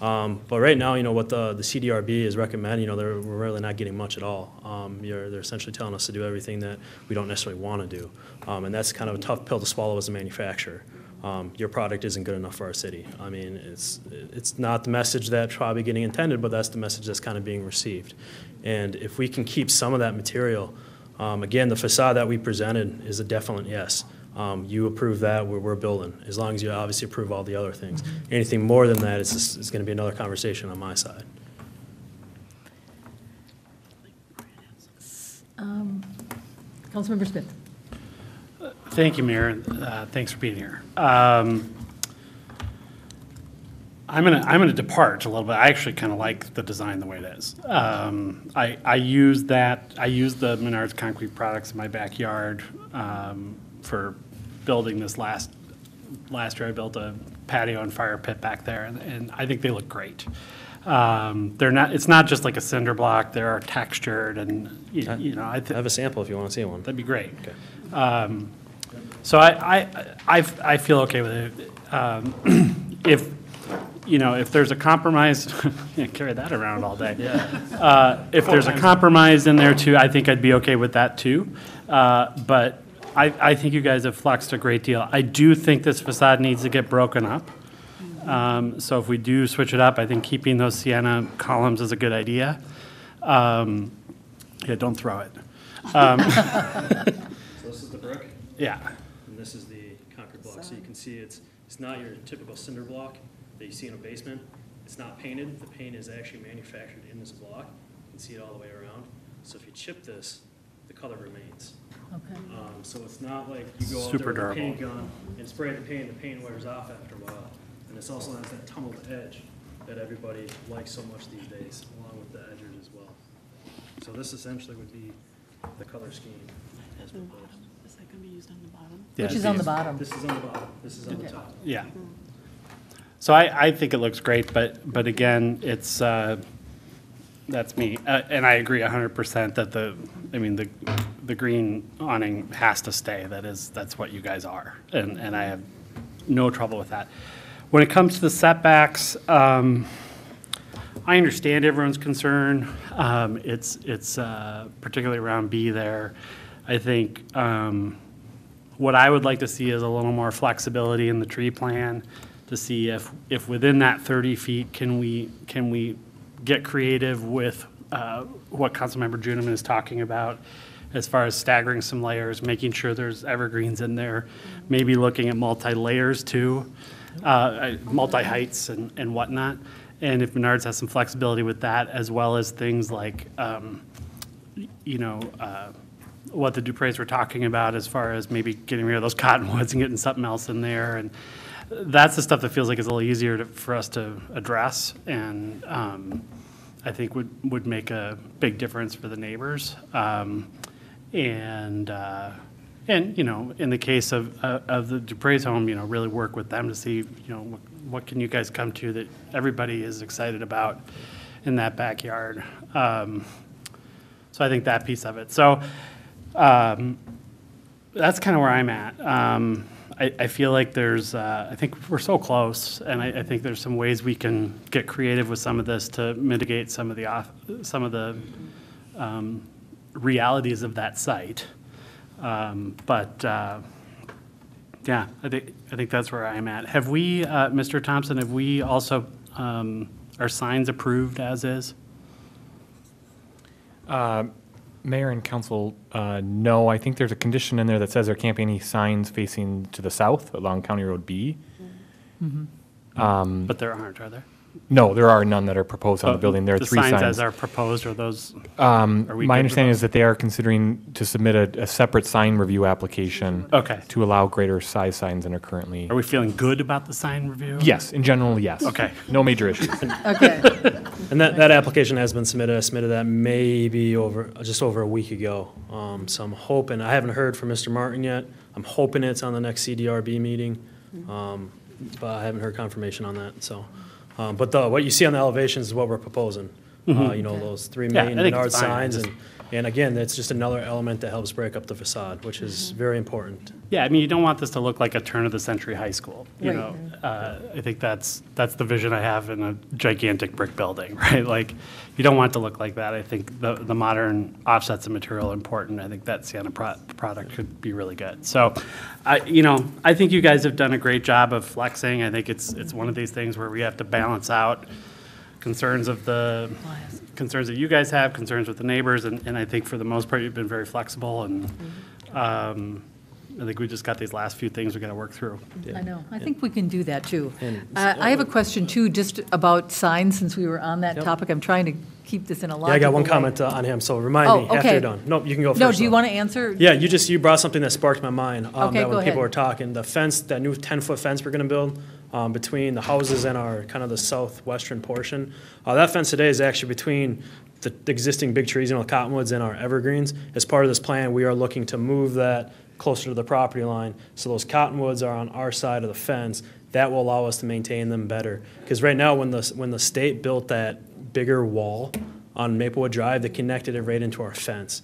But right now, what the CDRB is recommending, we're really not getting much at all. They're essentially telling us to do everything that we don't necessarily want to do. And that's kind of a tough pill to swallow as a manufacturer. Your product isn't good enough for our city. I mean, it's not the message that's probably getting intended, but that's the message that's kind of being received. And if we can keep some of that material, again, the facade that we presented is a definite yes. You approve that, we're building, as long as you obviously approve all the other things. Anything more than that, it's going to be another conversation on my side. Councilmember Smith. Thank you, Mayor. Thanks for being here. I'm gonna depart a little bit. I actually kind of like the design the way it is. I use the Menards concrete products in my backyard for building this last year. I built a patio and fire pit back there, and I think they look great. It's not just like a cinder block. They're textured, and I have a sample if you want to see one. That'd be great. Okay. So I feel okay with it. If there's a compromise, carry that around all day. Yeah. If there's a compromise in there too, I think I'd be okay with that too. But I think you guys have flexed a great deal. I do think this facade needs to get broken up. So if we do switch it up, I think keeping those sienna columns is a good idea. Yeah, don't throw it. So this is the brick? Yeah. And this is the concrete block. So you can see it's not your typical cinder block that you see in a basement. It's not painted. The paint is actually manufactured in this block. You can see it all the way around. So if you chip this, the color remains. Okay. So it's not like you go out there with a paint gun and spray the paint wears off after a while. And this also has that tumbled edge that everybody likes so much these days, along with the edges as well. So this essentially would be the color scheme as proposed. Is that going to be used on the bottom? Yeah, Which is on the bottom? This is on the bottom. This is on the top. Yeah. So I think it looks great, but again, it's that's me, and I agree 100% that the green awning has to stay. That's what you guys are, and I have no trouble with that. When it comes to the setbacks, I understand everyone's concern. It's particularly around B there. I think what I would like to see is a little more flexibility in the tree plan to see if within that 30 feet can we get creative with what Councilmember Juneman is talking about as far as staggering some layers, making sure there's evergreens in there, maybe looking at multi-layers too, multi-heights and whatnot. And if Menards has some flexibility with that, as well as things like, what the Dupreys were talking about as far as maybe getting rid of those cottonwoods and getting something else in there. And that's the stuff that feels like it's a little easier for us to address, and I think would make a big difference for the neighbors. And in the case of the Dupreys home, really work with them to see, what can you guys come to that everybody is excited about in that backyard. So I think that piece of it. So that's kind of where I'm at. I feel like I think we're so close, and I think there's some ways we can get creative with some of this to mitigate some of the realities of that site. Yeah, I think that's where I'm at. Have we, Mr. Thompson, have we also, are signs approved as is? Mayor and council, no. I think there's a condition in there that says there can't be any signs facing to the south along County Road B. Mm-hmm. But there aren't, are there? No, there are none that are proposed on the building. There are The 3 signs signs. as are proposed, are those? My good with understanding those? is that they are considering to submit a separate sign review application. Okay. To allow greater size signs than are currently. Are we feeling good about the sign review? Yes, in general, yes. Okay. No major issues. Okay. And that application has been submitted. I submitted that maybe just over a week ago. So I'm hoping, I haven't heard from Mr. Martin yet. I'm hoping it's on the next CDRB meeting, but I haven't heard confirmation on that, so. But what you see on the elevations is what we're proposing. Those 3 Yeah, main I think Menard it's fine. signs, and again, that's just another element that helps break up the facade, which is very important. Yeah, I mean, you don't want this to look like a turn-of-the-century high school, you Right. know? I think that's the vision I have in a gigantic brick building, right? Like, you don't want it to look like that. I think the modern offsets of material are important. I think that Sienna product could be really good. So, I think you guys have done a great job of flexing. I think it's one of these things where we have to balance out concerns that you guys have, concerns with the neighbors, and I think for the most part, you've been very flexible, and I think we just got these last few things we got to work through. I know. I think we can do that, too. And- I have a question, too, just about signs, since we were on that Yep. topic. I'm trying to keep this in a logical Yeah, I got one way. comment on him, so remind me after okay. you're done. Nope, you can go first. No, do you though. want to answer? Yeah, you brought something that sparked my mind. Okay, That go when ahead. people were talking, the fence, that new 10-foot fence we're going to build between the houses and our kind of the southwestern portion. That fence today is actually between the existing big trees, the cottonwoods, and our evergreens. As part of this plan, we are looking to move that closer to the property line, so those cottonwoods are on our side of the fence. That will allow us to maintain them better. Because right now, when the state built that bigger wall on Maplewood Drive, they connected it right into our fence.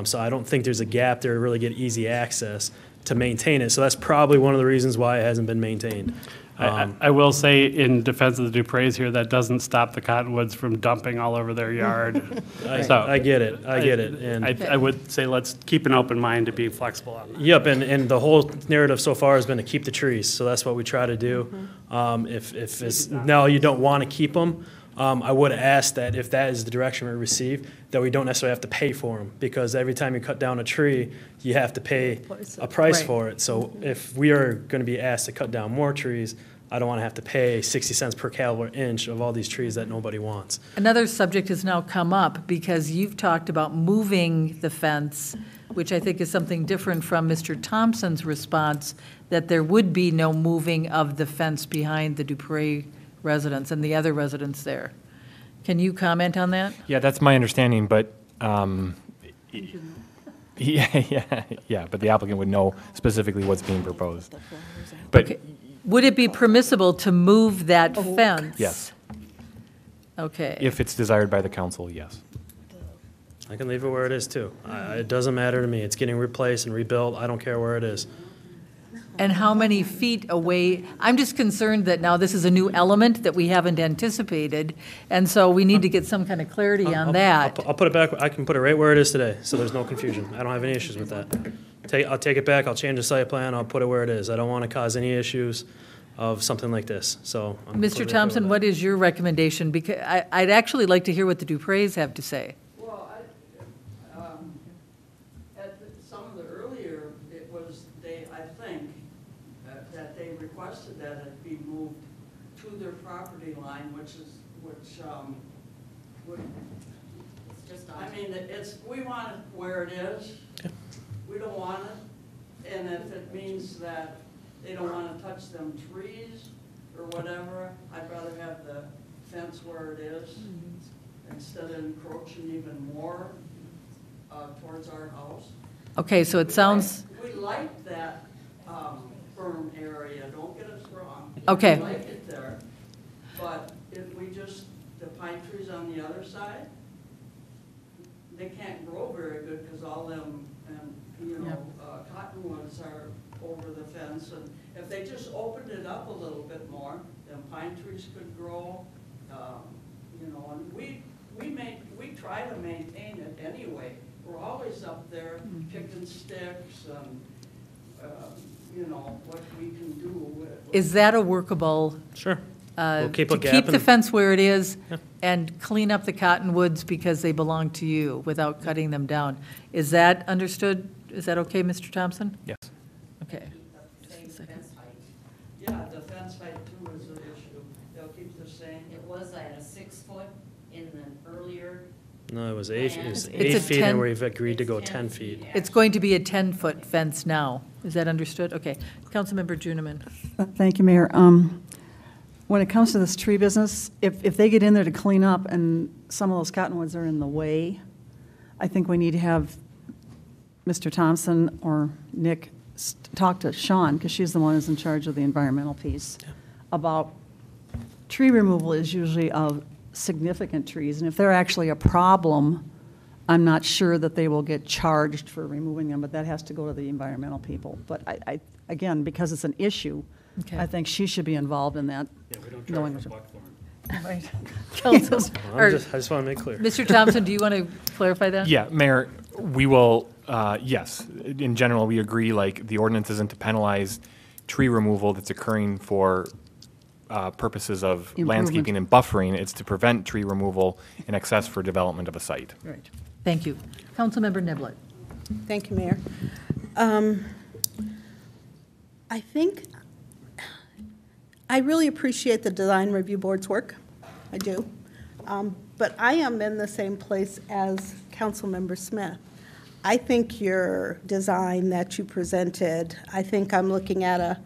So I don't think there's a gap there to really get easy access to maintain it. So that's probably one of the reasons why it hasn't been maintained. I will say, in defense of the Dupreys here, that doesn't stop the Cottonwoods from dumping all over their yard. I get it. And I would say let's keep an open mind to be flexible on that. Yep, and the whole narrative so far has been to keep the trees, so that's what we try to do. If it's, now you don't want to keep them, I would ask that if that is the direction we receive, that we don't necessarily have to pay for them, because every time you cut down a tree, you have to pay a price Right. for it. So if we are going to be asked to cut down more trees, I don't want to have to pay 60 cents per caliber inch of all these trees that nobody wants. Another subject has now come up because you've talked about moving the fence, which I think is something different from Mr. Thompson's response, that there would be no moving of the fence behind the Duprey residence and the other residents there. Can you comment on that? Yeah, that's my understanding, but, yeah, but the applicant would know specifically what's being proposed. But, Okay. Would it be permissible to move that fence? yes, Okay. if it's desired by the council, yes. I can leave it where it is, too. It doesn't matter to me. It's getting replaced and rebuilt. I don't care where it is. And how many feet away? I'm just concerned that now this is a new element that we haven't anticipated, and so we need to get some kind of clarity on that. I'll put it back, I can put it right where it is today, so there's no confusion. I don't have any issues with that. I'll take it back, I'll change the site plan, I'll put it where it is. I don't want to cause any issues of something like this, so. I'm Mr. completely okay Thompson, with what is your recommendation? Because I'd actually like to hear what the Dupreys have to say. Well, some of the earlier, it was, I think, that they requested that it be moved to their property line, which I mean, we want it where it is. We don't want it, and if it means that they don't want to touch them trees or whatever, I'd rather have the fence where it is instead of encroaching even more towards our house. Okay, so it sounds, We like that berm area, don't get us wrong. Okay. We like it there, but if we just, the pine trees on the other side, they can't grow very good because all them, cottonwoods are over the fence. And if they just opened it up a little bit more, then pine trees could grow, and we try to maintain it anyway. We're always up there picking sticks and, what we can do. is that a workable? Sure. We'll keep a To gap keep the in- fence where it is and clean up the cottonwoods because they belong to you without cutting them down. Is that understood? Is that okay, Mr. Thompson? Yes. Okay. Yeah, the fence height too is an issue. They'll keep to say? It was at a 6 foot in the earlier. No, it was 8, It's 8 a feet, 10 and we've agreed to go 10 feet. It's going to be a 10-foot fence now. Is that understood? Okay. Councilmember Juniman. Thank you, Mayor. When it comes to this tree business, if they get in there to clean up and some of those cottonwoods are in the way, I think we need to have Mr. Thompson or Nick talk to Sean, because she's the one who's in charge of the environmental piece, about tree removal is usually of significant trees, and if they're actually a problem, I'm not sure that they will get charged for removing them, but that has to go to the environmental people. But I again, because it's an issue, Okay. I think she should be involved in that. Yeah, we don't knowing charge for what- buckthorn. Right. Council, I just want to make clear. Mr. Thompson, do you want to clarify that? Yeah, Mayor, we will, yes, in general, we agree, like, the ordinance isn't to penalize tree removal that's occurring for purposes of landscaping and buffering. It's to prevent tree removal in excess for development of a site. Right. Thank you. Councilmember Niblett. Thank you, Mayor. I think, I really appreciate the Design Review Board's work. I do. But I am in the same place as Councilmember Smith. I think your design that you presented, I think I'm looking at a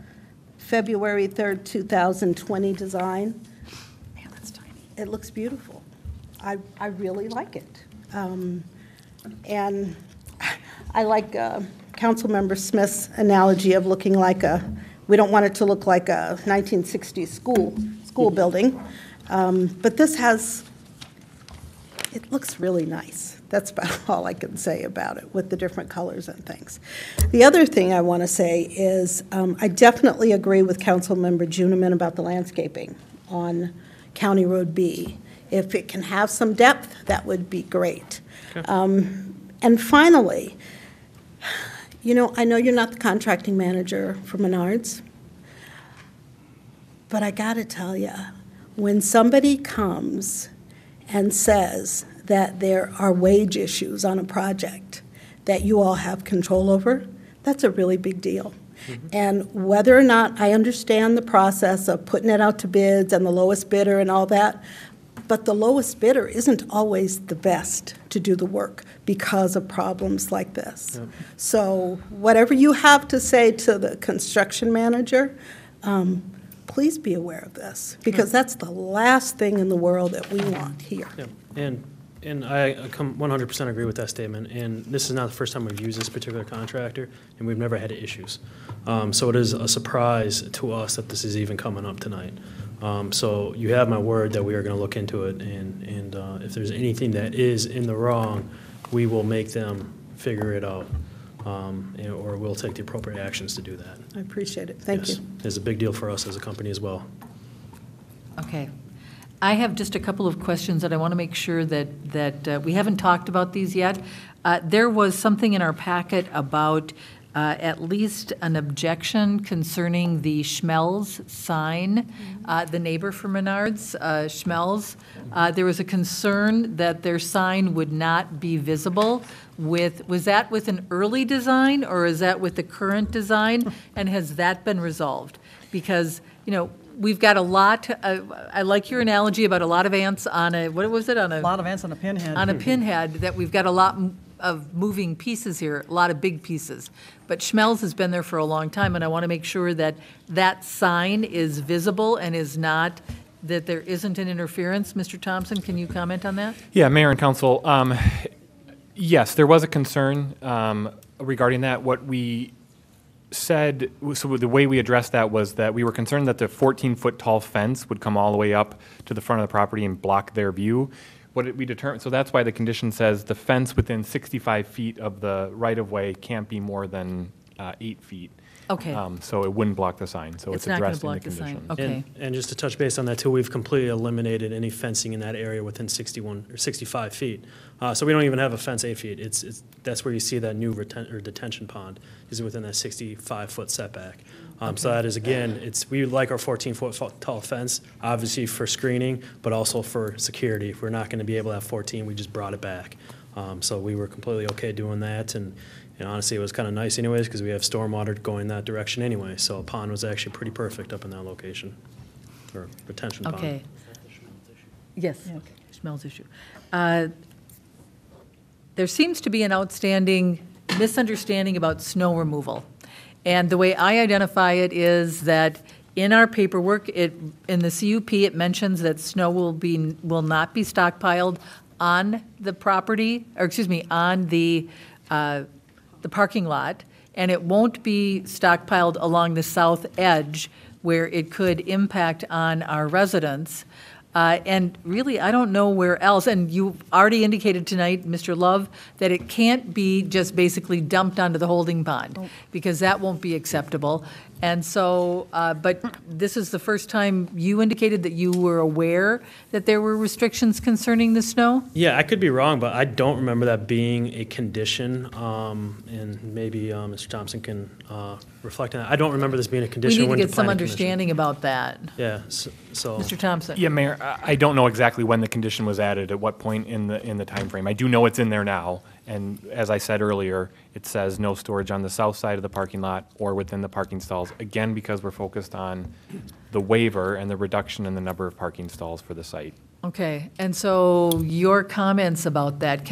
February 3rd, 2020 design. Man, that's tiny. It looks beautiful. I really like it. And I like Councilmember Smith's analogy of looking like we don't want it to look like a 1960s school building. But this it looks really nice. That's about all I can say about it with the different colors and things. The other thing I want to say is I definitely agree with Councilmember Juniman about the landscaping on County Road B. If it can have some depth, that would be great. Okay. And finally, I know you're not the contracting manager for Menards, but I got to tell you, when somebody comes and says that there are wage issues on a project that you all have control over, that's a really big deal. Mm-hmm. And whether or not I understand the process of putting it out to bids and the lowest bidder and all that, but the lowest bidder isn't always the best to do the work because of problems like this. Yep. So whatever you have to say to the construction manager, please be aware of this, because that's the last thing in the world that we want here. Yep. And I 100% agree with that statement. And this is not the first time we've used this particular contractor, and we've never had issues. So it is a surprise to us that this is even coming up tonight. So you have my word that we are going to look into it, and if there's anything that is in the wrong, we will make them figure it out, or we'll take the appropriate actions to do that. I appreciate it. Thank you. It's a big deal for us as a company as well. Okay. I have just a couple of questions that I want to make sure that we haven't talked about these yet. There was something in our packet about at least an objection concerning the Schmelz sign, the neighbor for Menards, Schmelz. There was a concern that their sign would not be visible was that with an early design, or is that with the current design? And has that been resolved? Because, we've got a lot, I like your analogy about a lot of ants on a lot of ants on a pinhead. On a pinhead, that we've got a lot of moving pieces here, a lot of big pieces. But Schmelz has been there for a long time, and I want to make sure that that sign is visible and is not, that there isn't an interference. Mr. Thompson, can you comment on that? Yeah, Mayor and Council, yes, there was a concern regarding that. What we said, so the way we addressed that was that we were concerned that the 14-foot tall fence would come all the way up to the front of the property and block their view. We determined, so that's why the condition says the fence within 65 feet of the right-of-way can't be more than 8 feet. Okay. So it wouldn't block the sign, so it's addressed in the condition. Okay. And just to touch base on that too, we've completely eliminated any fencing in that area within 61 or 65 feet. So we don't even have a fence 8 feet. That's where you see that new detention pond is within that 65-foot setback. So that is, again, we like our 14-foot tall fence, obviously for screening, but also for security. If we're not going to be able to have 14, we just brought it back. So we were completely okay doing that, and honestly, it was kind of nice anyways because we have stormwater going that direction anyway. So a pond was actually pretty perfect up in that location, or retention pond. Okay. Yes, Schmel's issue. There seems to be an outstanding misunderstanding about snow removal. And the way I identify it is that in our paperwork, in the CUP, it mentions that snow will not be stockpiled on the property, or excuse me, on the parking lot, and it won't be stockpiled along the south edge where it could impact on our residents. And really, I don't know where else. And you already indicated tonight, Mr. Love, that it can't be just basically dumped onto the holding pond, because that won't be acceptable. And so, but this is the first time you indicated that you were aware that there were restrictions concerning the snow? Yeah, I could be wrong, but I don't remember that being a condition. And maybe Mr. Thompson can reflect on that. I don't remember this being a condition. We need when to the get some planning commission- understanding about that. Yeah, so. Mr. Thompson? Yeah, Mayor, I don't know exactly when the condition was added, at what point in the timeframe. I do know it's in there now, and as I said earlier, it says no storage on the south side of the parking lot or within the parking stalls, again, because we're focused on the waiver and the reduction in the number of parking stalls for the site. Okay, and so your comments about that,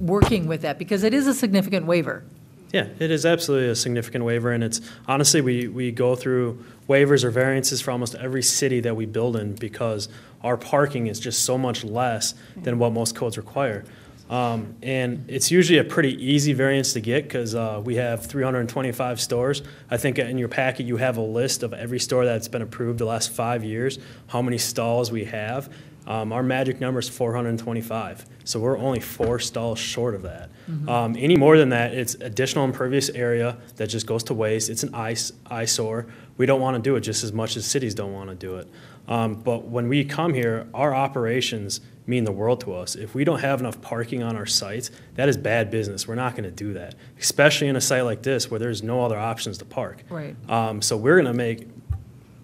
working with that, because it is a significant waiver. Yeah, it is absolutely a significant waiver, and it's, honestly, we go through waivers or variances for almost every city that we build in because our parking is just so much less than what most codes require. And it's usually a pretty easy variance to get because we have 325 stores. I think in your packet you have a list of every store that's been approved the last 5 years, how many stalls we have. Our magic number is 425, so we're only 4 stalls short of that. Any more than that, it's additional impervious area that just goes to waste. It's an eyesore. We don't want to do it just as much as cities don't want to do it. But when we come here, our operations mean the world to us. If we don't have enough parking on our sites, that is bad business. We're not going to do that, especially in a site like this where there's no other options to park. Right. So we're going to make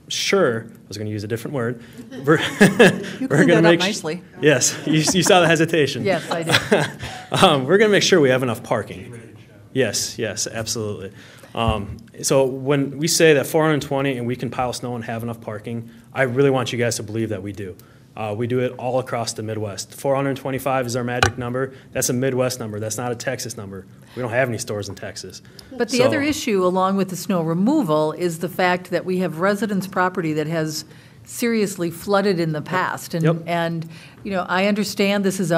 sure, I was going to use a different word. You we're cleaned gonna that make up nicely. Yes, you saw the hesitation. Yes, I did. We're going to make sure we have enough parking. Yes, absolutely. So when we say that 420 and we can pile snow and have enough parking, I really want you guys to believe that we do. We do it all across the Midwest. 425 is our magic number. That's a Midwest number. That's not a Texas number. We don't have any stores in Texas. But the other issue, along with the snow removal, is the fact that we have residence property that has seriously flooded in the past. And you know, I understand this is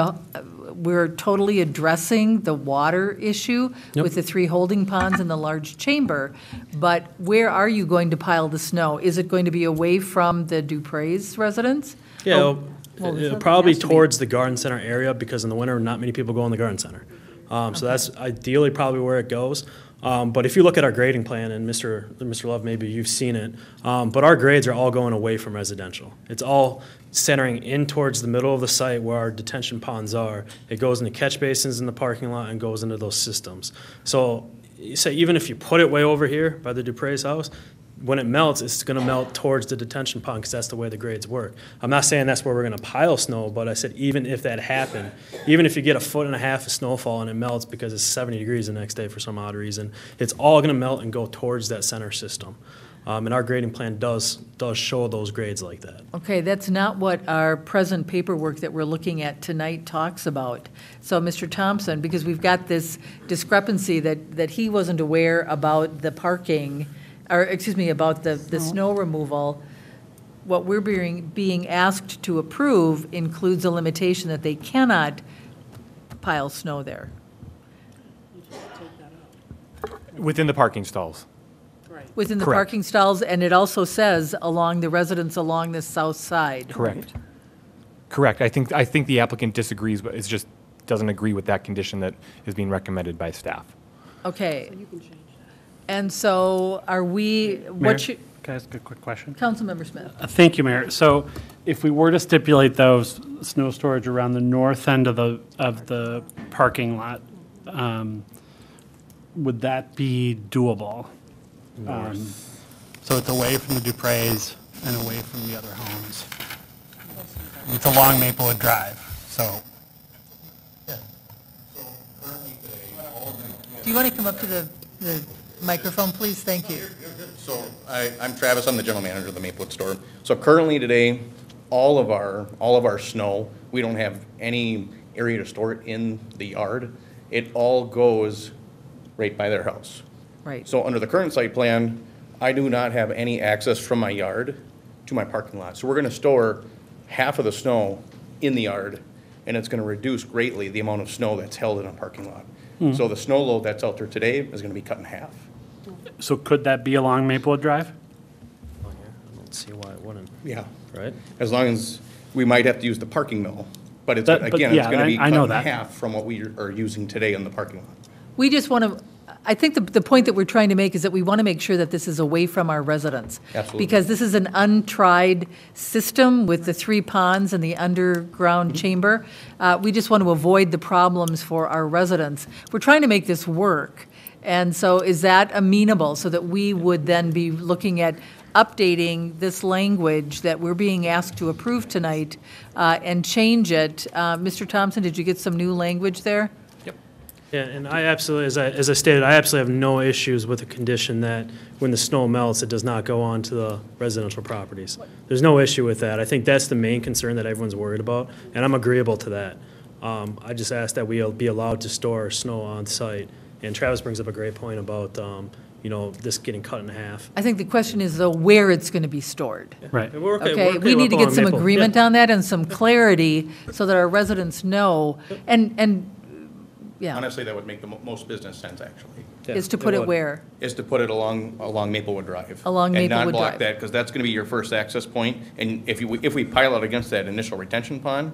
we're totally addressing the water issue with the 3 holding ponds and the large chamber, but where are you going to pile the snow? Is it going to be away from the Dupre's residence? Yeah, it'll probably towards the garden center area because in the winter, not many people go in the garden center. So that's ideally probably where it goes. But if you look at our grading plan, and Mr. Love, maybe you've seen it, but our grades are all going away from residential. It's all centering in towards the middle of the site where our detention ponds are. It goes into catch basins in the parking lot and goes into those systems. So you say even if you put it way over here by the Dupre's house, when it melts, it's going to melt towards the detention pond because that's the way the grades work. I'm not saying that's where we're going to pile snow, but I said even if that happened, even if you get 1.5 feet of snowfall and it melts because it's 70 degrees the next day for some odd reason, it's all going to melt and go towards that center system. And our grading plan does show those grades like that. Okay, that's not what our present paperwork that we're looking at tonight talks about. So, Mr. Thompson, because we've got this discrepancy that he wasn't aware about the parking, or excuse me, about the snow removal, what we're being asked to approve includes a limitation that they cannot pile snow there. Within the parking stalls. Within the Correct. parking stalls, and it also says along the residents along the south side. Correct. Correct. I think the applicant disagrees, but just doesn't agree with that condition that is being recommended by staff. Okay. And so are we, Mayor, can I ask a quick question? Councilmember Smith. Thank you, Mayor. So if we were to stipulate those snow storage around the north end of the parking lot, would that be doable? So it's away from the Dupre's and away from the other homes. It's along Maplewood Drive, so. Do you want to come up to the microphone, please? Thank you. So I'm Travis. I'm the general manager of the Maplewood store. So currently today, all of our snow, we don't have any area to store it in the yard. It all goes right by their house. Right. So under the current site plan, I do not have any access from my yard to my parking lot. So we're gonna store half of the snow in the yard, and it's gonna reduce greatly the amount of snow that's held in a parking lot. Mhm. So the snow load that's out there today is gonna be cut in half. So could that be along Maplewood Drive? I don't see why it wouldn't. Yeah. Right? As long as, we might have to use the parking mill, but it's, But again, it's yeah, gonna be I cut know in that. half from what we are using today in the parking lot. We just want to, I think the point that we're trying to make is that we want to make sure that this is away from our residents. Absolutely. Because this is an untried system with the 3 ponds and the underground chamber. We just want to avoid the problems for our residents. We're trying to make this work. And so is that amenable so that we would then be looking at updating this language that we're being asked to approve tonight and change it? Mr. Thompson, did you get some new language there? Yeah, and I absolutely, as I stated, I absolutely have no issues with the condition that when the snow melts, it does not go onto the residential properties. There's no issue with that. I think that's the main concern that everyone's worried about, and I'm agreeable to that. I just ask that we be allowed to store snow on site. And Travis brings up a great point about, this getting cut in half. I think the question is, though, where it's going to be stored. Right. And we're okay- we're okay We need to with get some Maple. agreement Yeah. on that and some clarity so that our residents know. And yeah, Honestly, that would make the most business sense, actually. is to put it where? Is to put it along Maplewood Drive. Along And Maplewood not block Drive. that, because that's gonna be your first access point. And if we pile it against that initial retention pond,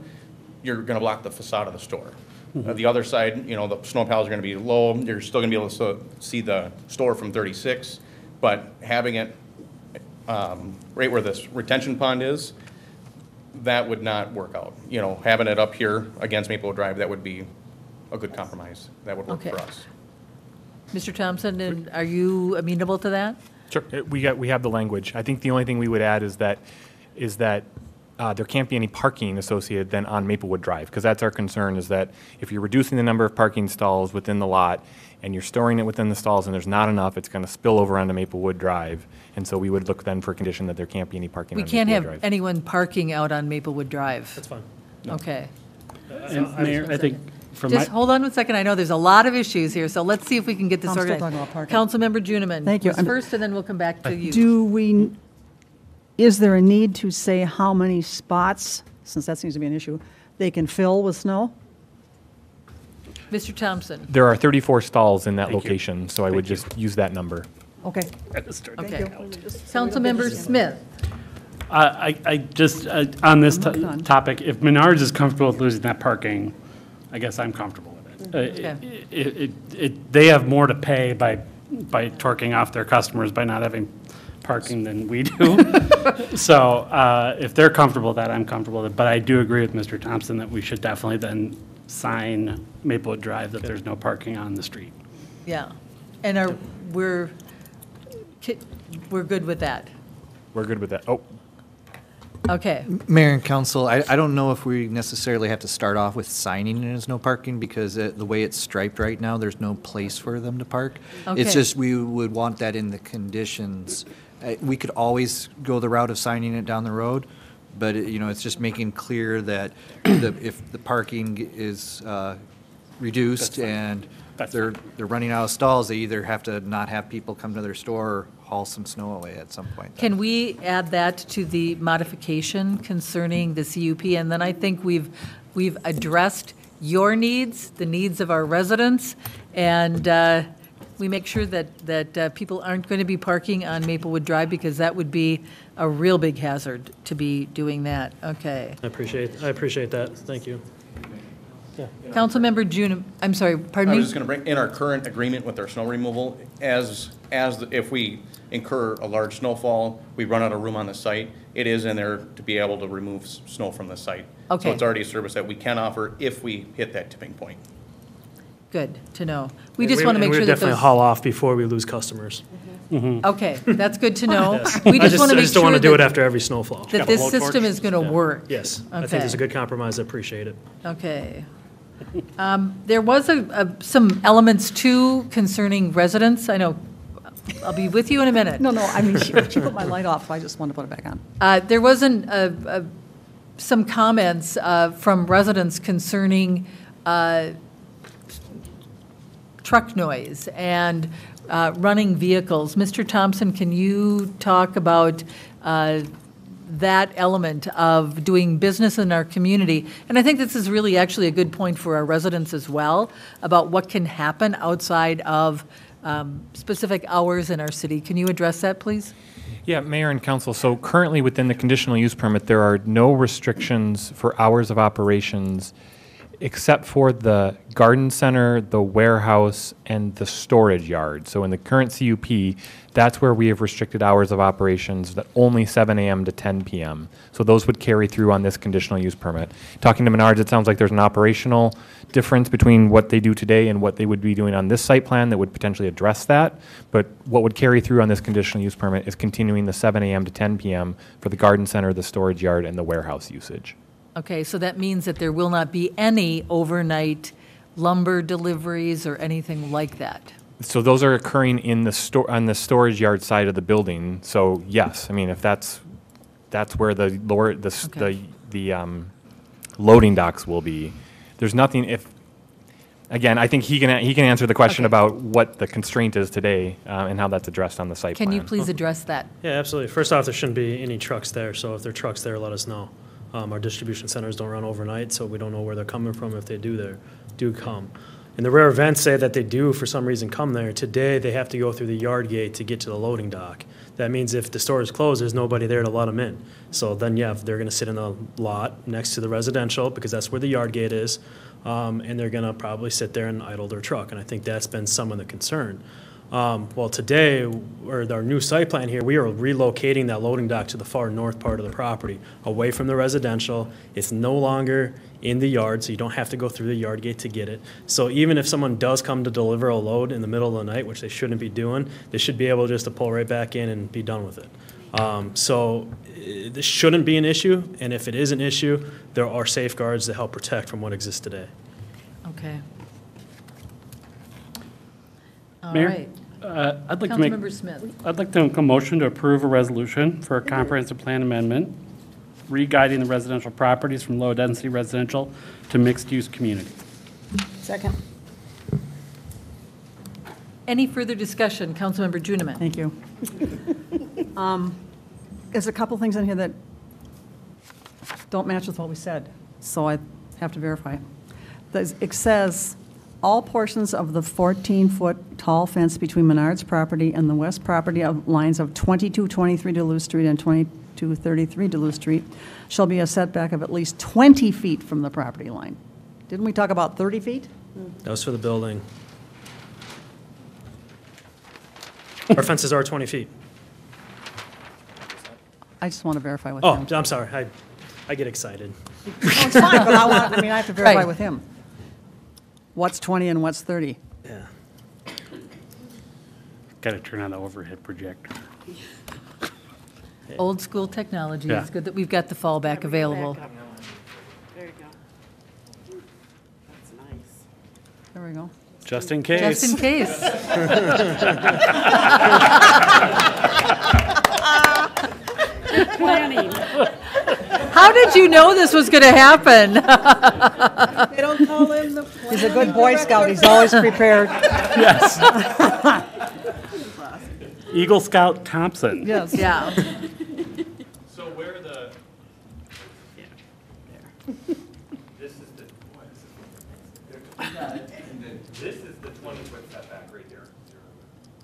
you're gonna block the facade of the store. The other side, the snow piles are gonna be low, you're still gonna be able to see the store from 36, but having it right where this retention pond is, that would not work out. Having it up here against Maplewood Drive, that would be a good compromise. That would work Okay. for us. Mr. Thompson, and are you amenable to that? Sure, we have the language. I think the only thing we would add is that there can't be any parking associated then on Maplewood Drive, because that's our concern, is that if you're reducing the number of parking stalls within the lot and you're storing it within the stalls and there's not enough, it's going to spill over onto Maplewood Drive. And so we would look then for a condition that there can't be any parking We on can't Maplewood have Drive. anyone parking out on Maplewood Drive. That's fine. Okay. And Mayor, I think from my. Just hold on one second. I know there's a lot of issues here, so let's see if we can get this I'm still organized. talking about parking. Councilmember Juniman. Thank you. was first, and then we'll come back to you. Is there a need to say how many spots, since that seems to be an issue, they can fill with snow? Mr. Thompson. There are 34 stalls in that location, so I would just use that number. Okay. Okay. Councilmember Smith. I just, on this topic, if Menards is comfortable with losing that parking, I guess I'm comfortable with it. They have more to pay by torquing off their customers by not having parking than we do. So if they're comfortable with that, I'm comfortable with it. But I do agree with Mr. Thompson that we should definitely then sign Maplewood Drive that there's no parking on the street. Yeah. And we're good with that? We're good with that. Oh. Okay. Mayor and council, I don't know if we necessarily have to start off with signing it as no parking, because the way it's striped right now, there's no place for them to park. Okay. It's just, we would want that in the conditions. We could always go the route of signing it down the road, but it's just making clear that if the parking is reduced and they're running out of stalls, they either have to not have people come to their store or haul some snow away at some point. Can we add that to the modification concerning the CUP? And then I think we've addressed your needs, the needs of our residents, and we make sure that people aren't going to be parking on Maplewood Drive, because that would be a real big hazard to be doing that. Okay. I appreciate that. Thank you. Yeah. Councilmember June, I'm sorry, pardon me? I was just going to bring in our current agreement with our snow removal, if we incur a large snowfall, we run out of room on the site, it is in there to be able to remove snow from the site. Okay. So it's already a service that we can offer if we hit that tipping point. Good to know. We just want to make sure that We definitely those. haul off before we lose customers. Okay, that's good to know. Yes. We just want to I make just don't want sure to do it that after every snowfall. that this system is going to work. Yes, I Okay. think there's a good compromise. I appreciate it. Okay. There was some elements too concerning residents. I know, I'll be with you in a minute. No, I mean, she put my light off, so I just wanted to put it back on. There wasn't a some comments from residents concerning truck noise and running vehicles. Mr. Thompson, can you talk about that element of doing business in our community? And I think this is really actually a good point for our residents as well, about what can happen outside of specific hours in our city. Can you address that, please? Yeah, Mayor and Council, so currently within the conditional use permit, there are no restrictions for hours of operations except for the garden center, the warehouse, and the storage yard. So in the current CUP, that's where we have restricted hours of operations, that only 7 a.m. to 10 p.m. So those would carry through on this conditional use permit. Talking to Menards, it sounds like there's an operational difference between what they do today and what they would be doing on this site plan that would potentially address that. But what would carry through on this conditional use permit is continuing the 7 a.m. to 10 p.m. for the garden center, the storage yard, and the warehouse usage. Okay, so that means that there will not be any overnight lumber deliveries or anything like that. So those are occurring in the on the storage yard side of the building. So yes, I mean if that's where the loading docks will be. There's nothing if. Again, I think he can answer the question about what the constraint is today and how that's addressed on the site plan. Can you please address that? Yeah, absolutely. First off, there shouldn't be any trucks there, so if there are trucks there, let us know. Our distribution centers don't run overnight, so we don't know where they're coming from if they do come. And the rare events say that they do, for some reason, come there. Today, they have to go through the yard gate to get to the loading dock. That means if the store is closed, there's nobody there to let them in. So then, yeah, they're going to sit in the lot next to the residential, because that's where the yard gate is, and they're going to probably sit there and idle their truck. And I think that's been some of the concern. Well, today, or our new site plan here, we are relocating that loading dock to the far north part of the property, away from the residential. It's no longer in the yard, so you don't have to go through the yard gate to get it. So even if someone does come to deliver a load in the middle of the night, which they shouldn't be doing, they should be able just to pull right back in and be done with it. So this shouldn't be an issue, and if it is an issue, there are safeguards to help protect from what exists today. Okay. All Mayor, right. I'd like to make. Councilmember Smith. I'd like to make a motion to approve a resolution for a comprehensive plan amendment, re-guiding the residential properties from low-density residential to mixed-use community. Second. Any further discussion? Councilmember Juniman. Thank you. There's a couple things in here that don't match with what we said, so I have to verify. It says, all portions of the 14-foot tall fence between Menard's property and the west property of lines of 2223 Duluth Street and 2233 Duluth Street shall be a setback of at least 20 feet from the property line. Didn't we talk about 30 feet? That was for the building. Our fences are 20 feet. I just want to verify with Oh, him. I'm sorry. I get excited. No, it's fine, but I have to verify Right. with him. What's 20 and what's 30? Yeah. Got to turn on the overhead projector. Old school technology. Yeah. It's good that we've got the fallback available. There you go. That's nice. There we go. Just in case. Just in case. Planning. How did you know this was going to happen? They don't call him the. He's a good Boy Scout. He's always prepared. Yes. Eagle Scout Thompson. Yes. Yeah. So where the, this is the, this is the 20-foot setback right here.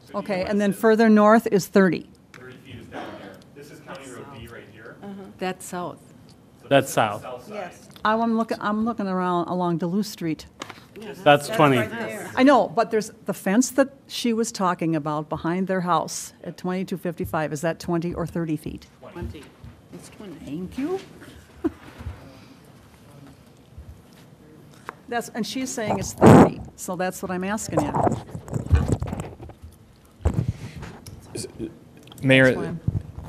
So Okay, and then further north is 30. 30 feet is down here. This is County Road B right here. That's south. That's south. South side. Yes. I'm looking around along Duluth Street. That's 20. I know, but there's the fence that she was talking about behind their house at 2255. Is that 20 or 30 feet? 20. It's 20. Thank you. And she's saying it's 30, so that's what I'm asking you. Mayor,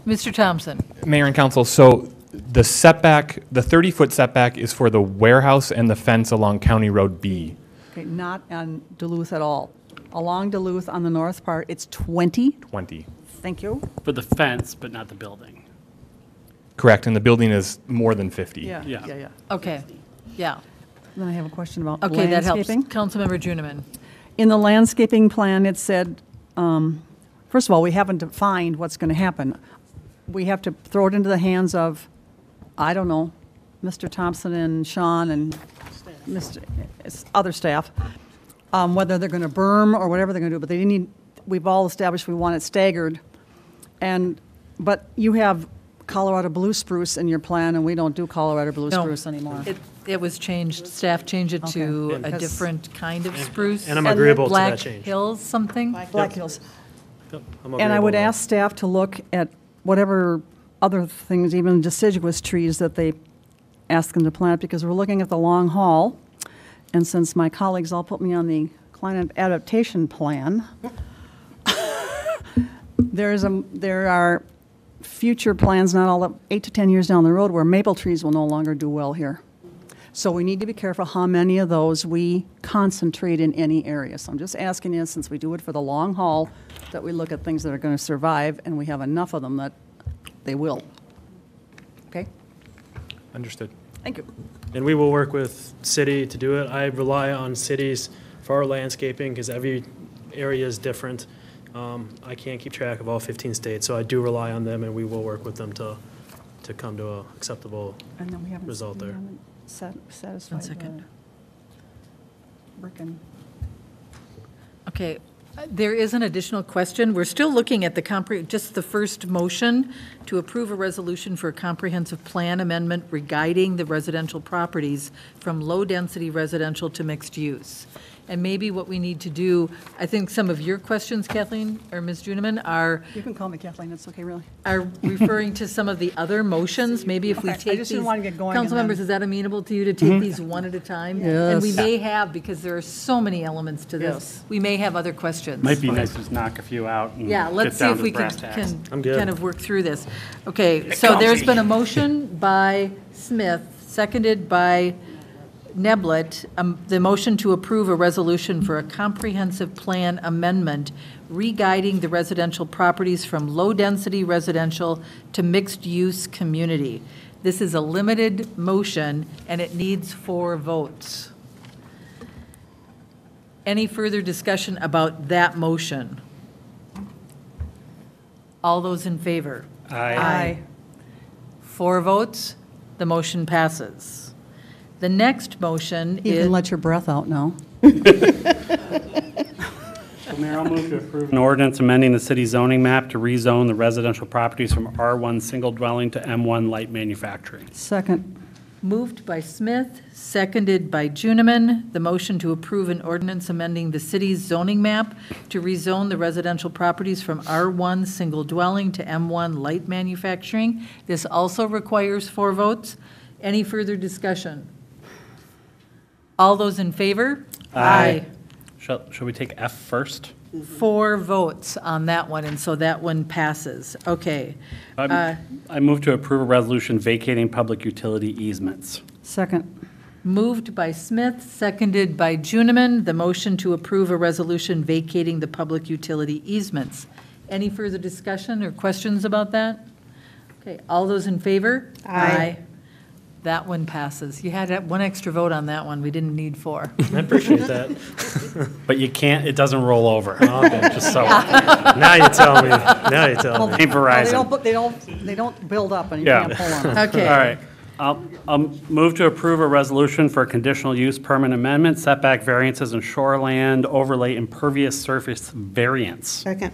Mr. Thompson. Mayor and Council, so the setback, the 30-foot setback is for the warehouse and the fence along County Road B. Okay, not on Duluth at all. Along Duluth on the north part, it's 20. 20. Thank you. For the fence, but not the building. Correct, and the building is more than 50. Yeah. Okay, yeah. Then I have a question about Okay, that helps. landscaping. Councilmember Juniman. In the landscaping plan, it said, first of all, we haven't defined what's going to happen. We have to throw it into the hands of, I don't know, Mr. Thompson and Sean and other staff, whether they're going to berm or whatever they're going to do, but we've all established we want it staggered. But you have Colorado blue spruce in your plan, and we don't do Colorado blue No, spruce anymore. It was changed, staff changed it to Okay. a different kind of spruce. And I'm agreeable to that Black change. Hills something? Black Hills. Yep, I'm And I would agreeable. ask staff to look at whatever other things, even deciduous trees that they ask them to plant, because we're looking at the long haul. And since my colleagues all put me on the climate adaptation plan, there are future plans, not all 8 to 10 years down the road, where maple trees will no longer do well here. So we need to be careful how many of those we concentrate in any area. So I'm just asking you, since we do it for the long haul, that we look at things that are going to survive, and we have enough of them that they will. Okay? Understood. Thank you. And we will work with city to do it. I rely on cities for our landscaping because every area is different. I can't keep track of all 15 states, so I do rely on them, and we will work with them to come to an acceptable And then we haven't result there. satisfied. One second. Brick and Okay, there is an additional question. We're still looking at just the first motion to approve a resolution for a comprehensive plan amendment regarding the residential properties from low-density residential to mixed use. And maybe what we need to do, I think some of your questions, Kathleen, or Ms. Juniman, are You can call me Kathleen, it's okay, really. are referring to some of the other motions. Maybe if we Okay, I take just these. didn't want to get going and Council then- members, is that amenable to you to take these one at a time? And we Yes. may have, because there are so many elements to this, Yes. we may have other questions. Might be nice to just knock a few out and Yeah, let's get see down if to we the brass tacks. I'm good. kind of work through this. Okay, so there's been a motion by Smith, seconded by Neblett, the motion to approve a resolution for a comprehensive plan amendment re-guiding the residential properties from low-density residential to mixed-use community. This is a limited motion, and it needs 4 votes. Any further discussion about that motion? All those in favor? Aye. 4 votes, the motion passes. The next motion You is, can let your breath out now. So Mayor, I'll move to approve an ordinance amending the city zoning map to rezone the residential properties from R1 single dwelling to M1 light manufacturing. Second. moved by Smith, seconded by Juniman, the motion to approve an ordinance amending the city's zoning map to rezone the residential properties from R1 single dwelling to M1 light manufacturing. This also requires 4 votes. Any further discussion? All those in favor? Shall we take F first? 4 votes on that one, and so that one passes. Okay. I move to approve a resolution vacating public utility easements. Second. Moved by Smith, seconded by Juniman, the motion to approve a resolution vacating the public utility easements. Any further discussion or questions about that? Okay, all those in favor? Aye. That one passes. You had 1 extra vote on that one. We didn't need 4. I appreciate that. But you can't, it doesn't roll over. Okay, Just so. now you tell me. Now you tell me. Hey, Verizon. They don't build up and you Yeah. can't pull on them. Okay. All right. I'll move to approve a resolution for a conditional use permit amendment, setback variances and shoreland overlay impervious surface variance. Second.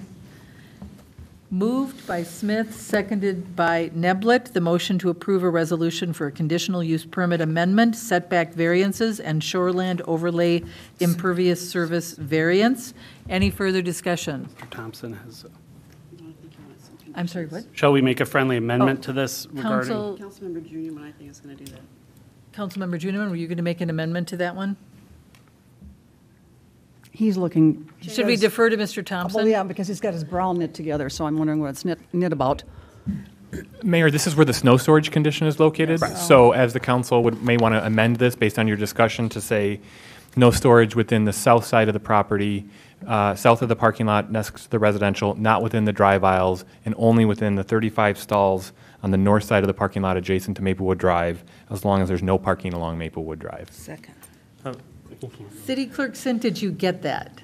Moved by Smith, seconded by Neblett, the motion to approve a resolution for a conditional use permit amendment, setback variances, and shoreland overlay impervious surface variance. Any further discussion? Mr. Thompson has, I'm sorry, what? shall we make a friendly amendment to this regarding? Councilmember Junior, I think, is going to do that. Councilmember Juniman, were you going to make an amendment to that one? He's looking. Should we defer to Mr. Thompson? Well, yeah, because he's got his brow knit together, so I'm wondering what it's knit about. Mayor, this is where the snow storage condition is located. So as the council may want to amend this based on your discussion to say no storage within the south side of the property south of the parking lot next to the residential, not within the drive aisles, and only within the 35 stalls on the north side of the parking lot adjacent to Maplewood Drive, as long as there's no parking along Maplewood Drive. Second. City Clerk Sint, did you get that?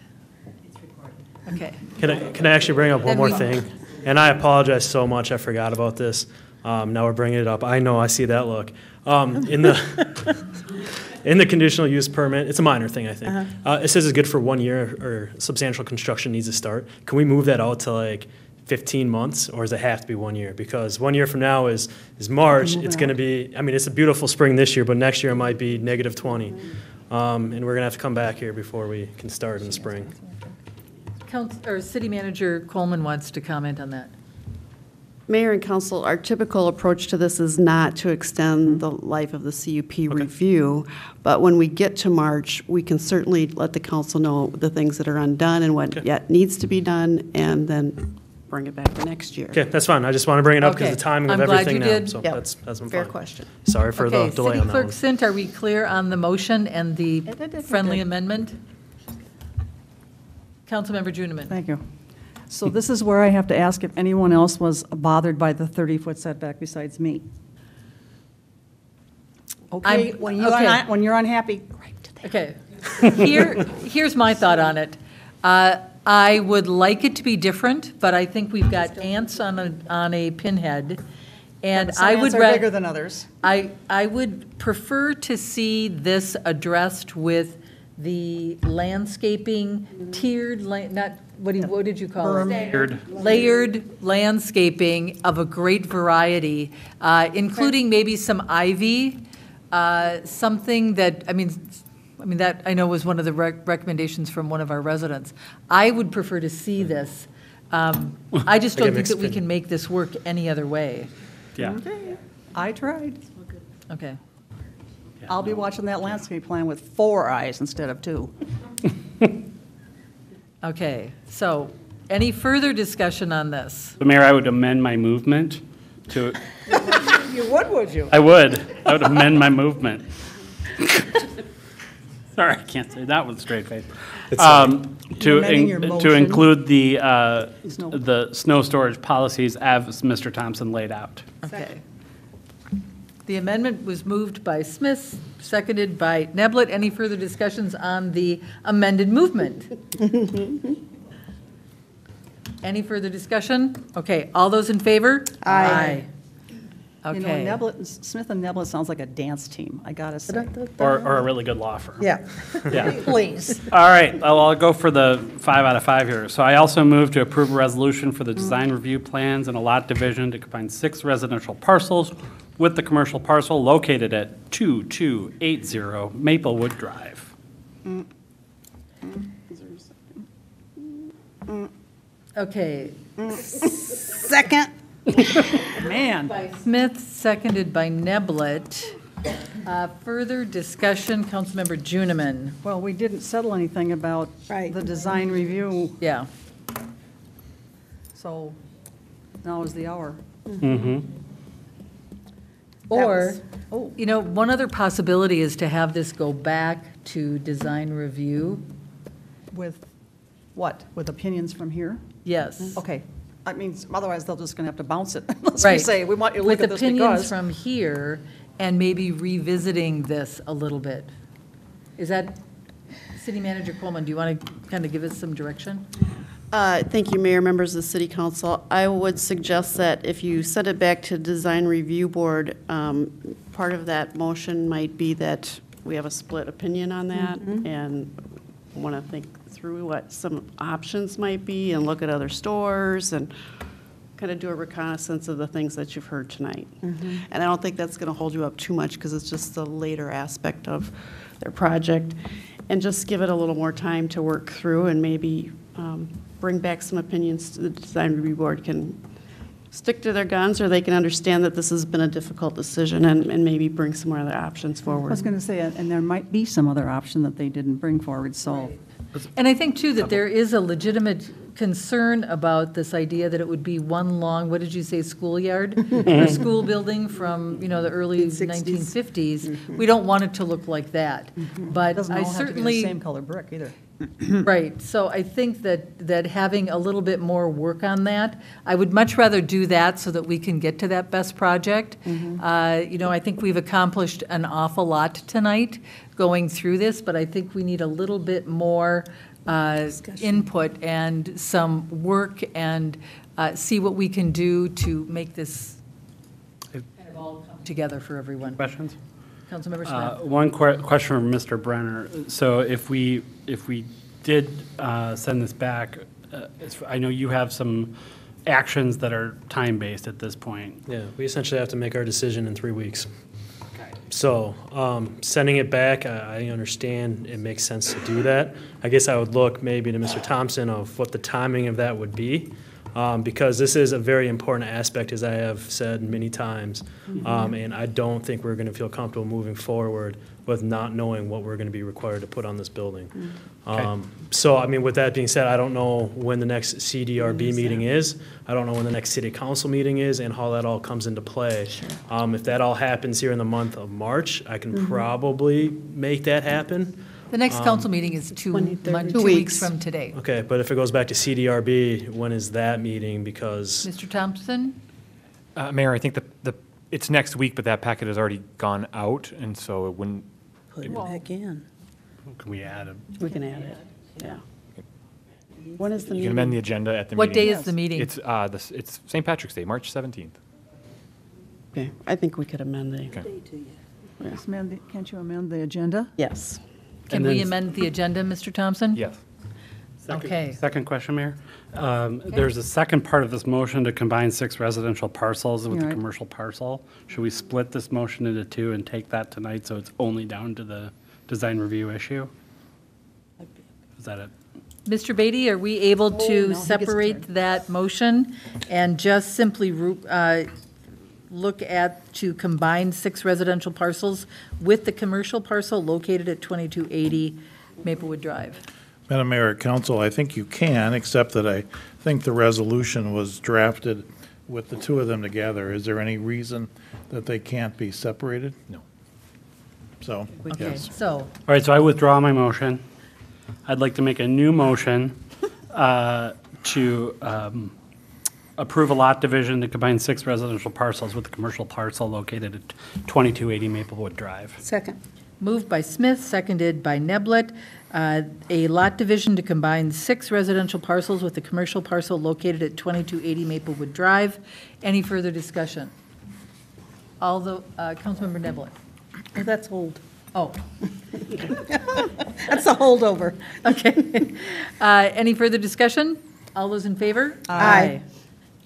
Okay. Can I actually bring up one Then more we- thing? And I apologize so much, I forgot about this. Now we're bringing it up. I know, I see that look. In the conditional use permit, it's a minor thing, I think. It says it's good for 1 year or substantial construction needs to start. Can we move that out to like 15 months, or does it have to be 1 year? Because 1 year from now is March. It's going to be, I mean, it's a beautiful spring this year, but next year it might be -20. And we're going to have to come back here before we can start in the spring. City Manager Coleman wants to comment on that. Mayor and council, our typical approach to this is not to extend the life of the CUP review, but when we get to March, we can certainly let the council know the things that are undone and what yet needs to be done, and then bring it back the next year. Okay, that's fine. I just want to bring it up because Okay. the timing of I'm glad everything you now. did. So Yep. that's Fair fine. question. Sorry for the delay City on that Clerk one. Sint, are we clear on the motion and the friendly amendment? Councilmember Juniman. Thank you. So this is where I have to ask if anyone else was bothered by the 30-foot setback besides me. Okay, when you're unhappy, Okay. Here's my thought on it. I would like it to be different, but I think we've got ants on a pinhead. And some I would. ants are bigger than others. I would prefer to see this addressed with the landscaping, tiered, what did you call it? Layered landscaping of a great variety, including maybe some ivy, something that, I mean, that I know was one of the recommendations from one of our residents. I would prefer to see this. I just don't think that we can make this work any other way. Yeah. Okay, I tried. Okay. I'll be watching that landscape plan with 4 eyes instead of 2. Okay, so any further discussion on this? The Mayor, I would amend my movement to, You would you? I would amend my movement. Sorry, I can't say that with a straight face. You're amending your To motion. include the snow storage policies as Mr. Thompson laid out. Okay. The amendment was moved by Smith, seconded by Neblett. Any further discussions on the amended movement? Any further discussion? Okay, all those in favor? Aye. You know, Okay. Smith and Neblett sounds like a dance team, I gotta say. Or a really good law firm. Yeah. Yeah. Please. All right, I'll go for the 5 out of 5 here. So I also move to approve a resolution for the design review plans and a lot division to combine 6 residential parcels with the commercial parcel located at 2280 Maplewood Drive. Okay. Second. Man. By Smith, seconded by Neblett. Further discussion, Councilmember Juniman. Well, we didn't settle anything about the design review, Yeah. so now is the hour. Mm-hmm. Or, you know, one other possibility is to have this go back to design review. With what? With opinions from here? Yes. Okay. I mean, otherwise they're just gonna have to bounce it unless we Right. say, we want you to look at this With opinions because. from here and maybe revisiting this a little bit. Is that, City Manager Coleman, do you want to kind of give us some direction? Thank you, Mayor, members of the City Council. I would suggest that if you send it back to Design Review Board, part of that motion might be that we have a split opinion on that and want to think through what some options might be and look at other stores and kind of do a reconnaissance of the things that you've heard tonight. And I don't think that's going to hold you up too much because it's just the later aspect of their project. And just give it a little more time to work through and maybe bring back some opinions to the Design Review Board can stick to their guns, or they can understand that this has been a difficult decision and maybe bring some more other options I forward. was gonna say, and there might be some other option that they didn't bring forward, so. And I think, too, that there is a legitimate concern about this idea that it would be one long, what did you say, schoolyard? Or school building from, you know, the early 1950s. We don't want it to look like that. But Doesn't I all have to be the certainly, same color brick either. Right, so I think that having a little bit more work on that, I would much rather do that so that we can get to that best project. I think we've accomplished an awful lot tonight going through this, but I think we need a little bit more input and some work and see what we can do to make this kind of all come together for everyone. Questions? Councilmember Smith. One question from Mr. Brenner. So if we did send this back, I know you have some actions that are time-based at this point. Yeah, we essentially have to make our decision in 3 weeks. So sending it back, I understand it makes sense to do that. I guess I would look maybe to Mr. Thompson of what the timing of that would be, because this is a very important aspect, as I have said many times, and I don't think we're going to feel comfortable moving forward with not knowing what we're going to be required to put on this building. So, I mean, with that being said, I don't know when the next CDRB meeting is. I don't know when the next city council meeting is and how that all comes into play. If that all happens here in the month of March, I can probably make that happen. The next council meeting is 2 weeks from today. Okay, but if it goes back to CDRB, when is that meeting? Because Mr. Thompson? Mayor, I think it's next week, but that packet has already gone out, and so it wouldn't. Put it back in. Can we add it? We can add it, yeah. When is the meeting? You can amend the agenda at the What meeting. day is the meeting? It's St. Patrick's Day, March 17th. Okay, I think we could amend the. Okay. Can't you amend the agenda? Yes. Can we amend the agenda, Mr. Thompson? Yes. Okay. Second question, Mayor. There's a second part of this motion to combine 6 residential parcels with the Right. commercial parcel. Should we split this motion into 2 and take that tonight so it's only down to the design review issue? Is that it? Mr. Beatty, are we able to separate that motion and just simply look at to combine 6 residential parcels with the commercial parcel located at 2280 Maplewood Drive? Madam Mayor, Council, I think you can, except that I think the resolution was drafted with the 2 of them together. Is there any reason that they can't be separated? No. So, Okay, yes. so, All right, so I withdraw my motion. I'd like to make a new motion to approve a lot division to combine 6 residential parcels with the commercial parcel located at 2280 Maplewood Drive. Second. moved by Smith, seconded by Neblett, a lot division to combine 6 residential parcels with the commercial parcel located at 2280 Maplewood Drive. Any further discussion? Councilmember Neblett. Oh, that's hold. Oh. That's a holdover. Okay. Any further discussion? All those in favor? Aye.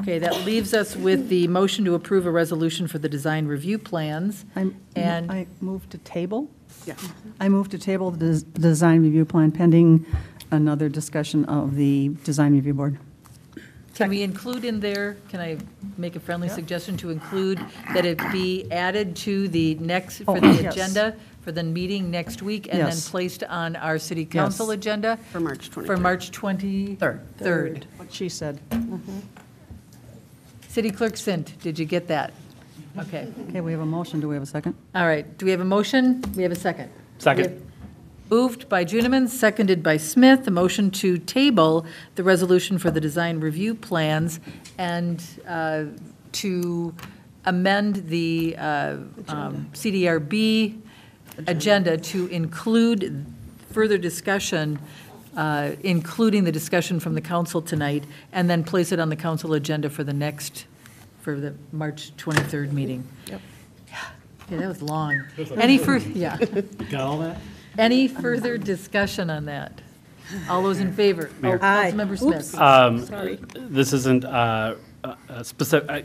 Okay, that leaves us with the motion to approve a resolution for the design review plans. I move to table? Yeah. I move to table the design review plan pending another discussion of the design review board. Can we include in there, can I make a friendly suggestion to include that it be added to the next, for the yes. agenda, for the meeting next week, and then Yes. placed on our city council Yes. agenda? For March 23rd. For March 23rd. What she said. City Clerk Sint, did you get that? Okay. Okay, we have a motion. Do we have a second? All right, do we have a motion? We have a second. Second. Moved by Juniman, seconded by Smith, the motion to table the resolution for the design review plans and to amend the CDRB agenda to include further discussion, including the discussion from the council tonight, and then place it on the council agenda for the March 23rd meeting. Yep. Yeah, that was long. Any further, yeah. Got all that? Any further discussion on that? All those in favor? Mayor. Aye. Councilmember Smith. Sorry. This isn't specific.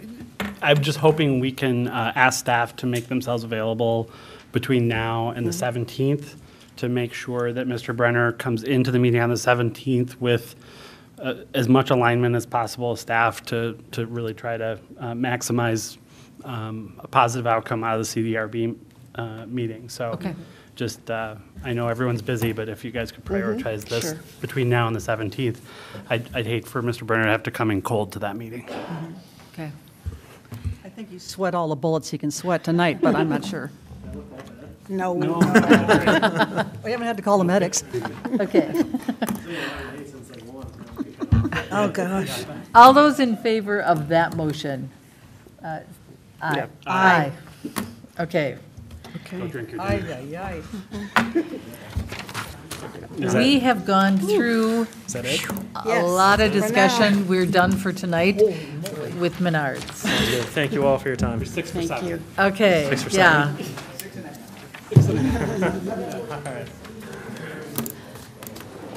I'm just hoping we can ask staff to make themselves available between now and the 17th to make sure that Mr. Brenner comes into the meeting on the 17th with as much alignment as possible with staff to really try to maximize a positive outcome out of the CDRB meeting. So Okay. just, I know everyone's busy, but if you guys could prioritize this sure. between now and the 17th, I'd hate for Mr. Brenner to have to come in cold to that meeting. Okay. I think he sweat all the bullets he can sweat tonight, but I'm not sure. No. We haven't had to call the medics. Okay. Oh, gosh. All those in favor of that motion? Aye. Yep. Aye. Okay. Okay. Aye, aye, We have gone through Is that it? a lot of discussion. We're done for tonight with Menards. Thank you all for your time. Thank you. Okay, 6 for yeah. 7.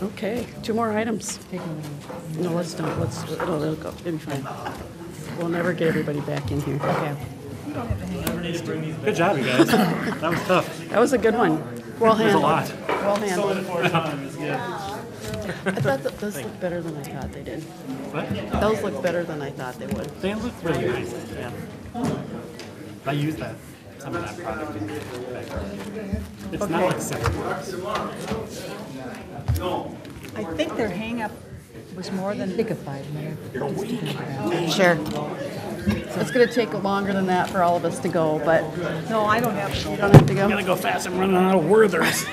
Okay, 2 more items. No, let's don't, it'll go, it'll be fine. We'll never get everybody back in here. Okay. Good job, you guys. That was tough. That was a good one. Well That was a handled. lot. Well handled. Good. I thought that those looked better than I thought they did. What? Those look better than I thought they would. They look really nice, yeah. I used some of that product in the background. It's not like $6. I think their hang-up was more than. Take a 5 minute. Sure. It's gonna take longer than that for all of us to go, but. No, I don't have to. You don't have to go? I'm gonna go fast. I'm running out of Werthers.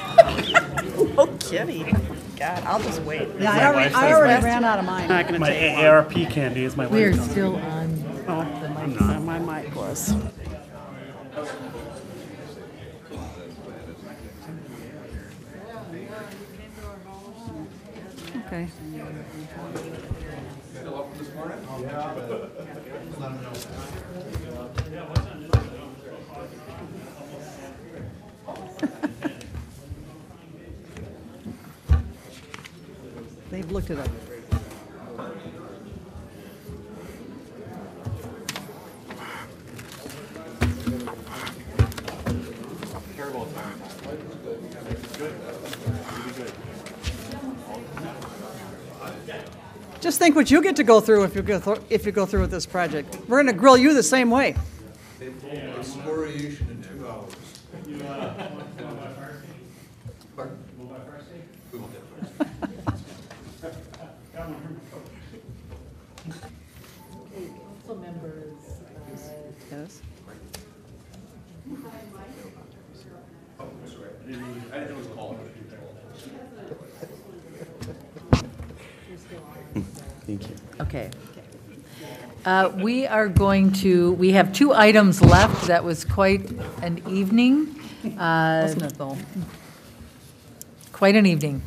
No kidding. God, I'll just wait. Yeah, I already ran out of mine. Not gonna My take long. AARP candy is my We're latest. still on the mic. My mic was. Okay. They've looked it up. Just think what you get to go through if you go through with this project. We're going to grill you the same way. Excoriation in 2 hours. Pardon? We won't get it. Council members. Yes. Thank you. Okay. We have 2 items left. That was quite an evening. Wasn't it, though? Quite an evening.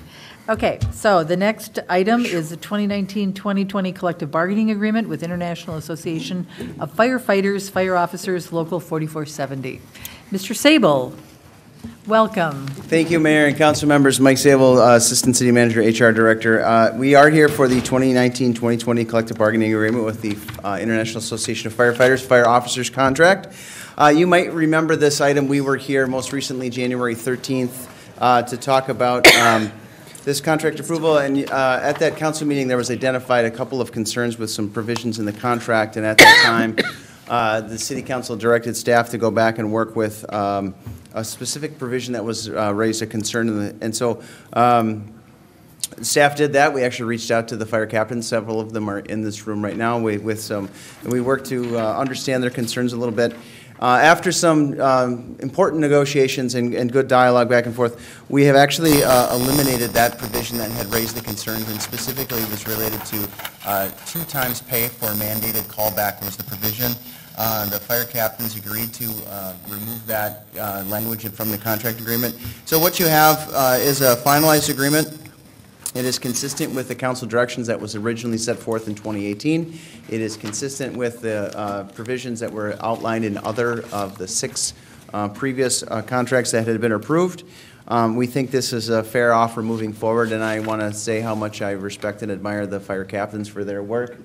Okay, so the next item is the 2019-2020 collective bargaining agreement with International Association of Firefighters, Fire Officers, Local 4470. Mr. Sable, welcome. Thank you, Mayor and council members. Mike Sable, Assistant City Manager, HR Director. We are here for the 2019-2020 collective bargaining agreement with the International Association of Firefighters, Fire Officers contract. You might remember this item. We were here most recently, January 13th, to talk about this contract approval, and at that council meeting, there was identified a couple of concerns with some provisions in the contract, and at that time, the city council directed staff to go back and work with a specific provision that was raised a concern, and so staff did that. We actually reached out to the fire captains. Several of them are in this room right now. We worked to understand their concerns a little bit. After some important negotiations and good dialogue back and forth, we have actually eliminated that provision that had raised the concerns, and specifically was related to 2 times pay for mandated callback was the provision. The fire captains agreed to remove that language from the contract agreement. So what you have is a finalized agreement. It is consistent with the council directions that was originally set forth in 2018. It is consistent with the provisions that were outlined in other of the 6 previous contracts that had been approved. We think this is a fair offer moving forward, and I want to say how much I respect and admire the fire captains for their work,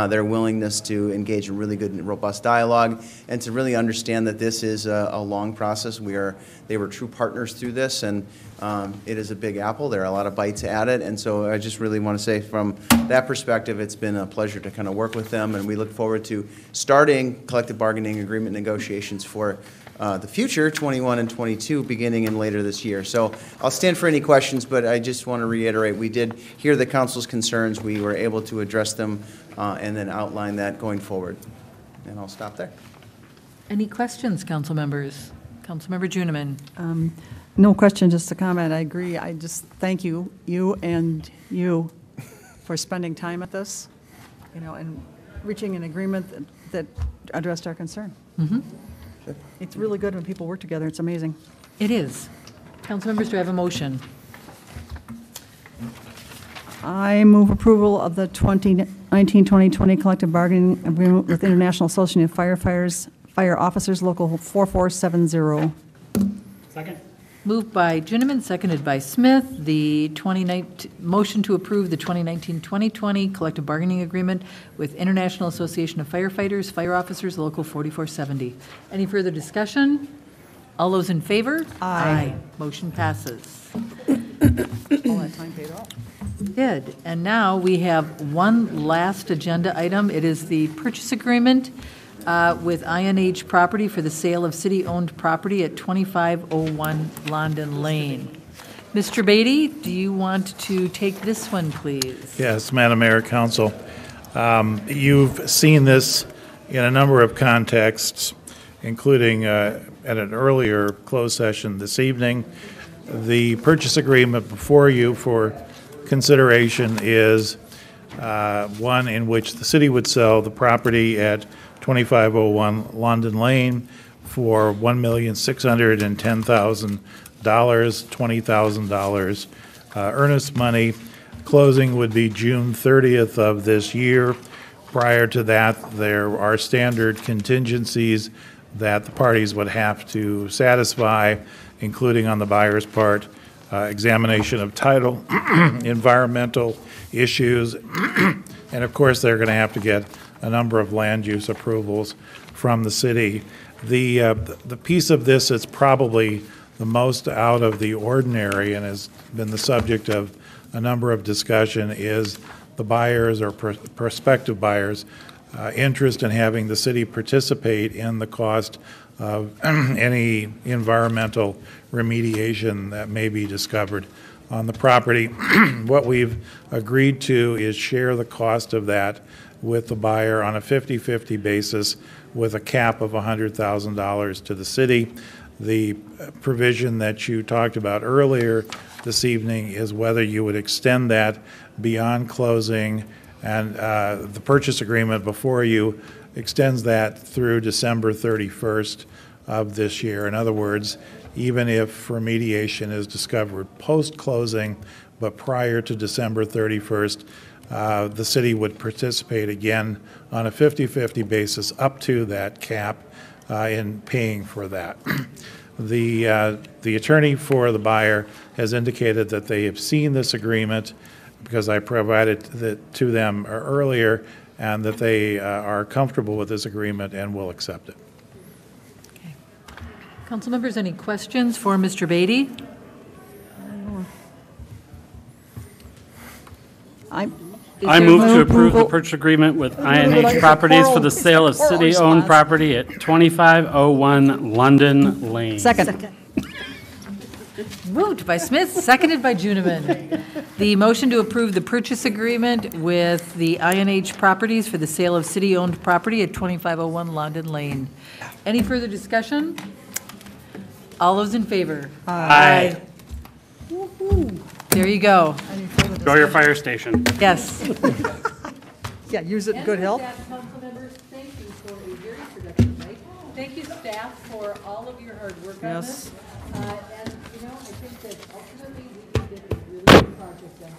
their willingness to engage in really good and robust dialogue, and to really understand that this is a long process. They were true partners through this, and it is a big apple. There are a lot of bites at it, and so I just really want to say from that perspective, it's been a pleasure to kind of work with them, and we look forward to starting collective bargaining agreement negotiations for the future, 21 and 22, beginning in later this year. So I'll stand for any questions, but I just want to reiterate, we did hear the council's concerns. We were able to address them and then outline that going forward. And I'll stop there. Any questions, council members? Councilmember Juniman. No question, just a comment. I agree. I just thank you for spending time at this, and reaching an agreement that addressed our concern. It's really good when people work together. It's amazing. It is. Council members, do I have a motion? I move approval of the 2019-2020 collective bargaining agreement with International Association of Firefighters, Fire Officers, Local 4470. Second. Moved by Juniman, seconded by Smith. The motion to approve the 2019-2020 collective bargaining agreement with International Association of Firefighters, Fire Officers, Local 4470. Any further discussion? All those in favor? Aye. Motion passes. All that time paid off. Did. And now we have one last agenda item. It is the purchase agreement with INH Property for the sale of city-owned property at 2501 London Lane. Mr. Beatty, do you want to take this one, please? Yes, Madam Mayor, Council. You've seen this in a number of contexts, including at an earlier closed session this evening. The purchase agreement before you for consideration is one in which the city would sell the property at 2501 London Lane for $1,610,000, $20,000 earnest money. Closing would be June 30th of this year. Prior to that, there are standard contingencies that the parties would have to satisfy, including on the buyer's part, examination of title, environmental issues, and of course, they're going to have to get a number of land use approvals from the city. The piece of this that's probably the most out of the ordinary and has been the subject of a number of discussion is the buyers or prospective buyers' interest in having the city participate in the cost of any environmental remediation that may be discovered on the property. What we've agreed to is share the cost of that with the buyer on a 50-50 basis with a cap of $100,000 to the city. The provision that you talked about earlier this evening is whether you would extend that beyond closing, and the purchase agreement before you extends that through December 31st of this year. In other words, even if remediation is discovered post-closing but prior to December 31st, the city would participate again on a 50-50 basis up to that cap in paying for that. The attorney for the buyer has indicated that they have seen this agreement because I provided it to them earlier, and that they are comfortable with this agreement and will accept it. Okay. Council members, any questions for Mr. Beatty? I move to approve the purchase agreement with INH Properties for the sale of city-owned property at 2501 London Lane. Second. Moved by Smith, seconded by Juniman. The motion to approve the purchase agreement with the INH Properties for the sale of city-owned property at 2501 London Lane. Any further discussion? All those in favor? Aye. There you go. Go your fire station. Yes. Yeah, use it in good health. Council members, thank you for a very productive night. Thank you, staff, for all of your hard work on this. And, I think that ultimately we can get a really good project done.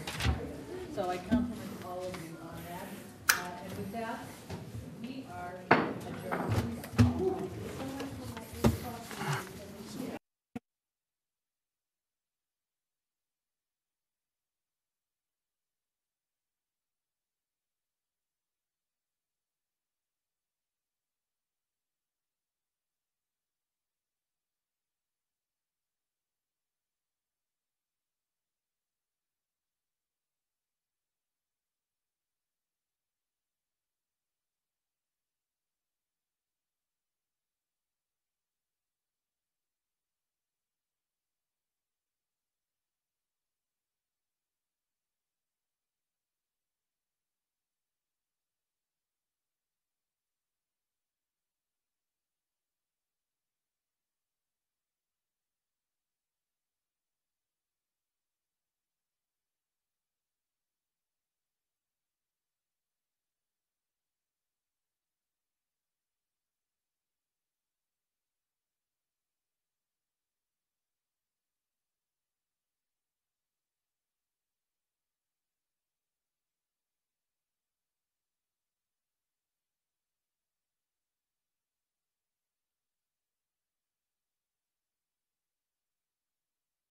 So I compliment all of you on that. And with that,